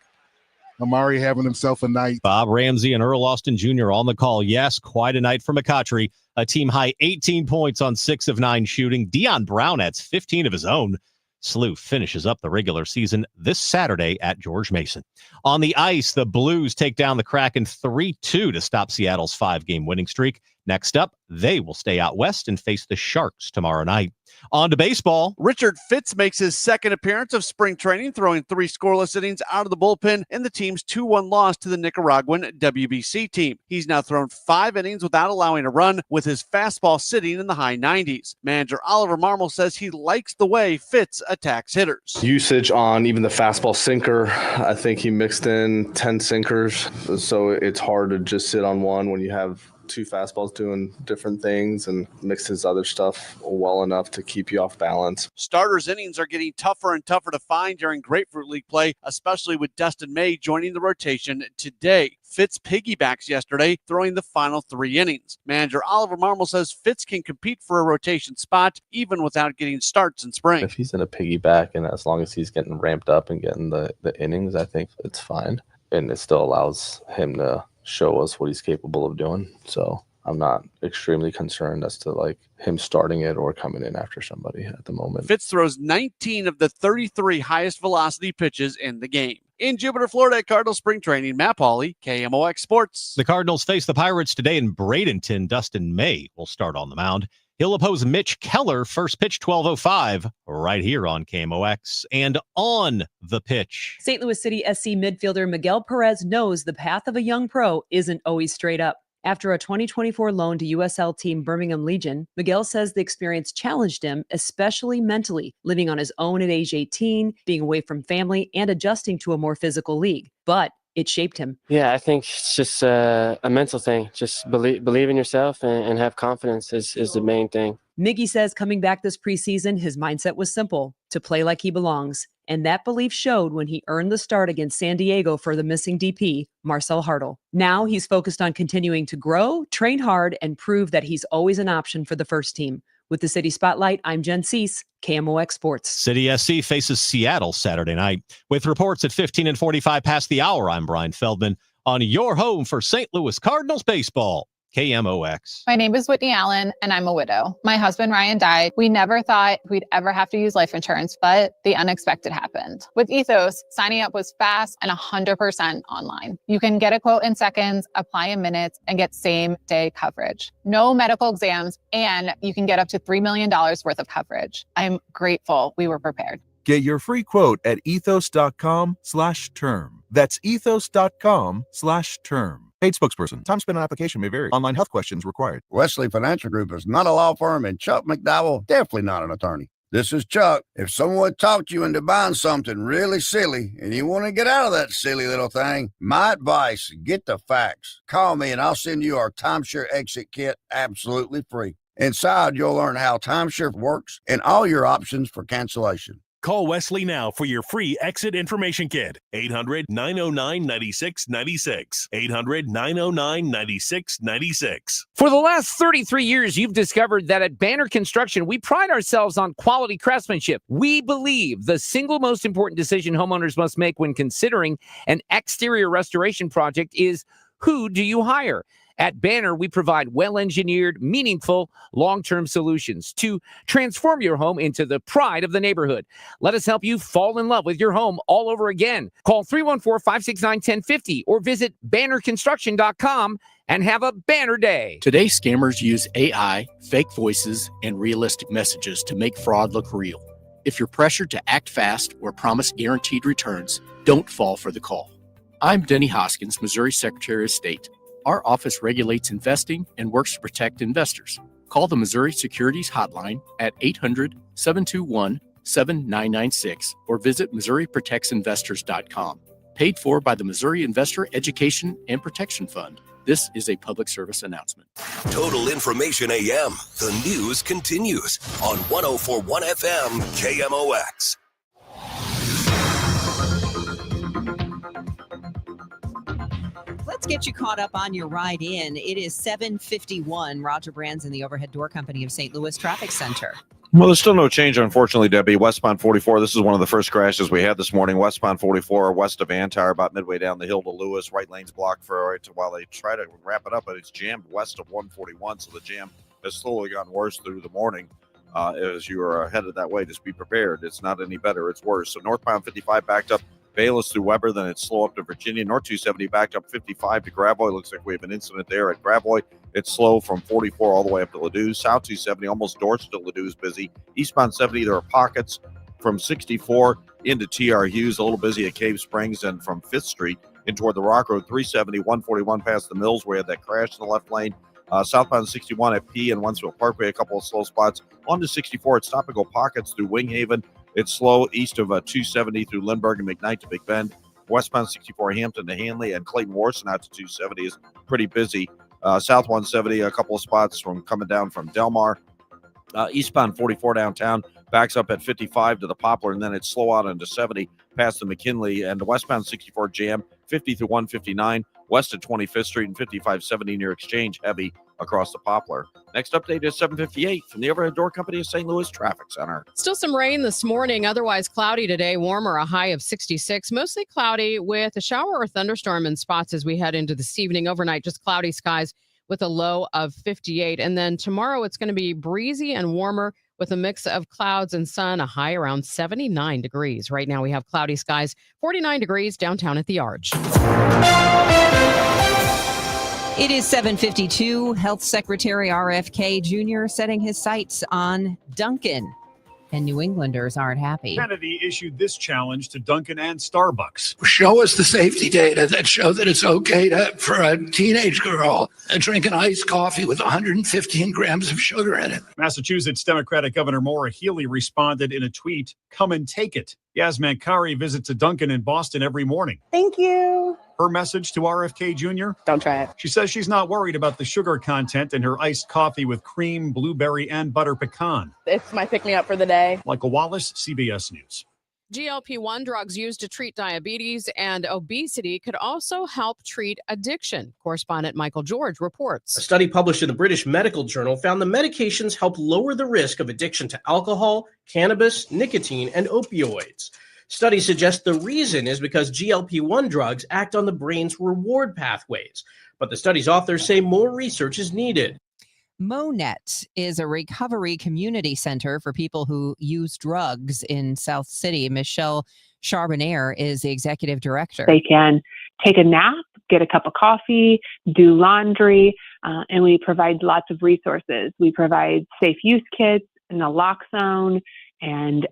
Amari having himself a night. Bob Ramsey and Earl Austin Jr. on the call. Yes, quite a night for McCautry. A team high 18 points on 6 of 9 shooting. Deion Brown adds 15 of his own. SLU finishes up the regular season this Saturday at George Mason. On the ice, the Blues take down the Kraken 3-2 to stop Seattle's 5-game winning streak. Next up, they will stay out west and face the Sharks tomorrow night. On to baseball. Richard Fitz makes his second appearance of spring training, throwing 3 scoreless innings out of the bullpen in the team's 2-1 loss to the Nicaraguan WBC team. He's now thrown 5 innings without allowing a run, with his fastball sitting in the high 90s. Manager Oliver Marmol says he likes the way Fitz attacks hitters. Usage on even the fastball sinker, I think he mixed in 10 sinkers, so it's hard to just sit on one when you have 2 fastballs doing different things, and mix his other stuff well enough to keep you off balance. Starters' innings are getting tougher and tougher to find during Grapefruit League play, especially with Dustin May joining the rotation today. Fitz piggybacks yesterday, throwing the final 3 innings. Manager Oliver Marmol says Fitz can compete for a rotation spot even without getting starts in spring. If he's in a piggyback, and as long as he's getting ramped up and getting the innings, I think it's fine. And it still allows him to show us what he's capable of doing. So I'm not extremely concerned as to like him starting it or coming in after somebody at the moment. Fitz throws 19 of the 33 highest velocity pitches in the game. In Jupiter, Florida at Cardinal Spring Training, Matt Pauley, KMOX Sports. The Cardinals face the Pirates today in Bradenton. Dustin May will start on the mound. He'll oppose Mitch Keller. First pitch, 12:05, right here on KMOX. And on the pitch, St. Louis City SC midfielder Miguel Perez knows the path of a young pro isn't always straight up. After a 2024 loan to USL team Birmingham Legion, Miguel says the experience challenged him, especially mentally, living on his own at age 18, being away from family, and adjusting to a more physical league. But it shaped him. Yeah, I think it's just a mental thing. Just believe in yourself and have confidence is the main thing. Miggy says coming back this preseason, his mindset was simple: to play like he belongs. And that belief showed when he earned the start against San Diego for the missing DP, Marcel Hartl. Now he's focused on continuing to grow, train hard, and prove that he's always an option for the first team. With the City Spotlight, I'm Jen Cease, KMOX Sports. City SC faces Seattle Saturday night. With reports at 15 and 45 past the hour, I'm Brian Feldman on your home for St. Louis Cardinals baseball, KMOX. My name is Whitney Allen, and I'm a widow. My husband, Ryan, died. We never thought we'd ever have to use life insurance, but the unexpected happened. With Ethos, signing up was fast and 100% online. You can get a quote in seconds, apply in minutes, and get same-day coverage. No medical exams, and you can get up to $3 million worth of coverage. I'm grateful we were prepared. Get your free quote at ethos.com/term. That's ethos.com/term. Paid spokesperson. Time spent on application may vary. Online health questions required. Wesley Financial Group is not a law firm, and Chuck McDowell definitely not an attorney. This is Chuck. If someone talked you into buying something really silly and you want to get out of that silly little thing, my advice, get the facts. Call me and I'll send you our timeshare exit kit absolutely free. Inside, you'll learn how timeshare works and all your options for cancellation. Call Wesley now for your free exit information kit. 800-909-9696. 800-909-9696. For the last 33 years, you've discovered that at Banner Construction, we pride ourselves on quality craftsmanship. We believe the single most important decision homeowners must make when considering an exterior restoration project is, who do you hire? At Banner, we provide well-engineered, meaningful, long-term solutions to transform your home into the pride of the neighborhood. Let us help you fall in love with your home all over again. Call 314-569-1050 or visit bannerconstruction.com and have a banner day. Today, scammers use AI, fake voices, and realistic messages to make fraud look real. If you're pressured to act fast or promise guaranteed returns, don't fall for the call. I'm Denny Hoskins, Missouri Secretary of State. Our office regulates investing and works to protect investors. Call the Missouri Securities Hotline at 800-721-7996 or visit MissouriProtectsInvestors.com. Paid for by the Missouri Investor Education and Protection Fund. This is a public service announcement. Total Information AM. The news continues on 104.1 FM KMOX. Let's get you caught up on your ride in. It is 7:51. Roger Brands in the Overhead Door Company of St. Louis Traffic Center. Well, there's still no change, unfortunately, Debbie. Westbound 44, this is one of the first crashes we had this morning. Westbound 44, west of Antire, about midway down the hill to Lewis. Right lane's blocked for while they try to wrap it up, but it's jammed west of 141, so the jam has slowly gotten worse through the morning. As you are headed that way, just be prepared. It's not any better, it's worse. So northbound 55 backed up Bayless through Weber, then it's slow up to Virginia. North 270 backed up 55 to Gravois. Looks like we have an incident there at Gravois. It's slow from 44 all the way up to Ladue. South 270, almost Dorset to Ladue is busy. Eastbound 70, there are pockets from 64 into TR Hughes, a little busy at Cave Springs, and from 5th Street in toward the Rock Road. 370, 141 past the Mills. We had that crash in the left lane. Southbound 61 at P and Wentzville Parkway, a couple of slow spots. On to 64 at Stop and Go pockets through Winghaven. It's slow east of 270 through Lindbergh and McKnight to Big Bend. Westbound 64 Hampton to Hanley and Clayton Warson out to 270 is pretty busy. South 170, a couple of spots from coming down from Delmar. Eastbound 44 downtown backs up at 55 to the Poplar, and then it's slow out into 70 past the McKinley. And the westbound 64 jam 50 through 159 west of 25th Street and 5570 near Exchange, heavy across the Poplar. Next update is 7:58 from the Overhead Door Company of St. Louis Traffic Center. Still some rain this morning, otherwise cloudy today, warmer, a high of 66. Mostly cloudy with a shower or thunderstorm in spots as we head into this evening. Overnight, just cloudy skies with a low of 58. And then tomorrow it's going to be breezy and warmer with a mix of clouds and sun, a high around 79 degrees. Right now we have cloudy skies, 49 degrees downtown at the Arch. It is 7:52. Health Secretary RFK Jr. setting his sights on Dunkin'. And New Englanders aren't happy. Kennedy issued this challenge to Dunkin' and Starbucks. Show us the safety data that show that it's okay for a teenage girl to drink an iced coffee with 115 grams of sugar in it. Massachusetts Democratic Governor Maura Healey responded in a tweet, "Come and take it." Yasmin Kari visits a Dunkin' in Boston every morning. Thank you. Her message to RFK Jr.? Don't try it. She says she's not worried about the sugar content in her iced coffee with cream, blueberry, and butter pecan. It's my pick-me-up for the day. Michael Wallace, CBS News. GLP-1 drugs used to treat diabetes and obesity could also help treat addiction. Correspondent Michael George reports. A study published in the British Medical Journal found the medications help lower the risk of addiction to alcohol, cannabis, nicotine, and opioids. Studies suggest the reason is because GLP-1 drugs act on the brain's reward pathways. But the study's authors say more research is needed. MoNet is a recovery community center for people who use drugs in South City. Michelle Charbonnier is the executive director. They can take a nap, get a cup of coffee, do laundry, and we provide lots of resources. We provide safe use kits, naloxone, and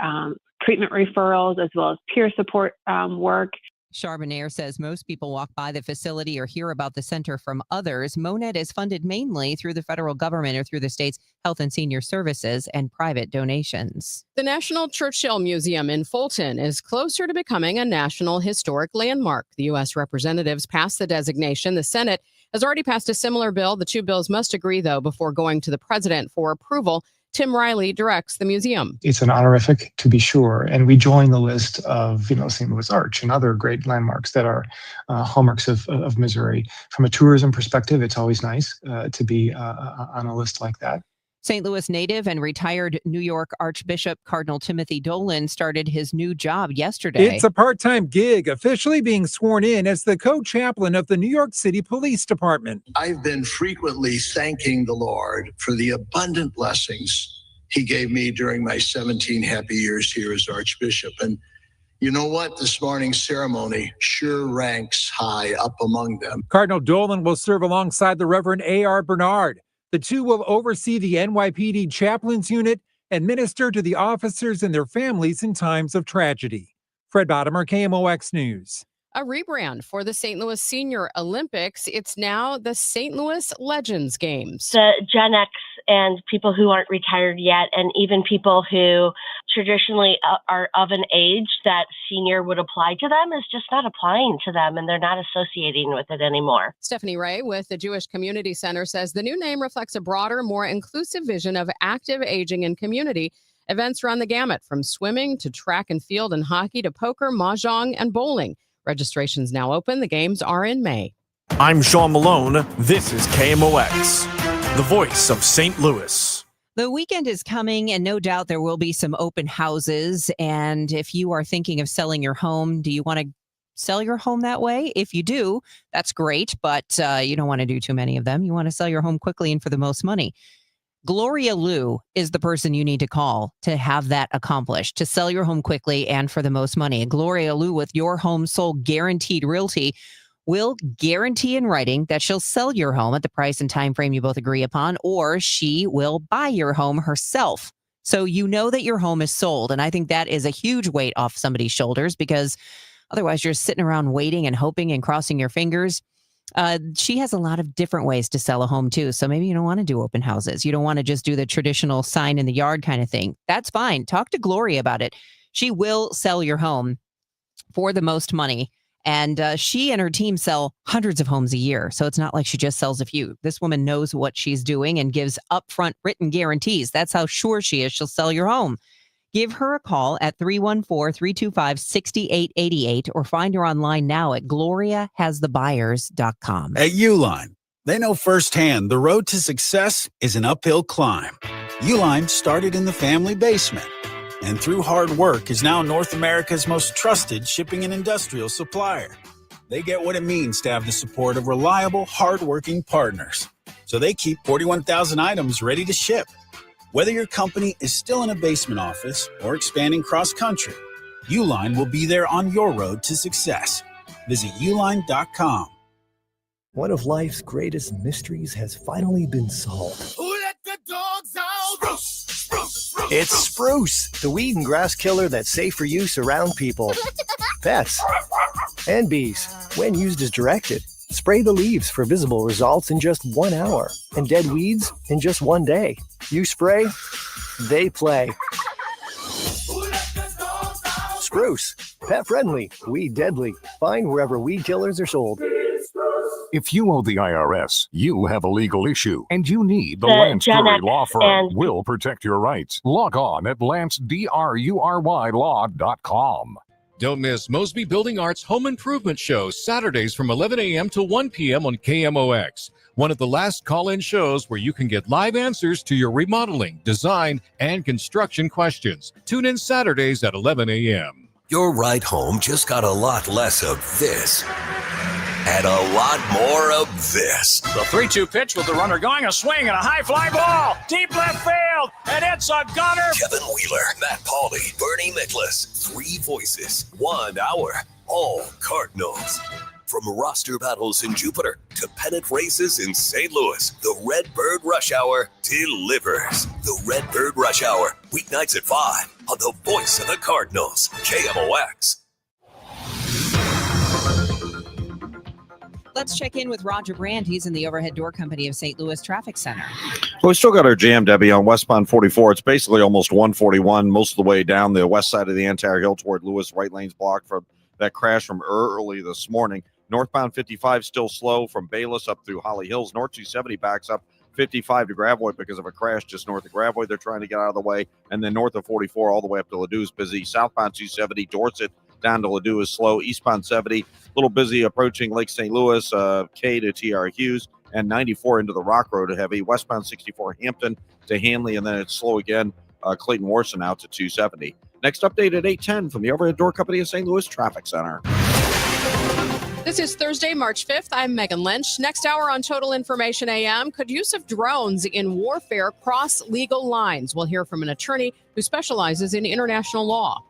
treatment referrals, as well as peer support work. Charbonnier says most people walk by the facility or hear about the center from others. MoNet is funded mainly through the federal government or through the state's health and senior services and private donations. The National Churchill Museum in Fulton is closer to becoming a National Historic Landmark. The U.S. representatives passed the designation. The Senate has already passed a similar bill. The two bills must agree, though, before going to the president for approval. Tim Riley directs the museum. It's an honorific, to be sure, and we join the list of, St. Louis Arch and other great landmarks that are hallmarks of Missouri. From a tourism perspective, it's always nice to be on a list like that. St. Louis native and retired New York Archbishop Cardinal Timothy Dolan started his new job yesterday. It's a part-time gig, officially being sworn in as the co-chaplain of the New York City Police Department. I've been frequently thanking the Lord for the abundant blessings he gave me during my 17 happy years here as Archbishop. And you know what? This morning's ceremony sure ranks high up among them. Cardinal Dolan will serve alongside the Reverend A.R. Bernard. The two will oversee the NYPD chaplains unit and minister to the officers and their families in times of tragedy. Fred Bottomer, KMOX News. A rebrand for the St. Louis Senior Olympics. It's now the St. Louis Legends Games. The Gen X and people who aren't retired yet, and even people who traditionally are of an age that senior would apply to them, is just not applying to them, and they're not associating with it anymore. Stephanie Ray with the Jewish Community Center says the new name reflects a broader, more inclusive vision of active aging in community. Events run the gamut from swimming to track and field and hockey to poker, mahjong, and bowling. Registration's now open. The games are in May. I'm Sean Malone. This is KMOX, the voice of St. Louis. The weekend is coming, and no doubt there will be some open houses. And if you are thinking of selling your home, do you want to sell your home that way? If you do, that's great, but you don't want to do too many of them. You want to sell your home quickly and for the most money. Gloria Liu is the person you need to call to have that accomplished, to sell your home quickly and for the most money. Gloria Liu with Your Home Sold Guaranteed Realty will guarantee in writing that she'll sell your home at the price and time frame you both agree upon, or she will buy your home herself. So you know that your home is sold. And I think that is a huge weight off somebody's shoulders, because otherwise you're sitting around waiting and hoping and crossing your fingers. She has a lot of different ways to sell a home too. So maybe you don't want to do open houses. You don't want to just do the traditional sign in the yard kind of thing. That's fine. Talk to Gloria about it. She will sell your home for the most money. And she and her team sell hundreds of homes a year. So it's not like she just sells a few. This woman knows what she's doing and gives upfront written guarantees. That's how sure she is she'll sell your home. Give her a call at 314-325-6888 or find her online now at gloriahasthebuyers.com. At Uline, they know firsthand the road to success is an uphill climb. Uline started in the family basement and through hard work is now North America's most trusted shipping and industrial supplier. They get what it means to have the support of reliable, hardworking partners. So they keep 41,000 items ready to ship. Whether your company is still in a basement office or expanding cross-country, Uline will be there on your road to success. Visit uline.com. One of life's greatest mysteries has finally been solved. Who let the dogs out? Spruce. It's spruce, the weed and grass killer that's safe for use around people, pets, and bees. When used as directed, spray the leaves for visible results in just 1 hour and dead weeds in just 1 day. You spray, they play. Spruce, pet friendly, weed deadly. Find wherever weed killers are sold. If you owe the IRS, you have a legal issue, and you need the The Lance Gen Drury X Law Firm and- will protect your rights. Log on at lancedrurylaw.com. Don't miss Mosby Building Arts Home Improvement Shows Saturdays from 11 a.m. to 1 p.m. on KMOX. One of the last call-in shows where you can get live answers to your remodeling, design, and construction questions. Tune in Saturdays at 11 a.m. Your ride home just got a lot less of this and a lot more of this. The 3-2 pitch with the runner going, a swing and a high fly ball, deep left field, and it's a gunner. Kevin Wheeler, Matt Pauley, Bernie Miklasz, 3 voices, 1 hour, all Cardinals. From roster battles in Jupiter to pennant races in St. Louis, the Redbird Rush Hour delivers. The Redbird Rush Hour, weeknights at 5 on the voice of the Cardinals, KMOX. Let's check in with Roger Brand. He's in the Overhead Door Company of St. Louis Traffic Center. Well, we still got our jam, Debbie, on westbound 44. It's basically almost 141, most of the way down the west side of the entire hill toward Lewis. Right lane's blocked from that crash from early this morning. Northbound 55 still slow from Bayless up through Holly Hills. North 270 backs up 55 to Gravois because of a crash just north of Gravois. They're trying to get out of the way. And then north of 44 all the way up to Ladue is busy. Southbound 270, Dorset down to Ladue is slow. Eastbound 70, a little busy approaching Lake St. Louis, K to TR Hughes, and 94 into the Rock Road heavy. Westbound 64, Hampton to Hanley, and then it's slow again. Clayton Warson out to 270. Next update at 8:10 from the Overhead Door Company of St. Louis Traffic Center. This is Thursday, March 5th. I'm Megan Lynch. Next hour on Total Information AM, could use of drones in warfare cross legal lines? We'll hear from an attorney who specializes in international law.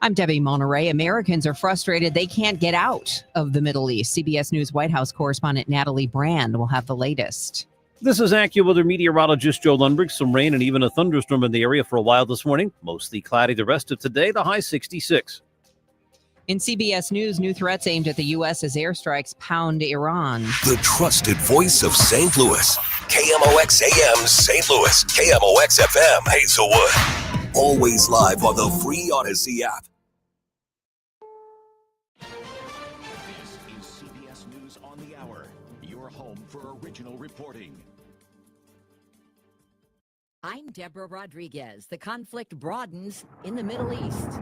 I'm Debbie Monterrey. Americans are frustrated they can't get out of the Middle East. CBS News White House correspondent Natalie Brand will have the latest. This is AccuWeather meteorologist Joe Lundberg. Some rain and even a thunderstorm in the area for a while this morning. Mostly cloudy the rest of today, the high 66. In CBS News, new threats aimed at the U.S. as airstrikes pound Iran. The trusted voice of St. Louis, KMOX AM St. Louis, KMOX FM Hazelwood. Always live on the free Odyssey app. This is CBS News on the Hour, your home for original reporting. I'm Deborah Rodriguez. The conflict broadens in the Middle East.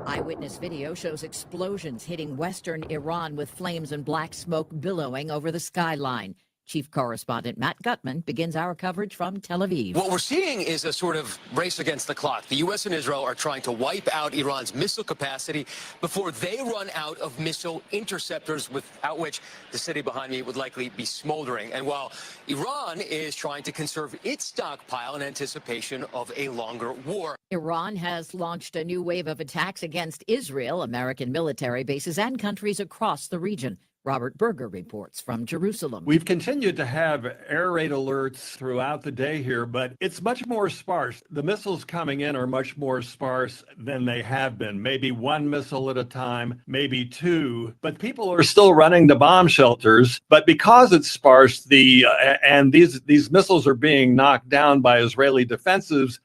Eyewitness video shows explosions hitting western Iran with flames and black smoke billowing over the skyline. Chief correspondent Matt Gutman begins our coverage from Tel Aviv. What we're seeing is a sort of race against the clock. The U.S. and Israel are trying to wipe out Iran's missile capacity before they run out of missile interceptors, without which the city behind me would likely be smoldering. And while Iran is trying to conserve its stockpile in anticipation of a longer war. Iran has launched a new wave of attacks against Israel, American military bases, and countries across the region. Robert Berger reports from Jerusalem. We've continued to have air raid alerts throughout the day here, but it's much more sparse. The missiles coming in are much more sparse than they have been. Maybe one missile at a time, maybe two, but people are still running to bomb shelters. But because it's sparse, and these missiles are being knocked down by Israeli defensives,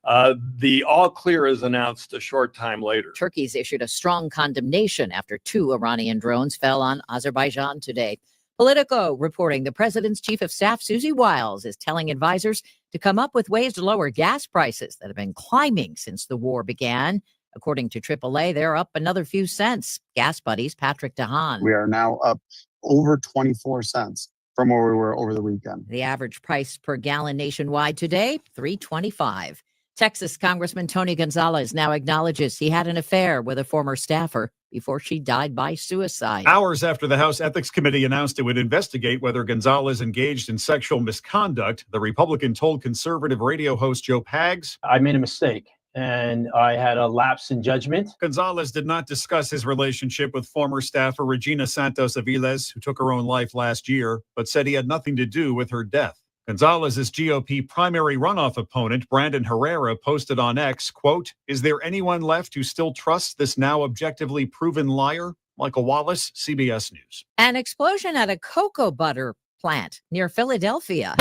the all clear is announced a short time later. Turkey's issued a strong condemnation after 2 Iranian drones fell on Azerbaijan today. Politico reporting the president's chief of staff, Susie Wiles, is telling advisors to come up with ways to lower gas prices that have been climbing since the war began. According to AAA, they're up another few cents. Gas Buddies' Patrick DeHaan. We are now up over 24 cents from where we were over the weekend. The average price per gallon nationwide today, $3.25. Texas Congressman Tony Gonzalez now acknowledges he had an affair with a former staffer. before she died by suicide. Hours after the House Ethics Committee announced it would investigate whether Gonzalez engaged in sexual misconduct, the Republican told conservative radio host Joe Pags, I made a mistake and I had a lapse in judgment. Gonzalez did not discuss his relationship with former staffer Regina Santos Aviles, who took her own life last year, but said he had nothing to do with her death. Gonzalez's GOP primary runoff opponent, Brandon Herrera, posted on X, quote, "Is there anyone left who still trusts this now objectively proven liar?" Michael Wallace, CBS News. An explosion at a cocoa butter plant near Philadelphia.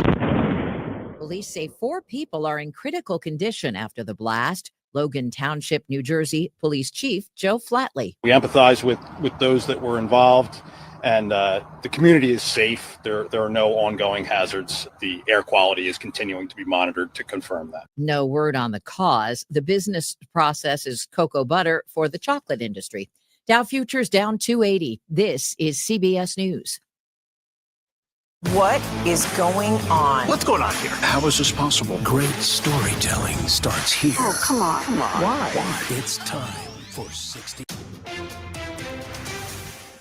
Police say 4 people are in critical condition after the blast. Logan Township, New Jersey, Police Chief Joe Flatley. We empathize with those that were involved, and the community is safe. There are no ongoing hazards. The air quality is continuing to be monitored to confirm that. No word on the cause. The business process is cocoa butter for the chocolate industry. Dow futures down 280. This is CBS News. What is going on? What's going on here? How is this possible? Great storytelling starts here. Oh, come on. Why? It's time for 60.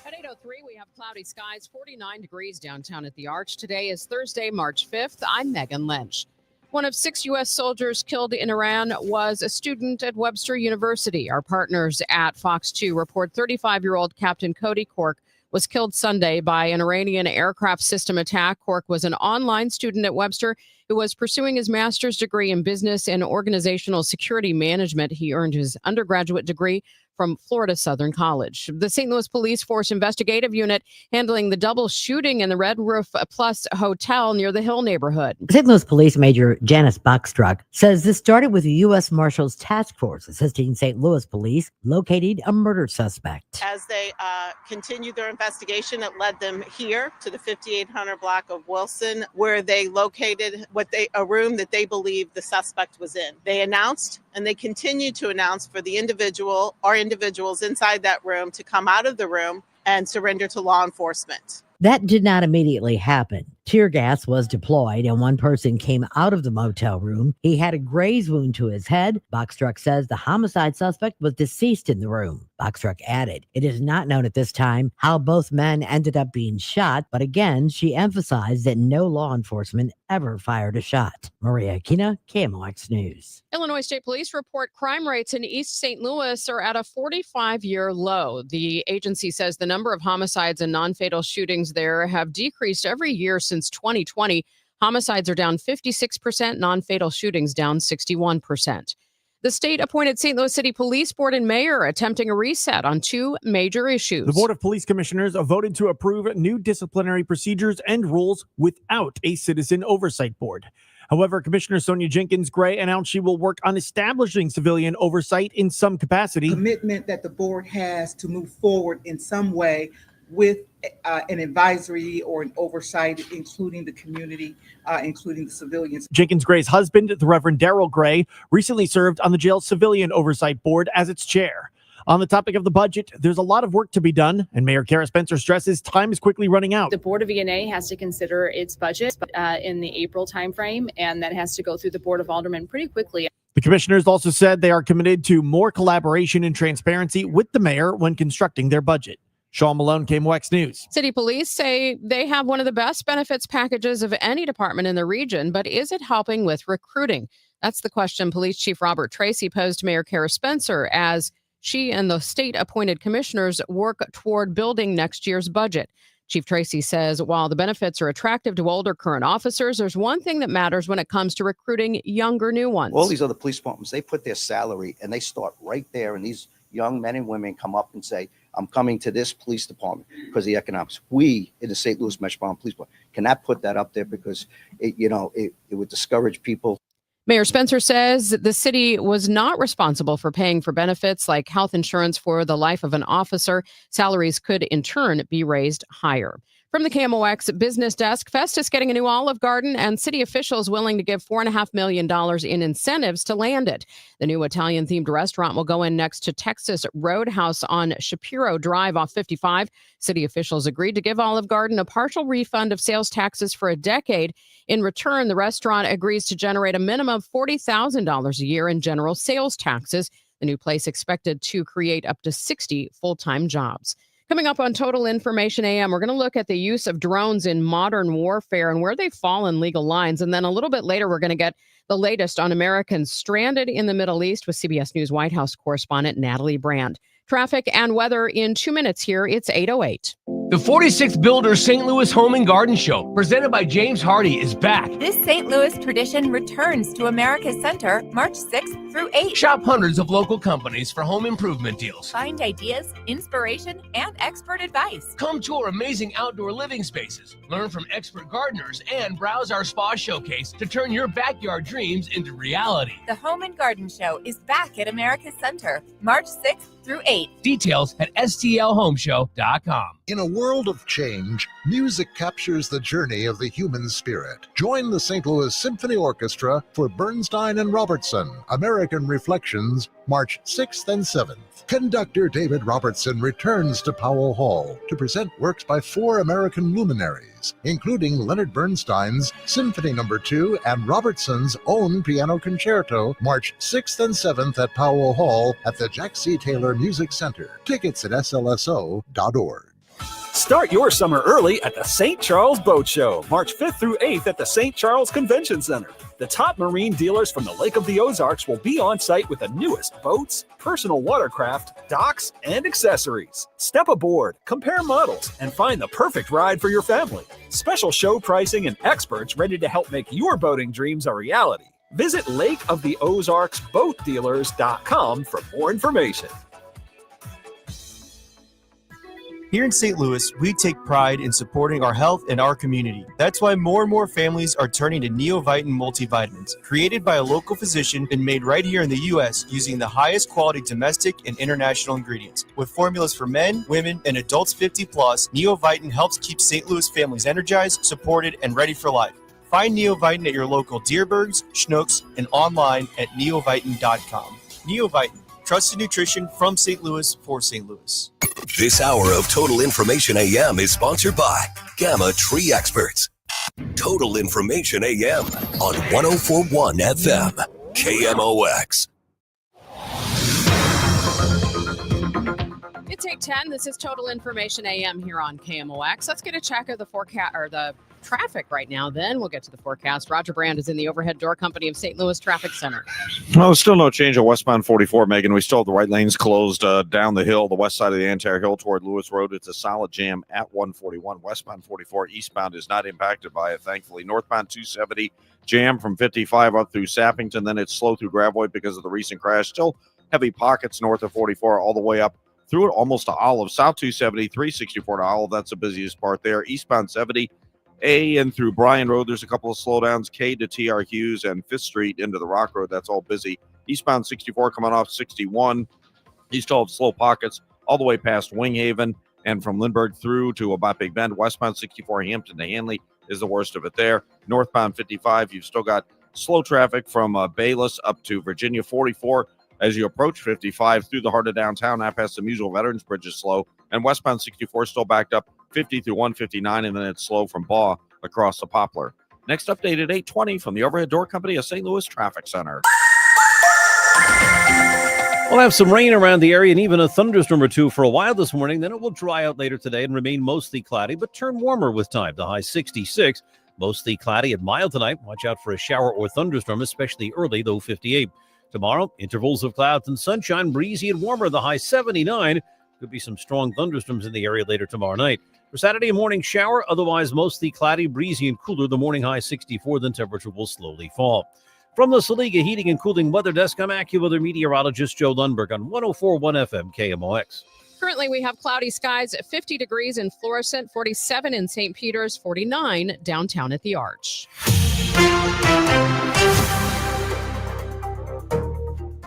At 8:03, we have cloudy skies, 49 degrees downtown at the Arch. Today is Thursday, March 5th. I'm Megan Lynch. One of 6 U.S. soldiers killed in Iran was a student at Webster University. Our partners at Fox 2 report 35-year-old Captain Cody Cork was killed Sunday by an Iranian aircraft system attack. Cork was an online student at Webster who was pursuing his master's degree in business and organizational security management. He earned his undergraduate degree from Florida Southern College. The St. Louis Police Force investigative unit handling the double shooting in the Red Roof Plus Hotel near the Hill neighborhood. St. Louis Police Major Janice Buckstruck says this started with the U.S. Marshals Task Force assisting St. Louis Police locating a murder suspect. As they continued their investigation, it led them here to the 5800 block of Wilson, where they located a room that they believed the suspect was in. They announced, and they continued to announce for the individual or individuals inside that room to come out of the room and surrender to law enforcement. That did not immediately happen. Tear gas was deployed and one person came out of the motel room. He had a graze wound to his head. Buckstruck says the homicide suspect was deceased in the room. Buckstruck added, it is not known at this time how both men ended up being shot, but again, she emphasized that no law enforcement ever fired a shot. Maria Aquina, KMOX News. Illinois State Police report crime rates in East St. Louis are at a 45-year low. The agency says the number of homicides and non-fatal shootings there have decreased every year since 2020. Homicides are down 56%, non-fatal shootings down 61%. The state-appointed St. Louis City Police Board and mayor attempting a reset on 2 major issues. The Board of Police Commissioners voted to approve new disciplinary procedures and rules without a citizen oversight board. However, Commissioner Sonia Jenkins Gray announced she will work on establishing civilian oversight in some capacity. Commitment that the board has to move forward in some way with an advisory or an oversight, including the community, including the civilians. Jenkins Gray's husband, the Reverend Daryl Gray, recently served on the jail's Civilian Oversight Board as its chair. On the topic of the budget, there's a lot of work to be done, and Mayor Kara Spencer stresses time is quickly running out. The Board of E&A has to consider its budget in the April timeframe, and that has to go through the Board of Aldermen pretty quickly. The commissioners also said they are committed to more collaboration and transparency with the mayor when constructing their budget. Sean Malone, KMOX News. City police say they have one of the best benefits packages of any department in the region, but is it helping with recruiting? That's the question Police Chief Robert Tracy posed to Mayor Kara Spencer as she and the state-appointed commissioners work toward building next year's budget. Chief Tracy says while the benefits are attractive to older current officers, there's one thing that matters when it comes to recruiting younger new ones. All these other police departments, they put their salary and they start right there, and these young men and women come up and say, I'm coming to this police department because of the economics. We in the St. Louis Metropolitan Police Department cannot put that up there because it would discourage people. Mayor Spencer says the city was not responsible for paying for benefits like health insurance for the life of an officer. Salaries could in turn be raised higher. From the KMOX business desk, Festus getting a new Olive Garden and city officials willing to give $4.5 million in incentives to land it. The new Italian-themed restaurant will go in next to Texas Roadhouse on Shapiro Drive off 55. City officials agreed to give Olive Garden a partial refund of sales taxes for a decade. In return, the restaurant agrees to generate a minimum of $40,000 a year in general sales taxes. The new place expected to create up to 60 full-time jobs. Coming up on Total Information AM, we're going to look at the use of drones in modern warfare and where they fall in legal lines. And then a little bit later, we're going to get the latest on Americans stranded in the Middle East with CBS News White House correspondent Natalie Brand. Traffic and weather in 2 minutes here. It's 8:08. The 46th Builders St. Louis Home and Garden Show, presented by James Hardy, is back. This St. Louis tradition returns to America's Center March 6th through 8th. Shop hundreds of local companies for home improvement deals. Find ideas, inspiration, and expert advice. Come tour amazing outdoor living spaces, learn from expert gardeners, and browse our spa showcase to turn your backyard dreams into reality. The Home and Garden Show is back at America's Center March 6th through 8th. Details at stlhomeshow.com. In a world of change, music captures the journey of the human spirit. Join the St. Louis Symphony Orchestra for Bernstein and Robertson, American Reflections, March 6th and 7th. Conductor David Robertson returns to Powell Hall to present works by 4 American luminaries, including Leonard Bernstein's Symphony No. 2 and Robertson's own piano concerto, March 6th and 7th at Powell Hall at the Jack C. Taylor Music Center. Tickets at slso.org. Start your summer early at the St. Charles Boat Show, March 5th through 8th at the St. Charles Convention Center. The top marine dealers from the Lake of the Ozarks will be on site with the newest boats, personal watercraft, docks, and accessories. Step aboard, compare models, and find the perfect ride for your family. Special show pricing and experts ready to help make your boating dreams a reality. Visit lakeoftheozarksboatdealers.com for more information. Here in St. Louis, we take pride in supporting our health and our community. That's why more and more families are turning to Neovitin multivitamins, created by a local physician and made right here in the U.S. using the highest quality domestic and international ingredients. With formulas for men, women, and adults 50 plus, Neovitin helps keep St. Louis families energized, supported, and ready for life. Find Neovitin at your local Deerbergs, Schnucks, and online at neovitin.com. Neovitin, trusted nutrition from St. Louis for St. Louis. This hour of Total Information AM is sponsored by Gamma Tree Experts. Total Information AM on 104.1 FM, KMOX. It's 8:10. This is Total Information AM here on KMOX. Let's get a check of the forecast or the traffic right now. Then we'll get to the forecast. Roger Brand is in the Overhead Door Company of St. Louis Traffic Center. Well, still no change on westbound 44, Megan. We still have the right lanes closed down the hill, the west side of the entire hill toward Lewis Road. It's a solid jam at 141. Westbound 44 eastbound is not impacted by it, thankfully. Northbound 270 jam from 55 up through Sappington. Then it's slow through Gravois because of the recent crash. Still heavy pockets north of 44 all the way up through it almost to Olive. South 270, 364 to Olive. That's the busiest part there. Eastbound 70. A and through Bryan Road, there's a couple of slowdowns. K to TR Hughes and 5th Street into the Rock Road. That's all busy. Eastbound 64 coming off 61. You still have slow pockets all the way past Winghaven and from Lindbergh through to about Big Bend. Westbound 64 Hampton to Hanley is the worst of it there. Northbound 55, you've still got slow traffic from Bayless up to Virginia 44. As you approach 55 through the heart of downtown, now past the Musial Veterans Bridge is slow. And westbound 64 still backed up 50 through 159, and then it's slow from Baugh across the Poplar. Next update at 8:20 from the Overhead Door Company of St. Louis Traffic Center. We'll have some rain around the area and even a thunderstorm or two for a while this morning. Then it will dry out later today and remain mostly cloudy, but turn warmer with time. The high 66, mostly cloudy and mild tonight. Watch out for a shower or thunderstorm, especially early, though 58. Tomorrow, intervals of clouds and sunshine, breezy and warmer, the high 79. Could be some strong thunderstorms in the area later tomorrow night. For Saturday, a morning shower, otherwise mostly cloudy, breezy, and cooler. The morning high 64, then temperature will slowly fall. From the Saliga Heating and Cooling Weather Desk, I'm AccuWeather meteorologist Joe Lundberg on 104.1 FM KMOX. Currently, we have cloudy skies at 50 degrees in Florissant, 47 in St. Peters, 49 downtown at the Arch.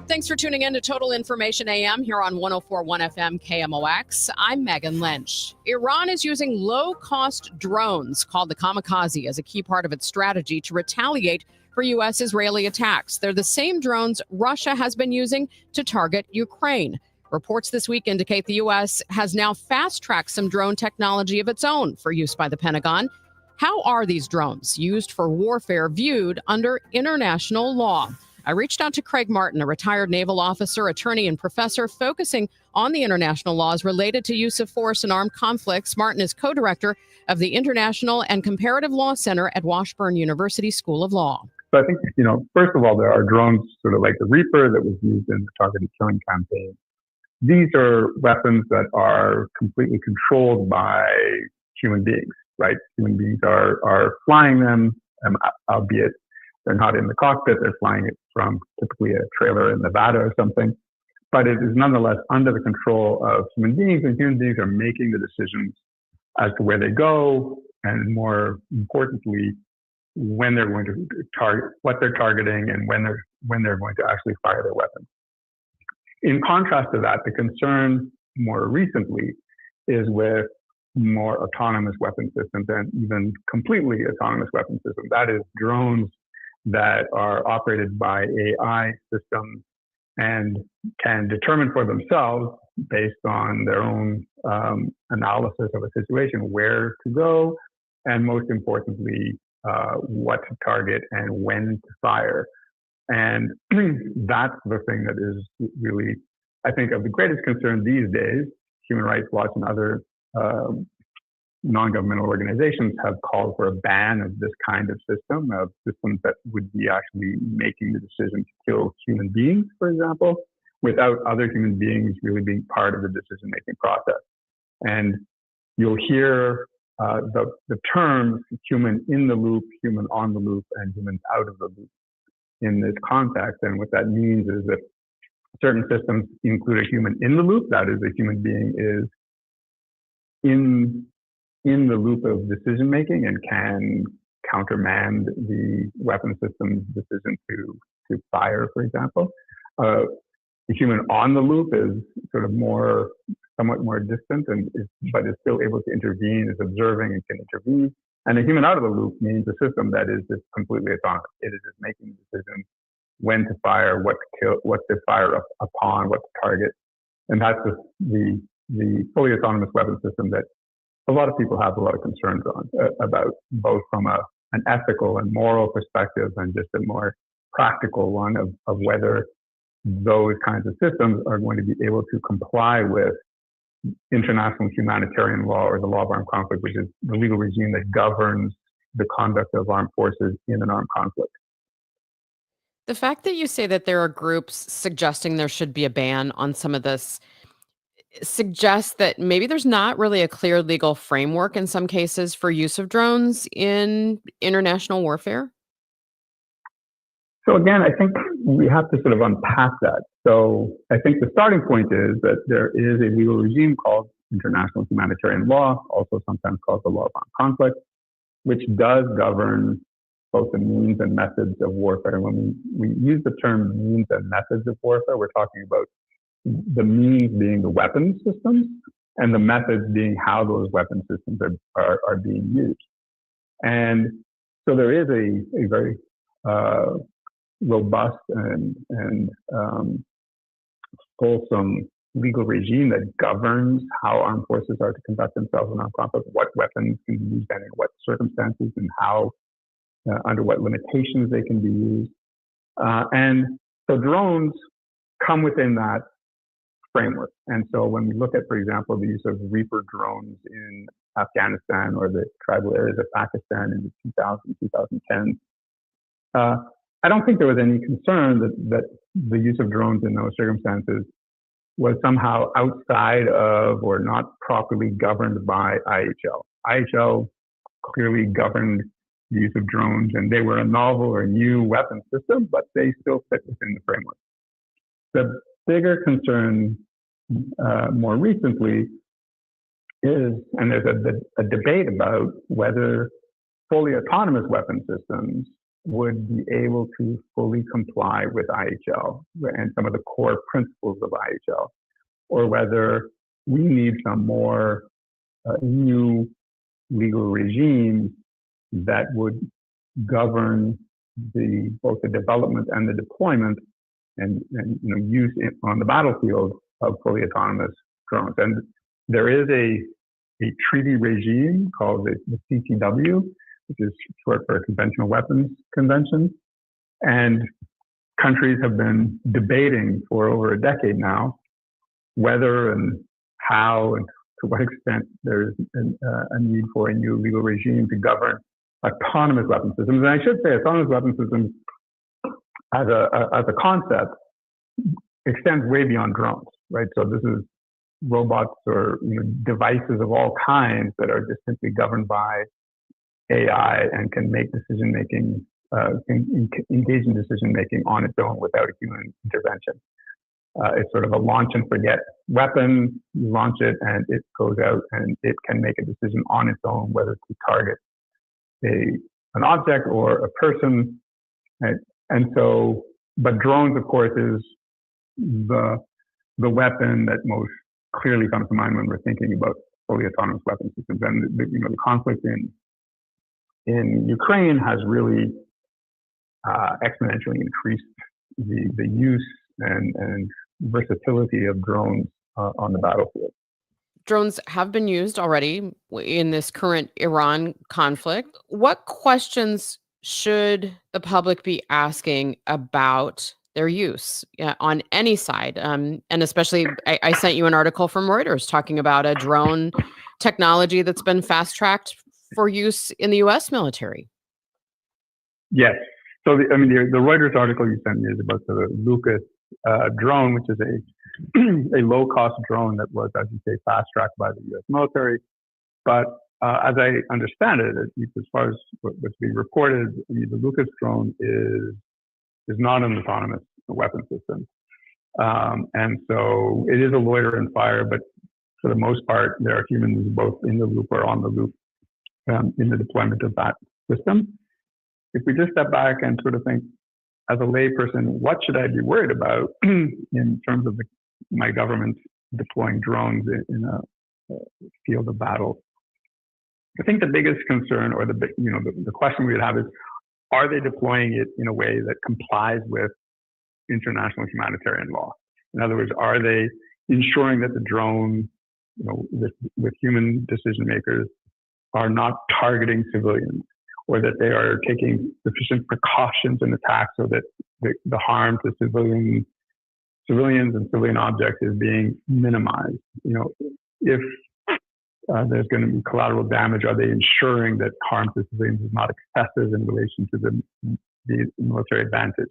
Thanks for tuning in to Total Information AM here on 104.1 FM KMOX. I'm Megan Lynch. Iran is using low-cost drones called the Kamikaze as a key part of its strategy to retaliate for U.S.-Israeli attacks. They're the same drones Russia has been using to target Ukraine. Reports this week indicate the U.S. has now fast-tracked some drone technology of its own for use by the Pentagon. How are these drones used for warfare viewed under international law? I reached out to Craig Martin, a retired naval officer, attorney, and professor focusing on the international laws related to use of force in armed conflicts. Martin is co-director of the International and Comparative Law Center at Washburn University School of Law. So I think, first of all, there are drones sort of like the Reaper that was used in the targeted killing campaign. These are weapons that are completely controlled by human beings, right? Human beings are flying them, albeit they're not in the cockpit. They're flying it from typically a trailer in Nevada or something. But it is nonetheless under the control of human beings, and human beings are making the decisions as to where they go, and more importantly, when they're going to target, what they're targeting, and when they're going to actually fire their weapons. In contrast to that, the concern more recently is with more autonomous weapon systems, and even completely autonomous weapon systems. That is, drones that are operated by AI systems and can determine for themselves, based on their own analysis of a situation, where to go, and most importantly, what to target and when to fire. And that's the thing that is really, I think, of the greatest concern these days. Human Rights Watch and other non-governmental organizations have called for a ban of this kind of system, of systems that would be actually making the decision to kill human beings, for example, without other human beings really being part of the decision-making process. And you'll hear the terms human in the loop, human on the loop, and humans out of the loop in this context. And what that means is that certain systems include a human in the loop, that is, a human being is in the loop of decision making and can countermand the weapon system's decision to fire, for example. The human on the loop is sort of somewhat more distant, but is still able to intervene, is observing and can intervene. And the human out of the loop means a system that is just completely autonomous. It is just making decisions when to fire, what to kill, what to fire upon, what to target. And that's the fully autonomous weapon system that a lot of people have a lot of concerns about, both from an ethical and moral perspective and just a more practical one of whether those kinds of systems are going to be able to comply with international humanitarian law, or the law of armed conflict, which is the legal regime that governs the conduct of armed forces in an armed conflict. The fact that you say that there are groups suggesting there should be a ban on some of this suggests that maybe there's not really a clear legal framework in some cases for use of drones in international warfare. So again, I think we have to sort of unpack that. So I think the starting point is that there is a legal regime called international humanitarian law, also sometimes called the law of armed conflict, which does govern both the means and methods of warfare. And when we use the term means and methods of warfare, we're talking about the means being the weapons systems and the methods being how those weapon systems are being used. And so there is a very robust and fulsome legal regime that governs how armed forces are to conduct themselves in armed conflict, what weapons can be used and in what circumstances, and how, under what limitations they can be used. And so drones come within that framework. And so when we look at, for example, the use of Reaper drones in Afghanistan or the tribal areas of Pakistan in the 2010s, I don't think there was any concern that the use of drones in those circumstances was somehow outside of or not properly governed by IHL. IHL clearly governed the use of drones, and they were a novel or new weapon system, but they still fit within the framework. The bigger concern more recently is, and there's a debate about whether fully autonomous weapon systems would be able to fully comply with IHL and some of the core principles of IHL, or whether we need some more new legal regimes that would govern both the development and the deployment and use on the battlefield of fully autonomous drones. And there is a treaty regime called the CTW, which is short for Conventional Weapons Convention. And countries have been debating for over a decade now whether and how and to what extent there's a need for a new legal regime to govern autonomous weapon systems. And I should say autonomous weapon systems as a concept extends way beyond drones, right? So this is robots or devices of all kinds that are just simply governed by AI and can make decision making, engage in decision making on its own without a human intervention. It's sort of a launch and forget weapon. You launch it and it goes out and it can make a decision on its own whether to target an object or a person. Right? And so, but drones, of course, is the weapon that most clearly comes to mind when we're thinking about fully autonomous weapon systems. And the conflict in Ukraine has really exponentially increased the use and versatility of drones on the battlefield. Drones have been used already in this current Iran conflict. What questions should the public be asking about their use on any side? And especially, I sent you an article from Reuters talking about a drone technology that's been fast-tracked for use in the U.S. military. Yes. So, the Reuters article you sent me is about the Lucas drone, which is a low-cost drone that was, as you say, fast-tracked by the U.S. military. But as I understand it, at least as far as what's being reported, the Lucas drone is not an autonomous weapon system. And so it is a loiter and fire, but for the most part, there are humans both in the loop or on the loop in the deployment of that system. If we just step back and sort of think, as a layperson, what should I be worried about in terms of my government deploying drones in a field of battle? I think the biggest concern, or the question we would have is, are they deploying it in a way that complies with international humanitarian law? In other words, are they ensuring that the drone, with human decision makers, are not targeting civilians, or that they are taking sufficient precautions in attack so that the harm to civilians and civilian objects is being minimized? If there's going to be collateral damage, are they ensuring that harm to civilians is not excessive in relation to the military advantage?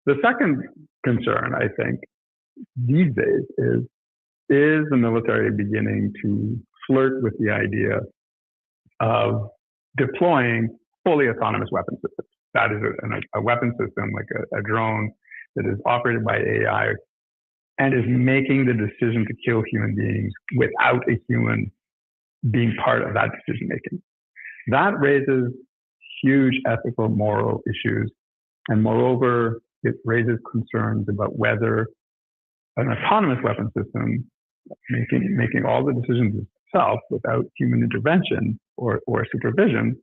The second concern, I think, these days is the military beginning to flirt with the idea of deploying fully autonomous weapon systems? That is a weapon system, like a drone that is operated by AI and is making the decision to kill human beings without a human being part of that decision making. That raises huge ethical, moral issues. And moreover, it raises concerns about whether an autonomous weapon system, making all the decisions itself without human intervention or supervision,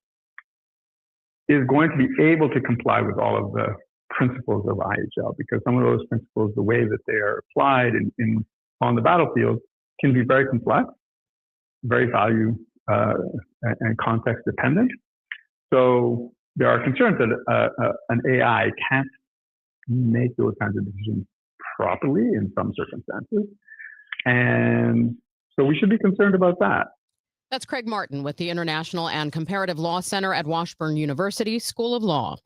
is going to be able to comply with all of the principles of IHL, because some of those principles, the way that they are applied on the battlefield, can be very complex, very value and context dependent. So there are concerns that an AI can't make those kinds of decisions properly in some circumstances. And so we should be concerned about that. That's Craig Martin with the International and Comparative Law Center at Washburn University School of Law.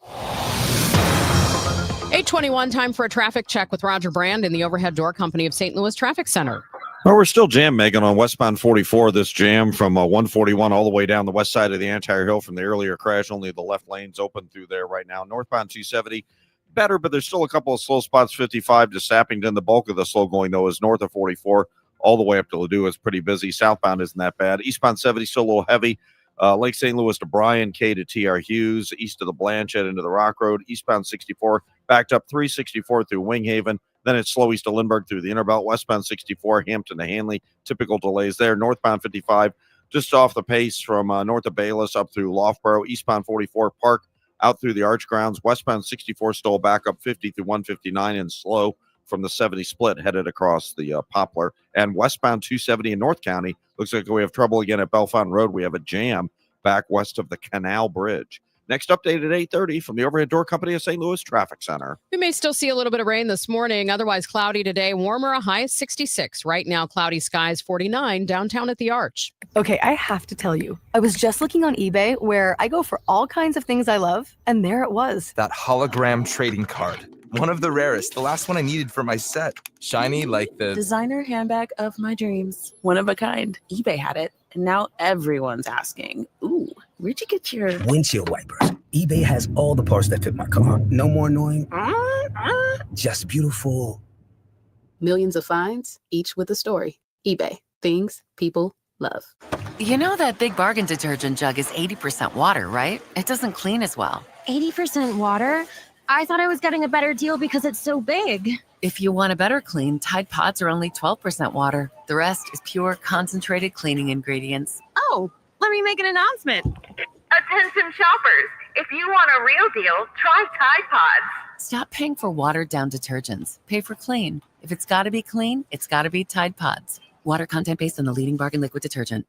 8:21, time for a traffic check with Roger Brand in the Overhead Door Company of St. Louis Traffic Center. Well, we're still jammed, Megan, on westbound 44. This jam from 141 all the way down the west side of the entire hill from the earlier crash. Only the left lane's open through there right now. Northbound 270, better, but there's still a couple of slow spots. 55 to Sappington. The bulk of the slow going, though, is north of 44. All the way up to Ladue is pretty busy. Southbound isn't that bad. Eastbound 70 still a little heavy. Lake St. Louis to Bryan, K to TR Hughes, east of the Blanchette into the Rock Road. Eastbound 64 backed up 364 through Winghaven. Then it's slow east of Lindbergh through the Interbelt. Westbound 64, Hampton to Hanley. Typical delays there. Northbound 55 just off the pace from north of Bayless up through Loughborough. Eastbound 44 Park out through the Arch Grounds. Westbound 64 still back up 50 through 159 and slow from the 70 split headed across the Poplar. And westbound 270 in North County, looks like we have trouble again at Bellefontaine Road. We have a jam back west of the Canal Bridge. Next update at 8:30 from the Overhead Door Company of St. Louis Traffic Center. We may still see a little bit of rain this morning, otherwise cloudy today. Warmer, a high of 66. Right now, cloudy skies, 49 downtown at the Arch. Okay, I have to tell you, I was just looking on eBay where I go for all kinds of things I love, and there it was. That hologram trading card. One of the rarest, the last one I needed for my set. Shiny like the designer handbag of my dreams. One of a kind. eBay had it, and now everyone's asking, ooh, where'd you get your windshield wipers? eBay has all the parts that fit my car. No more annoying, just beautiful. Millions of finds, each with a story. eBay, things people love. You know that Big Bargain detergent jug is 80% water, right? It doesn't clean as well. 80% water? I thought I was getting a better deal because it's so big. If you want a better clean, Tide Pods are only 12% water. The rest is pure, concentrated cleaning ingredients. Oh, let me make an announcement. Attention shoppers, if you want a real deal, try Tide Pods. Stop paying for watered-down detergents. Pay for clean. If it's got to be clean, it's got to be Tide Pods. Water content based on the leading bargain liquid detergent.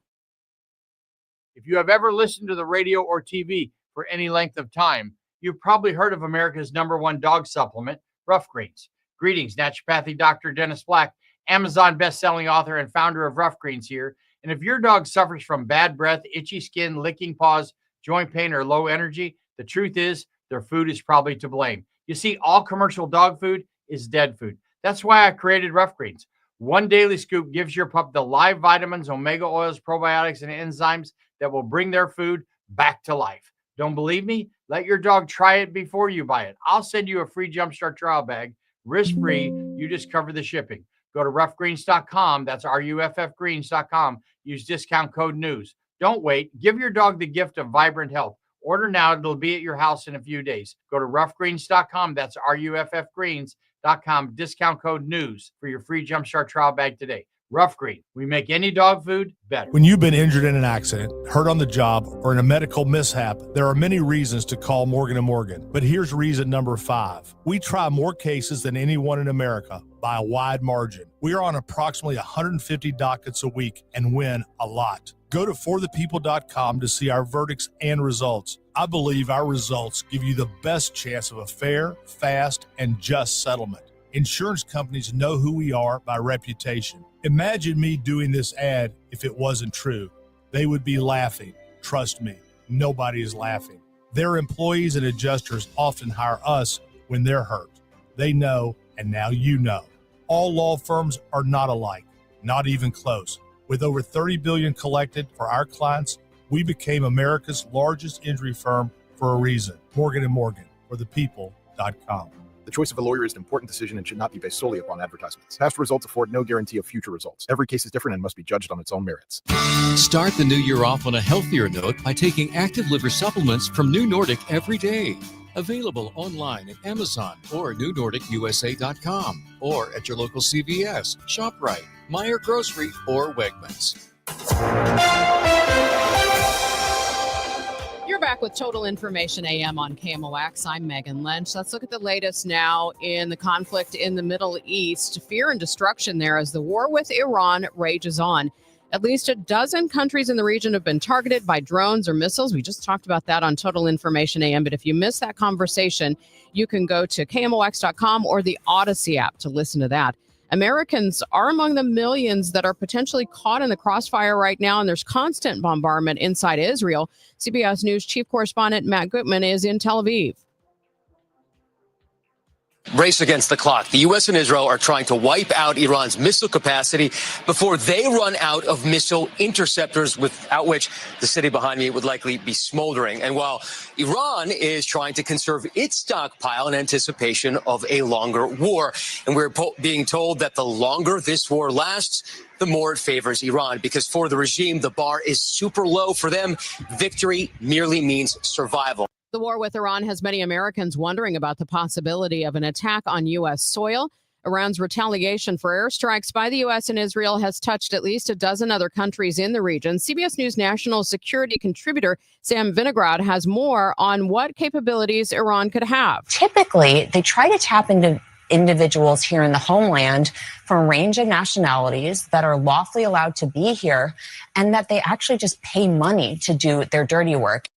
If you have ever listened to the radio or TV for any length of time, you've probably heard of America's #1 dog supplement, Rough Greens. Greetings, naturopathy Dr. Dennis Black, Amazon best-selling author and founder of Rough Greens here. And if your dog suffers from bad breath, itchy skin, licking paws, joint pain, or low energy, the truth is their food is probably to blame. You see, all commercial dog food is dead food. That's why I created Rough Greens. One daily scoop gives your pup the live vitamins, omega oils, probiotics, and enzymes that will bring their food back to life. Don't believe me? Let your dog try it before you buy it. I'll send you a free Jumpstart trial bag, risk-free. You just cover the shipping. Go to roughgreens.com. That's RUFFgreens.com. Use discount code NEWS. Don't wait. Give your dog the gift of vibrant health. Order now. It'll be at your house in a few days. Go to roughgreens.com. That's RUFFgreens.com. Discount code NEWS for your free Jumpstart trial bag today. Rough Green. We make any dog food better. When you've been injured in an accident, hurt on the job, or in a medical mishap, there are many reasons to call Morgan & Morgan. But here's reason number 5. We try more cases than anyone in America by a wide margin. We are on approximately 150 dockets a week and win a lot. Go to forthepeople.com to see our verdicts and results. I believe our results give you the best chance of a fair, fast, and just settlement. Insurance companies know who we are by reputation. Imagine me doing this ad if it wasn't true. They would be laughing. Trust me, nobody is laughing. Their employees and adjusters often hire us when they're hurt. They know, and now you know. All law firms are not alike, not even close. With over $30 billion collected for our clients, we became America's largest injury firm for a reason. Morgan & Morgan, forthepeople.com. The choice of a lawyer is an important decision and should not be based solely upon advertisements. Past results afford no guarantee of future results. Every case is different and must be judged on its own merits. Start the new year off on a healthier note by taking active liver supplements from New Nordic every day. Available online at Amazon or newnordicusa.com or at your local CVS, ShopRite, Meijer Grocery, or Wegmans. You're back with Total Information AM on KMOX. I'm Megan Lynch. Let's look at the latest now in the conflict in the Middle East. Fear and destruction there as the war with Iran rages on. At least a dozen countries in the region have been targeted by drones or missiles. We just talked about that on Total Information AM. But if you missed that conversation, you can go to KMOX.com or the Odyssey app to listen to that. Americans are among the millions that are potentially caught in the crossfire right now, and there's constant bombardment inside Israel. CBS News chief correspondent Matt Gutman is in Tel Aviv. Race against the clock. The U.S. and Israel are trying to wipe out Iran's missile capacity before they run out of missile interceptors, without which the city behind me would likely be smoldering. And while Iran is trying to conserve its stockpile in anticipation of a longer war, and we're being told that the longer this war lasts, the more it favors Iran, because for the regime, the bar is super low. For them, victory merely means survival. The war with Iran has many Americans wondering about the possibility of an attack on U.S. soil. Iran's retaliation for airstrikes by the U.S. and Israel has touched at least a dozen other countries in the region. CBS News national security contributor Sam Vinograd has more on what capabilities Iran could have. Typically, they try to tap into individuals here in the homeland from a range of nationalities that are lawfully allowed to be here, and that they actually just pay money to do their dirty work.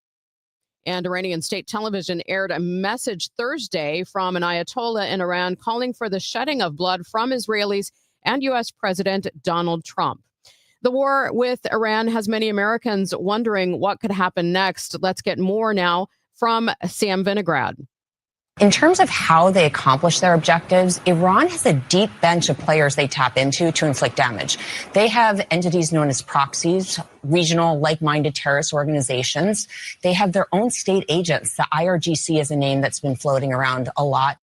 And Iranian state television aired a message Thursday from an Ayatollah in Iran calling for the shedding of blood from Israelis and U.S. President Donald Trump. The war with Iran has many Americans wondering what could happen next. Let's get more now from Sam Vinograd. In terms of how they accomplish their objectives, Iran has a deep bench of players they tap into to inflict damage. They have entities known as proxies, regional like-minded terrorist organizations. They have their own state agents. The IRGC is a name that's been floating around a lot.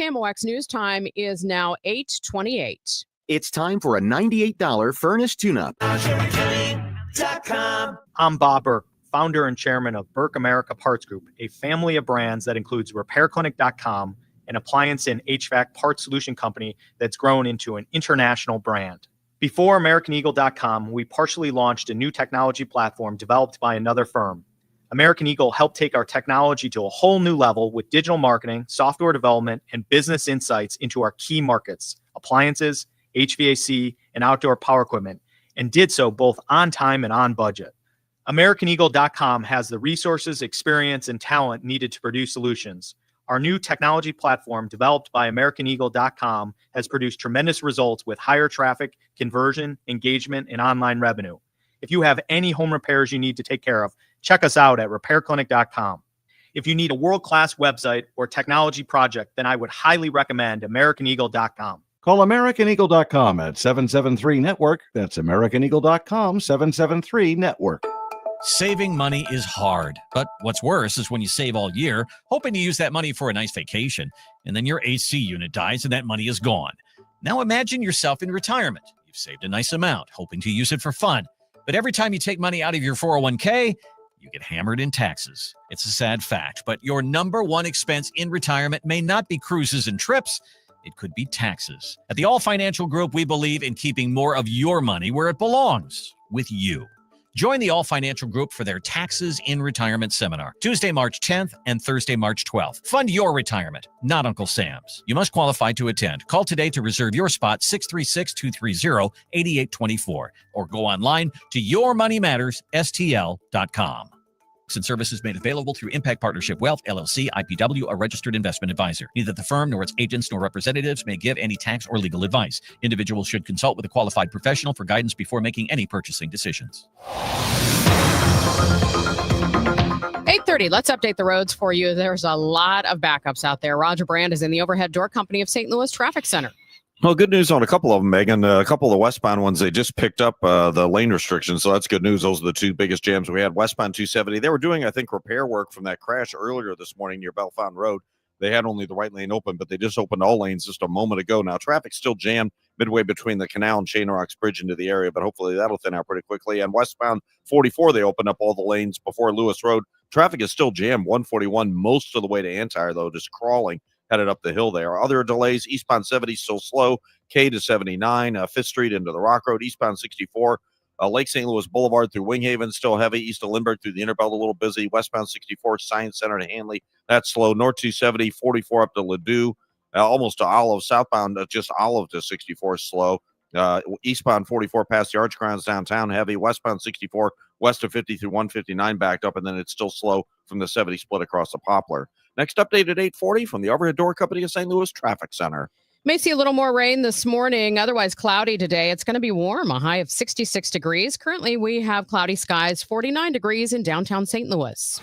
KMOX News Time is now 8:28. It's time for a $98 furnace tune-up. I'm Bob Burke, founder and chairman of Burke America Parts Group, a family of brands that includes RepairClinic.com, an appliance and HVAC parts solution company that's grown into an international brand. Before AmericanEagle.com, we partially launched a new technology platform developed by another firm. American Eagle helped take our technology to a whole new level with digital marketing, software development, and business insights into our key markets, appliances, HVAC, and outdoor power equipment, and did so both on time and on budget. AmericanEagle.com has the resources, experience, and talent needed to produce solutions. Our new technology platform, developed by AmericanEagle.com, has produced tremendous results with higher traffic, conversion, engagement, and online revenue. If you have any home repairs you need to take care of, check us out at RepairClinic.com. If you need a world-class website or technology project, then I would highly recommend AmericanEagle.com. Call AmericanEagle.com at 773-NETWORK. That's AmericanEagle.com, 773-NETWORK. Saving money is hard, but what's worse is when you save all year, hoping to use that money for a nice vacation, and then your AC unit dies and that money is gone. Now imagine yourself in retirement. You've saved a nice amount, hoping to use it for fun. But every time you take money out of your 401k, you get hammered in taxes. It's a sad fact, but your number one expense in retirement may not be cruises and trips. It could be taxes. At the All Financial Group, we believe in keeping more of your money where it belongs, with you. Join the All Financial Group for their Taxes in Retirement Seminar, Tuesday, March 10th and Thursday, March 12th. Fund your retirement, not Uncle Sam's. You must qualify to attend. Call today to reserve your spot, 636-230-8824, or go online to yourmoneymattersstl.com. And services made available through Impact Partnership Wealth, LLC, IPW, a registered investment advisor. Neither the firm nor its agents nor representatives may give any tax or legal advice. Individuals should consult with a qualified professional for guidance before making any purchasing decisions. 8:30. Let's update the roads for you. There's a lot of backups out there. Roger Brand is in the Overhead Door Company of St. Louis Traffic Center. Well, good news on a couple of them, Megan. A couple of the westbound ones, they just picked up the lane restrictions, so that's good news. Those are the two biggest jams we had. Westbound 270, they were doing, I think, repair work from that crash earlier this morning near Bellefonte Road. They had only the right lane open, but they just opened all lanes just a moment ago. Now, traffic's still jammed midway between the canal and Chain Rocks Bridge into the area, but hopefully that'll thin out pretty quickly. And westbound 44, they opened up all the lanes before Lewis Road. Traffic is still jammed, 141 most of the way to Antire, though, just crawling, headed up the hill there. Other delays, eastbound 70 still slow, K to 79, 5th Street into the Rock Road, eastbound 64, Lake St. Louis Boulevard through Winghaven, still heavy, east of Lindbergh through the Interbelt, a little busy, westbound 64, Science Center to Hanley, that's slow, North 270, 44 up to Ladue, almost to Olive, southbound just Olive to 64 slow, eastbound 44 past the Arch Grounds downtown, heavy, westbound 64, west of 50 through 159 backed up, and then it's still slow from the 70 split across the Poplar. Next update at 8:40 from the Overhead Door Company of St. Louis Traffic Center. May see a little more rain this morning, otherwise cloudy today. It's going to be warm, a high of 66 degrees. Currently, we have cloudy skies, 49 degrees in downtown St. Louis.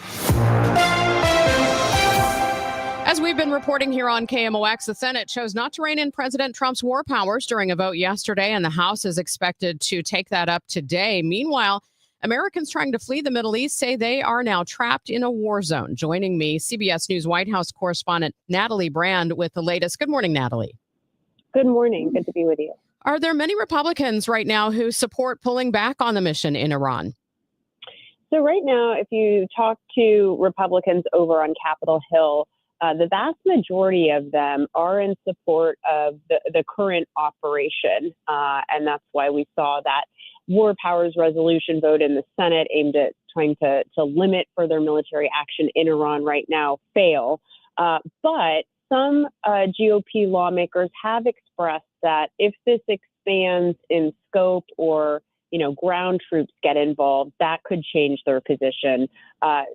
As we've been reporting here on KMOX, the Senate chose not to rein in President Trump's war powers during a vote yesterday, and the House is expected to take that up today. Meanwhile, Americans trying to flee the Middle East say they are now trapped in a war zone. Joining me, CBS News White House correspondent Natalie Brand with the latest. Good morning, Natalie. Good morning. Good to be with you. Are there many Republicans right now who support pulling back on the mission in Iran? So right now, if you talk to Republicans over on Capitol Hill, the vast majority of them are in support of the current operation. And that's why we saw that war powers resolution vote in the Senate aimed at trying to limit further military action in Iran right now fail. But some GOP lawmakers have expressed that if this expands in scope or ground troops get involved, that could change their position.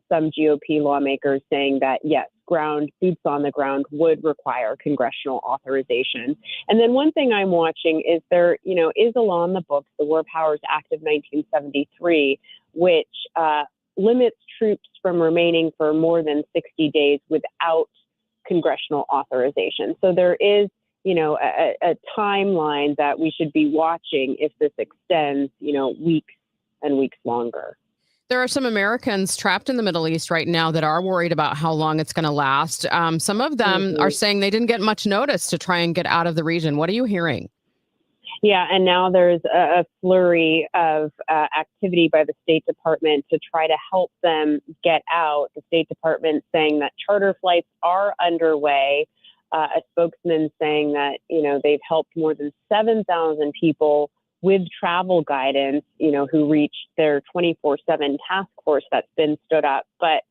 Some GOP lawmakers saying that, yes, boots on the ground would require congressional authorization. And then one thing I'm watching is there, is a law in the books, the War Powers Act of 1973, which limits troops from remaining for more than 60 days without congressional authorization. So there is, a timeline that we should be watching if this extends, weeks and weeks longer. There are some Americans trapped in the Middle East right now that are worried about how long it's going to last. Some of them are saying they didn't get much notice to try and get out of the region. What are you hearing? Yeah, and now there's a flurry of activity by the State Department to try to help them get out. The State Department saying that charter flights are underway. A spokesman saying that, they've helped more than 7,000 people with travel guidance, who reached their 24/7 task force that's been stood up. But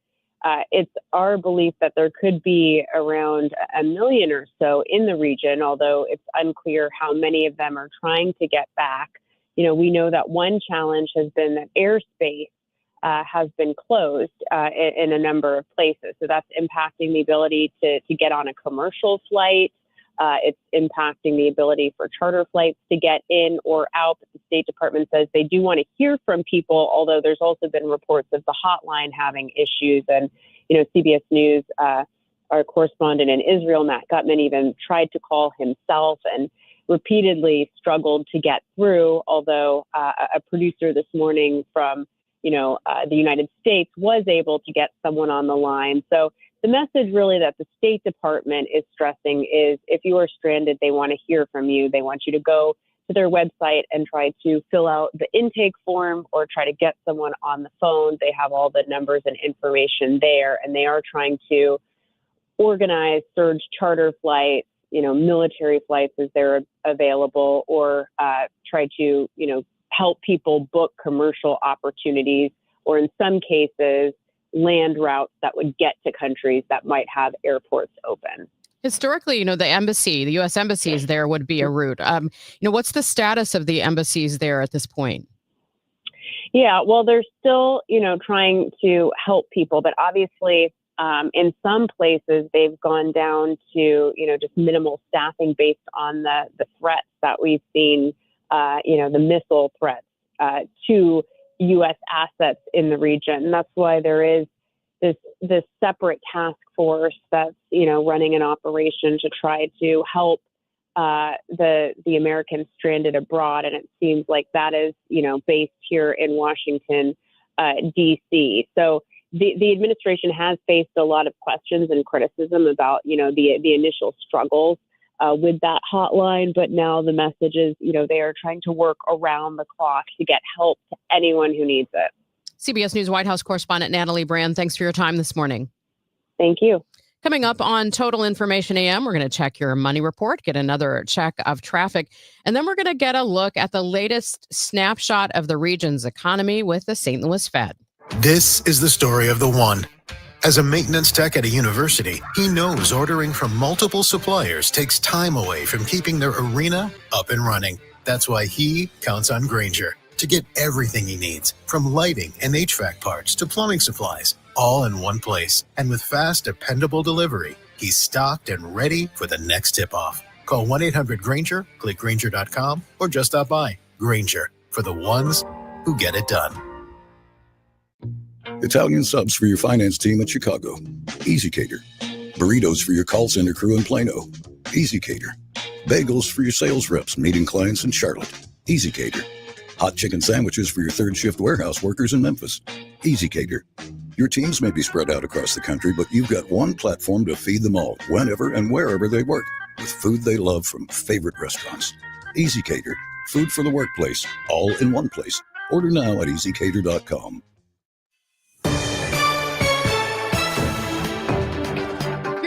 it's our belief that there could be around 1 million or so in the region, although it's unclear how many of them are trying to get back. We know that one challenge has been that airspace has been closed in a number of places. So that's impacting the ability to get on a commercial flight. It's impacting the ability for charter flights to get in or out. But the State Department says they do want to hear from people, although there's also been reports of the hotline having issues. And, CBS News, our correspondent in Israel, Matt Gutman, even tried to call himself and repeatedly struggled to get through, although a producer this morning from, the United States was able to get someone on the line. So the message really that the State Department is stressing is if you are stranded, they want to hear from you. They want you to go to their website and try to fill out the intake form or try to get someone on the phone. They have all the numbers and information there, and they are trying to organize surge charter flights, military flights as they're available, or try to, help people book commercial opportunities, or in some cases, land routes that would get to countries that might have airports open. Historically, the U.S. embassies there would be a route. What's the status of the embassies there at this point? Yeah, well, they're still, trying to help people, but obviously in some places they've gone down to, just minimal staffing based on the threats that we've seen, the missile threats to U.S. assets in the region. And that's why there is this separate task force that's, running an operation to try to help the Americans stranded abroad. And it seems like that is, based here in Washington, D.C. So the administration has faced a lot of questions and criticism about, the initial struggles with that hotline. But now the message is, they are trying to work around the clock to get help to anyone who needs it. CBS News White House correspondent Natalie Brand, thanks for your time this morning. Thank you. Coming up on Total Information AM, we're going to check your money report, get another check of traffic, and then we're going to get a look at the latest snapshot of the region's economy with the St. Louis Fed. This is the story of the one. As a maintenance tech at a university, he knows ordering from multiple suppliers takes time away from keeping their arena up and running. That's why he counts on Grainger to get everything he needs, from lighting and HVAC parts to plumbing supplies, all in one place. And with fast, dependable delivery, he's stocked and ready for the next tip-off. Call 1-800-GRAINGER, click Grainger.com, or just stop by. Grainger, for the ones who get it done. Italian subs for your finance team at Chicago. Easy Cater. Burritos for your call center crew in Plano. Easy Cater. Bagels for your sales reps meeting clients in Charlotte. Easy Cater. Hot chicken sandwiches for your third shift warehouse workers in Memphis. Easy Cater. Your teams may be spread out across the country, but you've got one platform to feed them all, whenever and wherever they work, with food they love from favorite restaurants. Easy Cater. Food for the workplace, all in one place. Order now at easycater.com.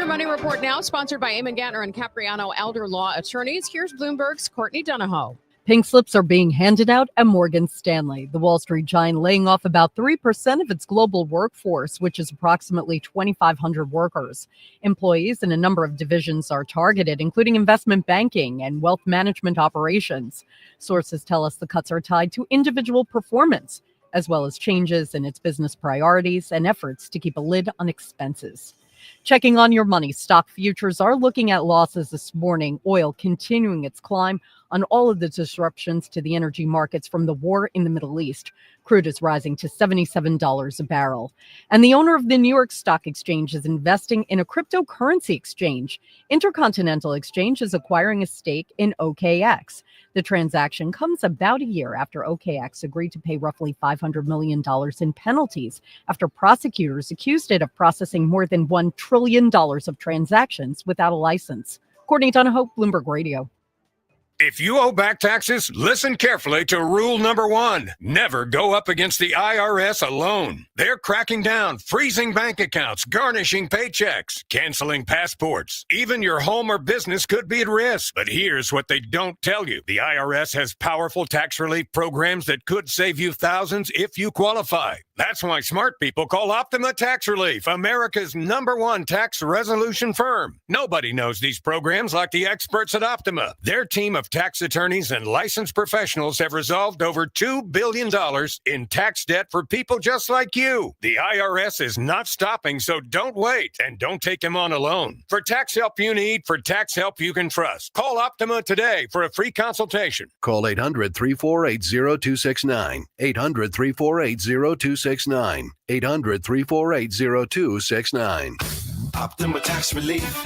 Money Report now, sponsored by Eamon Gantner and Capriano Elder Law Attorneys. Here's Bloomberg's Courtney Donahoe. Pink slips are being handed out at Morgan Stanley, the Wall Street giant laying off about 3% of its global workforce, which is approximately 2,500 workers. Employees in a number of divisions are targeted, including investment banking and wealth management operations. Sources tell us the cuts are tied to individual performance, as well as changes in its business priorities and efforts to keep a lid on expenses. Checking on your money, stock futures are looking at losses this morning. Oil continuing its climb on all of the disruptions to the energy markets from the war in the Middle East. Crude is rising to $77 a barrel. And the owner of the New York Stock Exchange is investing in a cryptocurrency exchange. Intercontinental Exchange is acquiring a stake in OKX. The transaction comes about a year after OKX agreed to pay roughly $500 million in penalties after prosecutors accused it of processing more than $1 trillion of transactions without a license. Courtney Donahoe, Bloomberg Radio. If you owe back taxes, listen carefully to rule number 1. Never go up against the IRS alone. They're cracking down, freezing bank accounts, garnishing paychecks, canceling passports. Even your home or business could be at risk. But here's what they don't tell you. The IRS has powerful tax relief programs that could save you thousands if you qualify. That's why smart people call Optima Tax Relief, America's #1 tax resolution firm. Nobody knows these programs like the experts at Optima. Their team of tax attorneys and licensed professionals have resolved over $2 billion in tax debt for people just like you. The IRS is not stopping, so don't wait and don't take them on alone. For tax help you need, for tax help you can trust, call Optima today for a free consultation. Call 800-348-0269. 800-348-0269. 800-348-0269. Optima Tax Relief.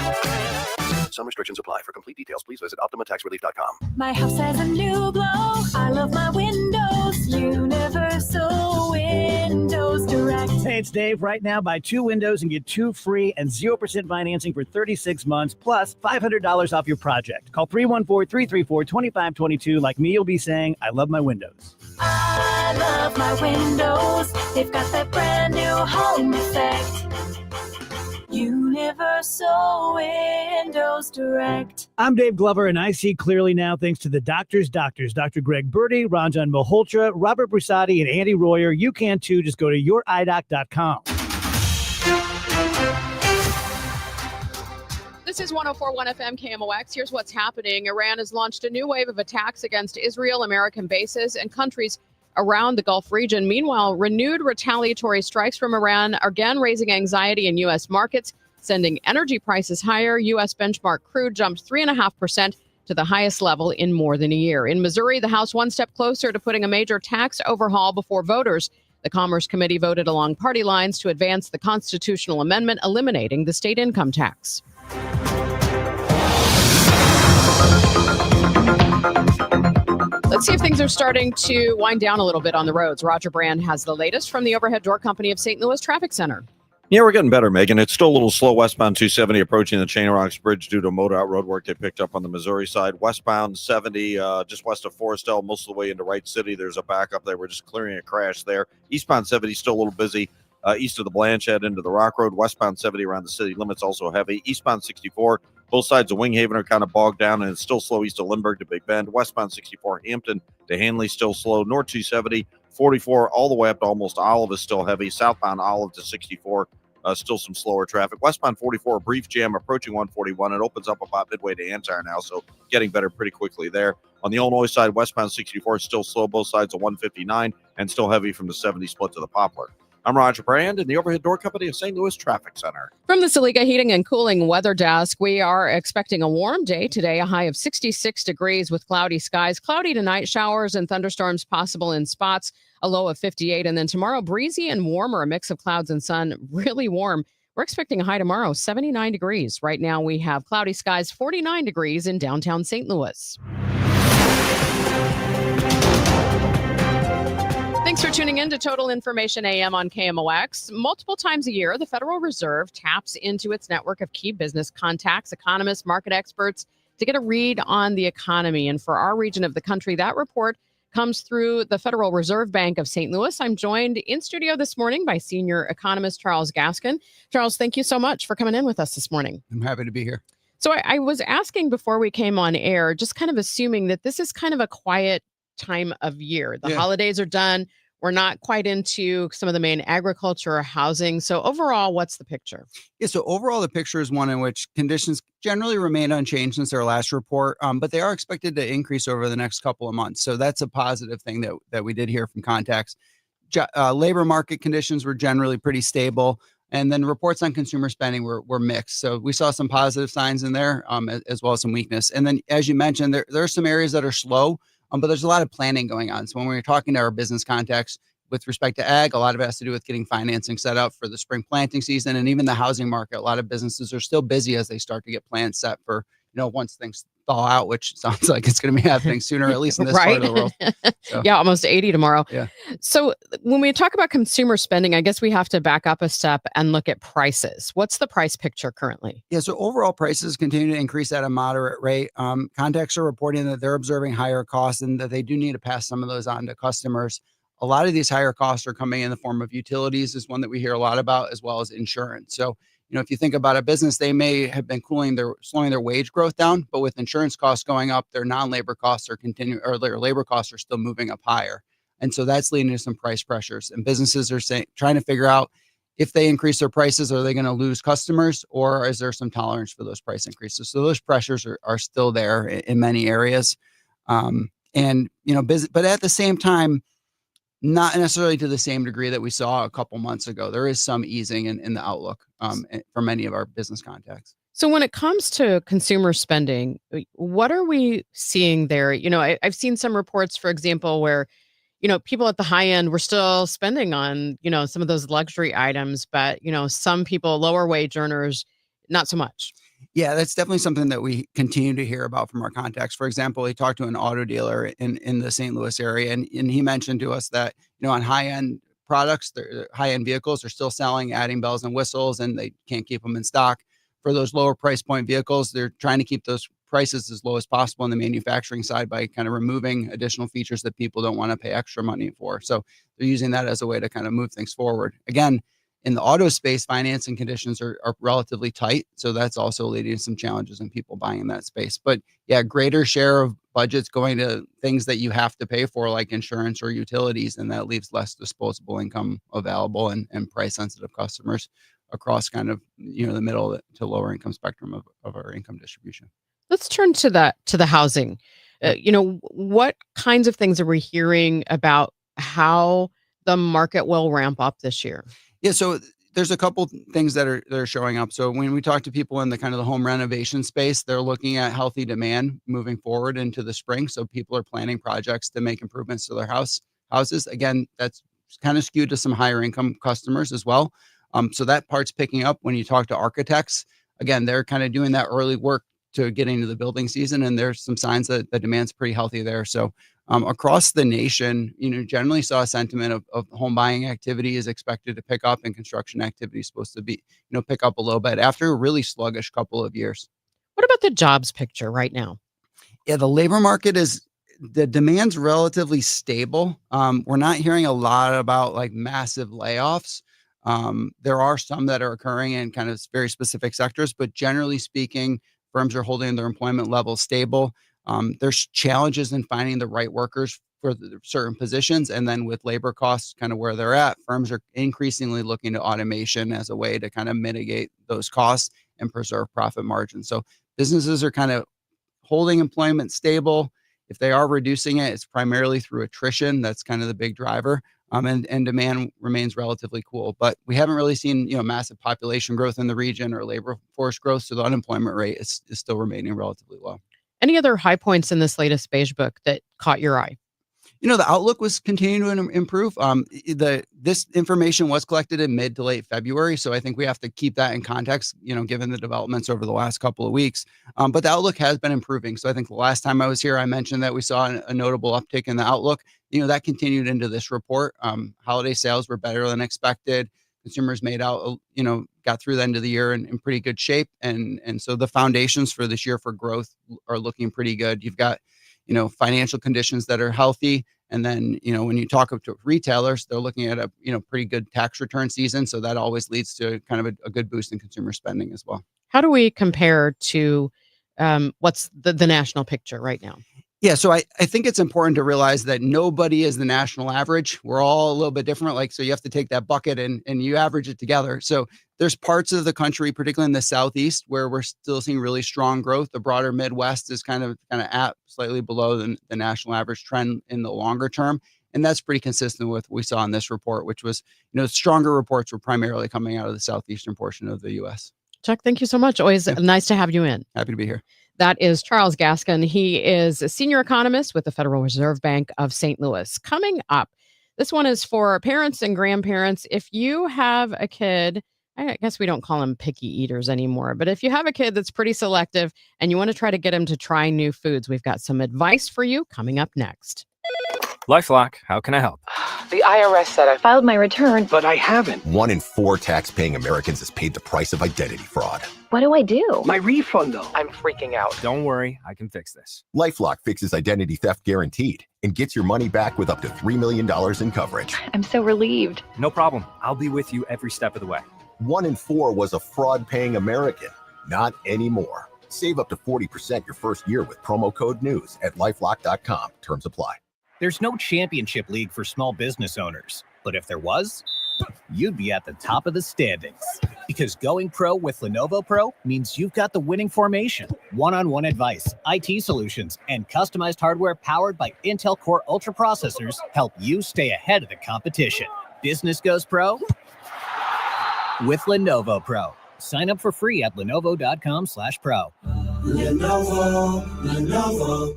Some restrictions apply. For complete details, please visit OptimaTaxRelief.com. My house has a new glow. I love my windows. Universal Windows Direct. Hey, it's Dave. Right now, buy 2 windows and get 2 free and 0% financing for 36 months, plus $500 off your project. Call 314-334-2522. Like me, you'll be saying, I love my windows. I love my windows. They've got that brand new home effect. Universal Windows Direct. I'm Dave Glover, and I see clearly now thanks to the doctors, Dr. Greg Birdie, Ranjan Malhotra, Robert Brusati, and Andy Royer. You can too. Just go to youridoc.com. This is 104.1 FM KMOX. Here's what's happening. Iran has launched a new wave of attacks against Israel, American bases, and countries around the Gulf region. Meanwhile, renewed retaliatory strikes from Iran are again raising anxiety in U.S. markets, sending energy prices higher. U.S. benchmark crude jumped 3.5% to the highest level in more than a year. In Missouri, the House one step closer to putting a major tax overhaul before voters. The Commerce Committee voted along party lines to advance the constitutional amendment eliminating the state income tax. Let's see if things are starting to wind down a little bit on the roads. Roger Brand has the latest from the Overhead Door Company of St. Louis Traffic Center. Yeah, we're getting better, Megan. It's still a little slow westbound 270 approaching the Chain Rocks Bridge due to MoDOT road work they picked up on the Missouri side. Westbound 70, just west of Forestell, most of the way into Wright City. There's a backup there. We're just clearing a crash there. Eastbound 70 still a little busy. East of the Blanchette into the Rock Road. Westbound 70 around the city limits also heavy. Eastbound 64, both sides of Winghaven are kind of bogged down, and it's still slow east of Lindbergh to Big Bend. Westbound 64, Hampton to Hanley still slow. North 270, 44 all the way up to almost Olive is still heavy. Southbound Olive to 64, still some slower traffic. Westbound 44, a brief jam approaching 141. It opens up about midway to Antire now, so getting better pretty quickly there. On the Illinois side, westbound 64 is still slow, both sides of 159, and still heavy from the 70 split to the Poplar. I'm Roger Brand in the Overhead Door Company of St. Louis Traffic Center. From the Saliga Heating and Cooling Weather Desk, we are expecting a warm day today, a high of 66 degrees with cloudy skies. Cloudy tonight, showers and thunderstorms possible in spots, a low of 58. And then tomorrow, breezy and warmer, a mix of clouds and sun, really warm. We're expecting a high tomorrow, 79 degrees. Right now, we have cloudy skies, 49 degrees in downtown St. Louis. Thanks for tuning in to Total Information AM on KMOX. Multiple times a year, the Federal Reserve taps into its network of key business contacts, economists, market experts to get a read on the economy. And for our region of the country, that report comes through the Federal Reserve Bank of St. Louis. I'm joined in studio this morning by senior economist Charles Gaskin. Charles, thank you so much for coming in with us this morning. I'm happy to be here. So I was asking before we came on air, just kind of assuming that this is kind of a quiet time of year. The holidays are done. We're not quite into some of the main agriculture or housing. So overall, what's the picture? Yeah, so overall, the picture is one in which conditions generally remain unchanged since our last report, but they are expected to increase over the next couple of months. So that's a positive thing that we did hear from contacts. Labor market conditions were generally pretty stable. And then reports on consumer spending were mixed. So we saw some positive signs in there, as well as some weakness. And then, as you mentioned, there are some areas that are slow, but there's a lot of planning going on. So when we're talking to our business contacts with respect to ag, a lot of it has to do with getting financing set up for the spring planting season, and even the housing market. A lot of businesses are still busy as they start to get plans set for, once things thaw out, which sounds like it's going to be happening sooner, at least in this part of the world. So, Yeah, almost 80 tomorrow. Yeah. So when we talk about consumer spending, I guess we have to back up a step and look at prices. What's the price picture currently? Yeah, so overall prices continue to increase at a moderate rate. Contacts are reporting that they're observing higher costs and that they do need to pass some of those on to customers. A lot of these higher costs are coming in the form of utilities, is one that we hear a lot about, as well as insurance. So, if you think about a business, they may have been slowing their wage growth down, but with insurance costs going up, their non-labor costs are or their labor costs are still moving up higher. And so that's leading to some price pressures. And businesses are trying to figure out, if they increase their prices, are they going to lose customers, or is there some tolerance for those price increases? So those pressures are still there in many areas. But at the same time, not necessarily to the same degree that we saw a couple months ago. There is some easing in the outlook for many of our business contacts. So when it comes to consumer spending, what are we seeing there? I've seen some reports, for example, where, people at the high end were still spending on, some of those luxury items, but, some people, lower wage earners, not so much. Yeah, that's definitely something that we continue to hear about from our contacts. For example, he talked to an auto dealer in the St. Louis area, and he mentioned to us that, on high-end products, high-end vehicles are still selling, adding bells and whistles, and they can't keep them in stock. For those lower price point vehicles, they're trying to keep those prices as low as possible on the manufacturing side by kind of removing additional features that people don't want to pay extra money for. So they're using that as a way to kind of move things forward. Again, in the auto space, financing conditions are relatively tight. So that's also leading to some challenges in people buying in that space. But yeah, greater share of budgets going to things that you have to pay for, like insurance or utilities, and that leaves less disposable income available and price sensitive customers across kind of, the middle to lower income spectrum of our income distribution. Let's turn to the housing. What kinds of things are we hearing about how the market will ramp up this year? Yeah, so there's a couple things that are showing up. So when we talk to people in the kind of the home renovation space, they're looking at healthy demand moving forward into the spring. So people are planning projects to make improvements to their houses. Again, that's kind of skewed to some higher income customers as well. So that part's picking up. When you talk to architects, again, they're kind of doing that early work to get into the building season, and there's some signs that the demand's pretty healthy there. So across the nation, generally saw a sentiment of home buying activity is expected to pick up, and construction activity is supposed to be, pick up a little bit after a really sluggish couple of years. What about the jobs picture right now? Yeah, the labor market the demand's relatively stable. We're not hearing a lot about like massive layoffs. There are some that are occurring in kind of very specific sectors, but generally speaking, firms are holding their employment levels stable. There's challenges in finding the right workers for certain positions. And then with labor costs kind of where they're at, firms are increasingly looking to automation as a way to kind of mitigate those costs and preserve profit margins. So businesses are kind of holding employment stable. If they are reducing it, it's primarily through attrition. That's kind of the big driver. And demand remains relatively cool. But we haven't really seen, massive population growth in the region or labor force growth. So the unemployment rate is still remaining relatively low. Any other high points in this latest beige book that caught your eye? The outlook was continuing to improve. This information was collected in mid to late February. So I think we have to keep that in context, given the developments over the last couple of weeks. But the outlook has been improving. So I think the last time I was here, I mentioned that we saw a notable uptick in the outlook. That continued into this report. Holiday sales were better than expected. Consumers made out, got through the end of the year in pretty good shape. And so the foundations for this year for growth are looking pretty good. You've got, financial conditions that are healthy. And then, when you talk to retailers, they're looking at a, pretty good tax return season. So that always leads to kind of a good boost in consumer spending as well. How do we compare to what's the national picture right now? Yeah, so I think it's important to realize that nobody is the national average. We're all a little bit different. So you have to take that bucket and you average it together. So there's parts of the country, particularly in the Southeast, where we're still seeing really strong growth. The broader Midwest is kind of at slightly below the national average trend in the longer term. And that's pretty consistent with what we saw in this report, which was, stronger reports were primarily coming out of the southeastern portion of the U.S. Chuck, thank you so much. Always nice to have you in. Happy to be here. That is Charles Gaskin. He is a senior economist with the Federal Reserve Bank of St. Louis. Coming up, this one is for parents and grandparents. If you have a kid, I guess we don't call them picky eaters anymore, but if you have a kid that's pretty selective and you want to try to get him to try new foods, we've got some advice for you coming up next. LifeLock, how can I help? The IRS said I filed my return, but I haven't. 1 in 4 tax-paying Americans has paid the price of identity fraud. What do I do? My refund, though. I'm freaking out. Don't worry, I can fix this. LifeLock fixes identity theft guaranteed and gets your money back with up to $3 million in coverage. I'm so relieved. No problem. I'll be with you every step of the way. 1 in 4 was a fraud-paying American. Not anymore. Save up to 40% your first year with promo code NEWS at LifeLock.com. Terms apply. There's no championship league for small business owners, but if there was, you'd be at the top of the standings. Because going pro with Lenovo Pro means you've got the winning formation, one-on-one advice, IT solutions, and customized hardware powered by Intel Core Ultra processors help you stay ahead of the competition. Business goes pro with Lenovo Pro. Sign up for free at lenovo.com/pro. Lenovo.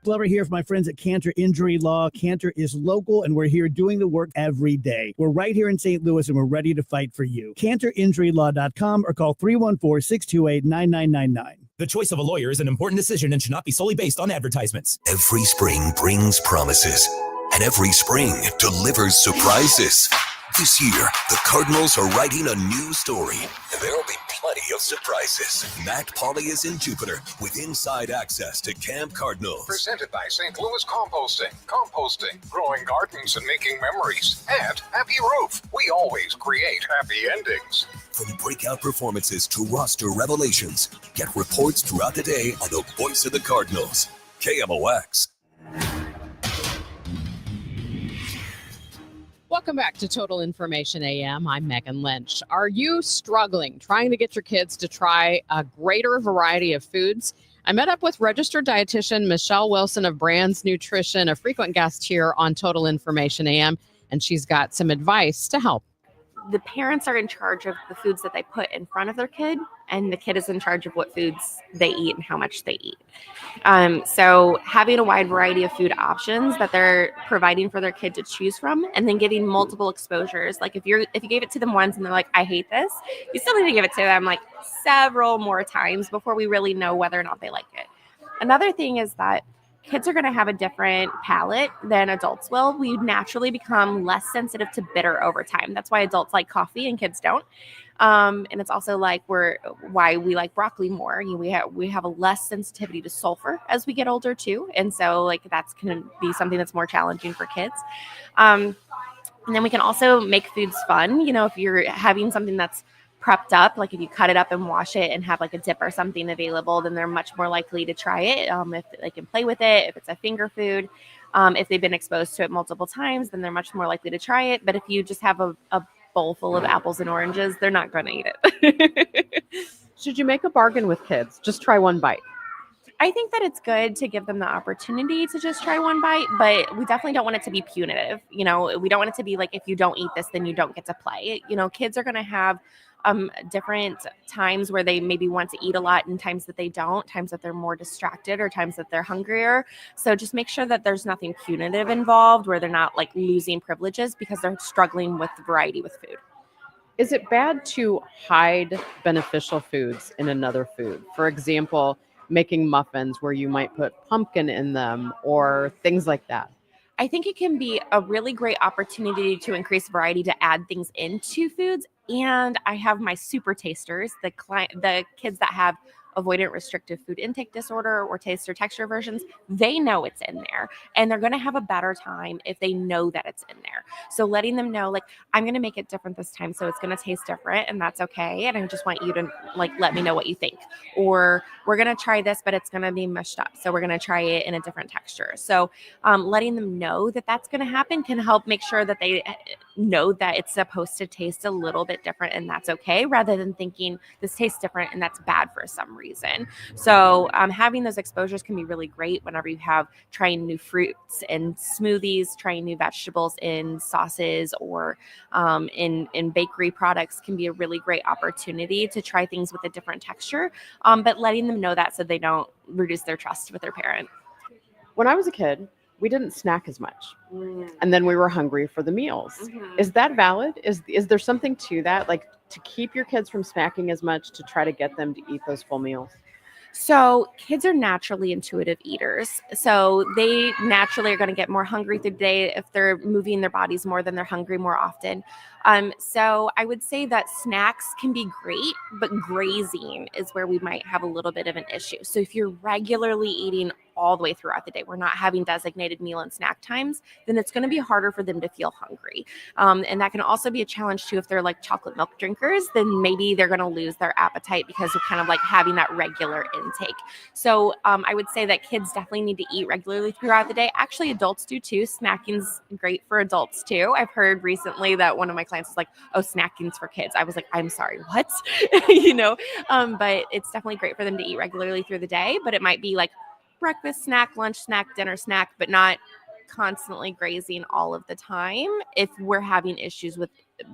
Glover here for my friends at Cantor Injury Law. Cantor is local, and we're here doing the work every day. We're right here in St. Louis, and we're ready to fight for you. CantorInjuryLaw.com or call 314-628-9999. The choice of a lawyer is an important decision and should not be solely based on advertisements. Every spring brings promises, and every spring delivers surprises. This year, the Cardinals are writing a new story, and there will be plenty of surprises. Matt Pauley is in Jupiter with inside access to Camp Cardinals. Presented by St. Louis Composting. Composting, growing gardens and making memories. And Happy Roof. We always create happy endings. From breakout performances to roster revelations, get reports throughout the day on the voice of the Cardinals. KMOX. Welcome back to Total Information AM. I'm Megan Lynch. Are you struggling trying to get your kids to try a greater variety of foods? I met up with registered dietitian Michelle Wilson of Brands Nutrition, a frequent guest here on Total Information AM, and she's got some advice to help. The parents are in charge of the foods that they put in front of their kid, and the kid is in charge of what foods they eat and how much they eat. So having a wide variety of food options that they're providing for their kid to choose from, and then giving multiple exposures. Like if you gave it to them once and they're like, I hate this, you still need to give it to them like several more times before we really know whether or not they like it. Another thing is that kids are going to have a different palate than adults will. We naturally become less sensitive to bitter over time. That's why adults like coffee and kids don't. And it's also like why we like broccoli more. We have a less sensitivity to sulfur as we get older too. And so like that's going to be something that's more challenging for kids. And then we can also make foods fun. If you're having something that's prepped up, like if you cut it up and wash it and have like a dip or something available, then they're much more likely to try it. If they can play with it, if it's a finger food, if they've been exposed to it multiple times, then they're much more likely to try it. But if you just have a bowl full of apples and oranges, they're not going to eat it. Should you make a bargain with kids? Just try one bite. I think that it's good to give them the opportunity to just try one bite, but we definitely don't want it to be punitive. We don't want it to be like, if you don't eat this, then you don't get to play. Kids are going to have different times where they maybe want to eat a lot and times that they don't, times that they're more distracted or times that they're hungrier. So just make sure that there's nothing punitive involved where they're not like losing privileges because they're struggling with variety with food. Is it bad to hide beneficial foods in another food? For example, making muffins where you might put pumpkin in them or things like that? I think it can be a really great opportunity to increase variety, to add things into foods. And I have my super tasters, the kids that have avoidant restrictive food intake disorder or taste or texture aversions, they know it's in there, and they're going to have a better time if they know that it's in there. So letting them know, like, I'm going to make it different this time, so it's going to taste different, and that's okay. And I just want you to like let me know what you think. Or we're going to try this, but it's going to be mushed up, so we're going to try it in a different texture. So letting them know that that's going to happen can help make sure that they know that it's supposed to taste a little bit different, and that's okay, rather than thinking this tastes different and that's bad for some reason. So having those exposures can be really great whenever you have trying new fruits and smoothies, trying new vegetables in sauces or in bakery products can be a really great opportunity to try things with a different texture, but letting them know that so they don't reduce their trust with their parent. When I was a kid, we didn't snack as much, and then we were hungry for the meals. Is that valid? Is there something to that, like to keep your kids from snacking as much, to try to get them to eat those full meals? So kids are naturally intuitive eaters. So they naturally are going to get more hungry through the day if they're moving their bodies more than they're hungry more often. So I would say that snacks can be great, but grazing is where we might have a little bit of an issue. So if you're regularly eating all the way throughout the day, we're not having designated meal and snack times, then it's going to be harder for them to feel hungry. And that can also be a challenge too if they're like chocolate milk drinkers, then maybe they're going to lose their appetite because of kind of like having that regular intake. So I would say that kids definitely need to eat regularly throughout the day. Actually, adults do too. Snacking's great for adults too. I've heard recently that one of my clients was like, oh, snacking's for kids. I was like, I'm sorry, what? But it's definitely great for them to eat regularly through the day, but it might be like breakfast snack, lunch snack, dinner snack, but not constantly grazing all of the time if we're having issues with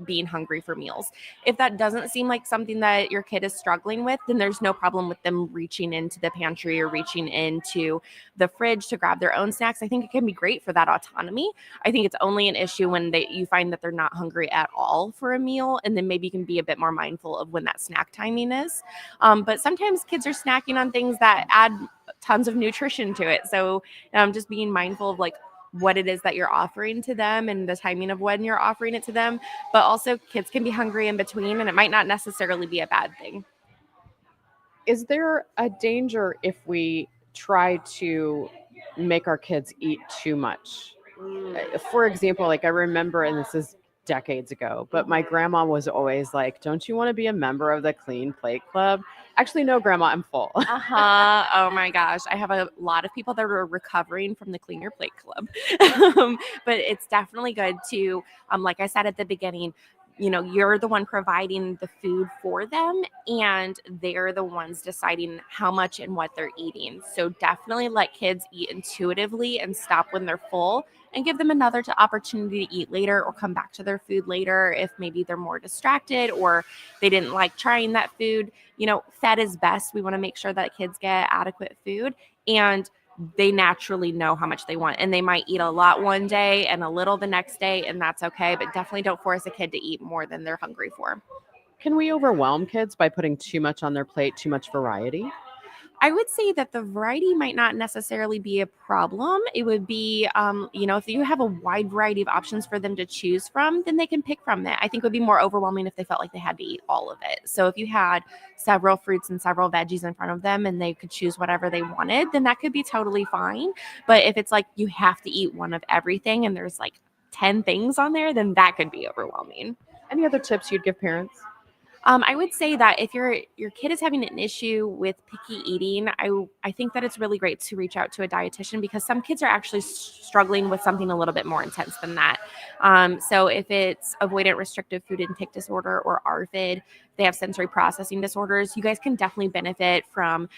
being hungry for meals. If that doesn't seem like something that your kid is struggling with, then there's no problem with them reaching into the pantry or reaching into the fridge to grab their own snacks. I think it can be great for that autonomy. I think it's only an issue when you find that they're not hungry at all for a meal, and then maybe you can be a bit more mindful of when that snack timing is. But sometimes kids are snacking on things that add tons of nutrition to it. So just being mindful of like what it is that you're offering to them and the timing of when you're offering it to them. But also kids can be hungry in between, and it might not necessarily be a bad thing. Is there a danger if we try to make our kids eat too much? For example, like I remember, and this is decades ago, but my grandma was always like, don't you want to be a member of the Clean Plate Club? Actually, no, Grandma, I'm full. Oh my gosh. I have a lot of people that are recovering from the Clean Your Plate Club. But it's definitely good to, like I said at the beginning, you're the one providing the food for them, and they're the ones deciding how much and what they're eating. So definitely let kids eat intuitively and stop when they're full, and give them another opportunity to eat later or come back to their food later if maybe they're more distracted or they didn't like trying that food. Fed is best. We want to make sure that kids get adequate food, and they naturally know how much they want, and they might eat a lot one day and a little the next day, and that's okay. But definitely don't force a kid to eat more than they're hungry for. Can we overwhelm kids by putting too much on their plate, too much variety? I would say that the variety might not necessarily be a problem. It would be, if you have a wide variety of options for them to choose from, then they can pick from it. I think it would be more overwhelming if they felt like they had to eat all of it. So if you had several fruits and several veggies in front of them and they could choose whatever they wanted, then that could be totally fine. But if it's like you have to eat one of everything and there's like 10 things on there, then that could be overwhelming. Any other tips you'd give parents? I would say that if your kid is having an issue with picky eating, I think that it's really great to reach out to a dietitian, because some kids are actually struggling with something a little bit more intense than that. So if it's avoidant restrictive food intake disorder or ARFID, they have sensory processing disorders, you guys can definitely benefit from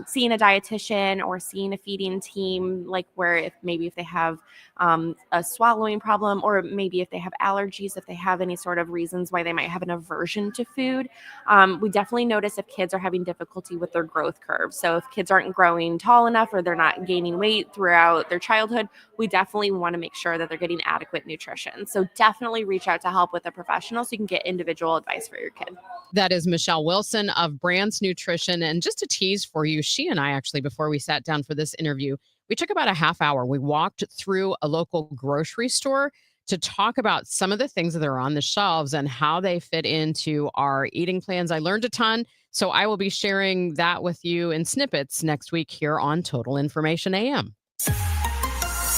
seeing a dietitian or seeing a feeding team, like where if they have a swallowing problem, or maybe if they have allergies, if they have any sort of reasons why they might have an aversion to food. We definitely notice if kids are having difficulty with their growth curve. So if kids aren't growing tall enough or they're not gaining weight throughout their childhood, we definitely want to make sure that they're getting adequate nutrition. So definitely reach out to help with a professional so you can get individual advice for your kid. That is Michelle Wilson of Brands Nutrition. And just a tease for you, she and I actually, before we sat down for this interview, we took about a half hour. We walked through a local grocery store to talk about some of the things that are on the shelves and how they fit into our eating plans. I learned a ton, so I will be sharing that with you in snippets next week here on Total Information AM.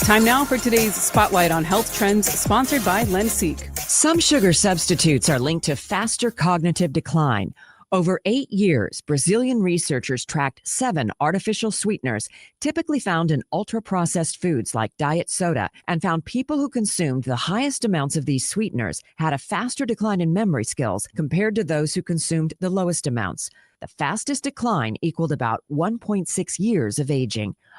Time now for today's Spotlight on Health Trends, sponsored by Lynch. Some sugar substitutes are linked to faster cognitive decline. Over 8 years, Brazilian researchers tracked 7 artificial sweeteners typically found in ultra-processed foods like diet soda and found people who consumed the highest amounts of these sweeteners had a faster decline in memory skills compared to those who consumed the lowest amounts. The fastest decline equaled about 1.6 years of aging.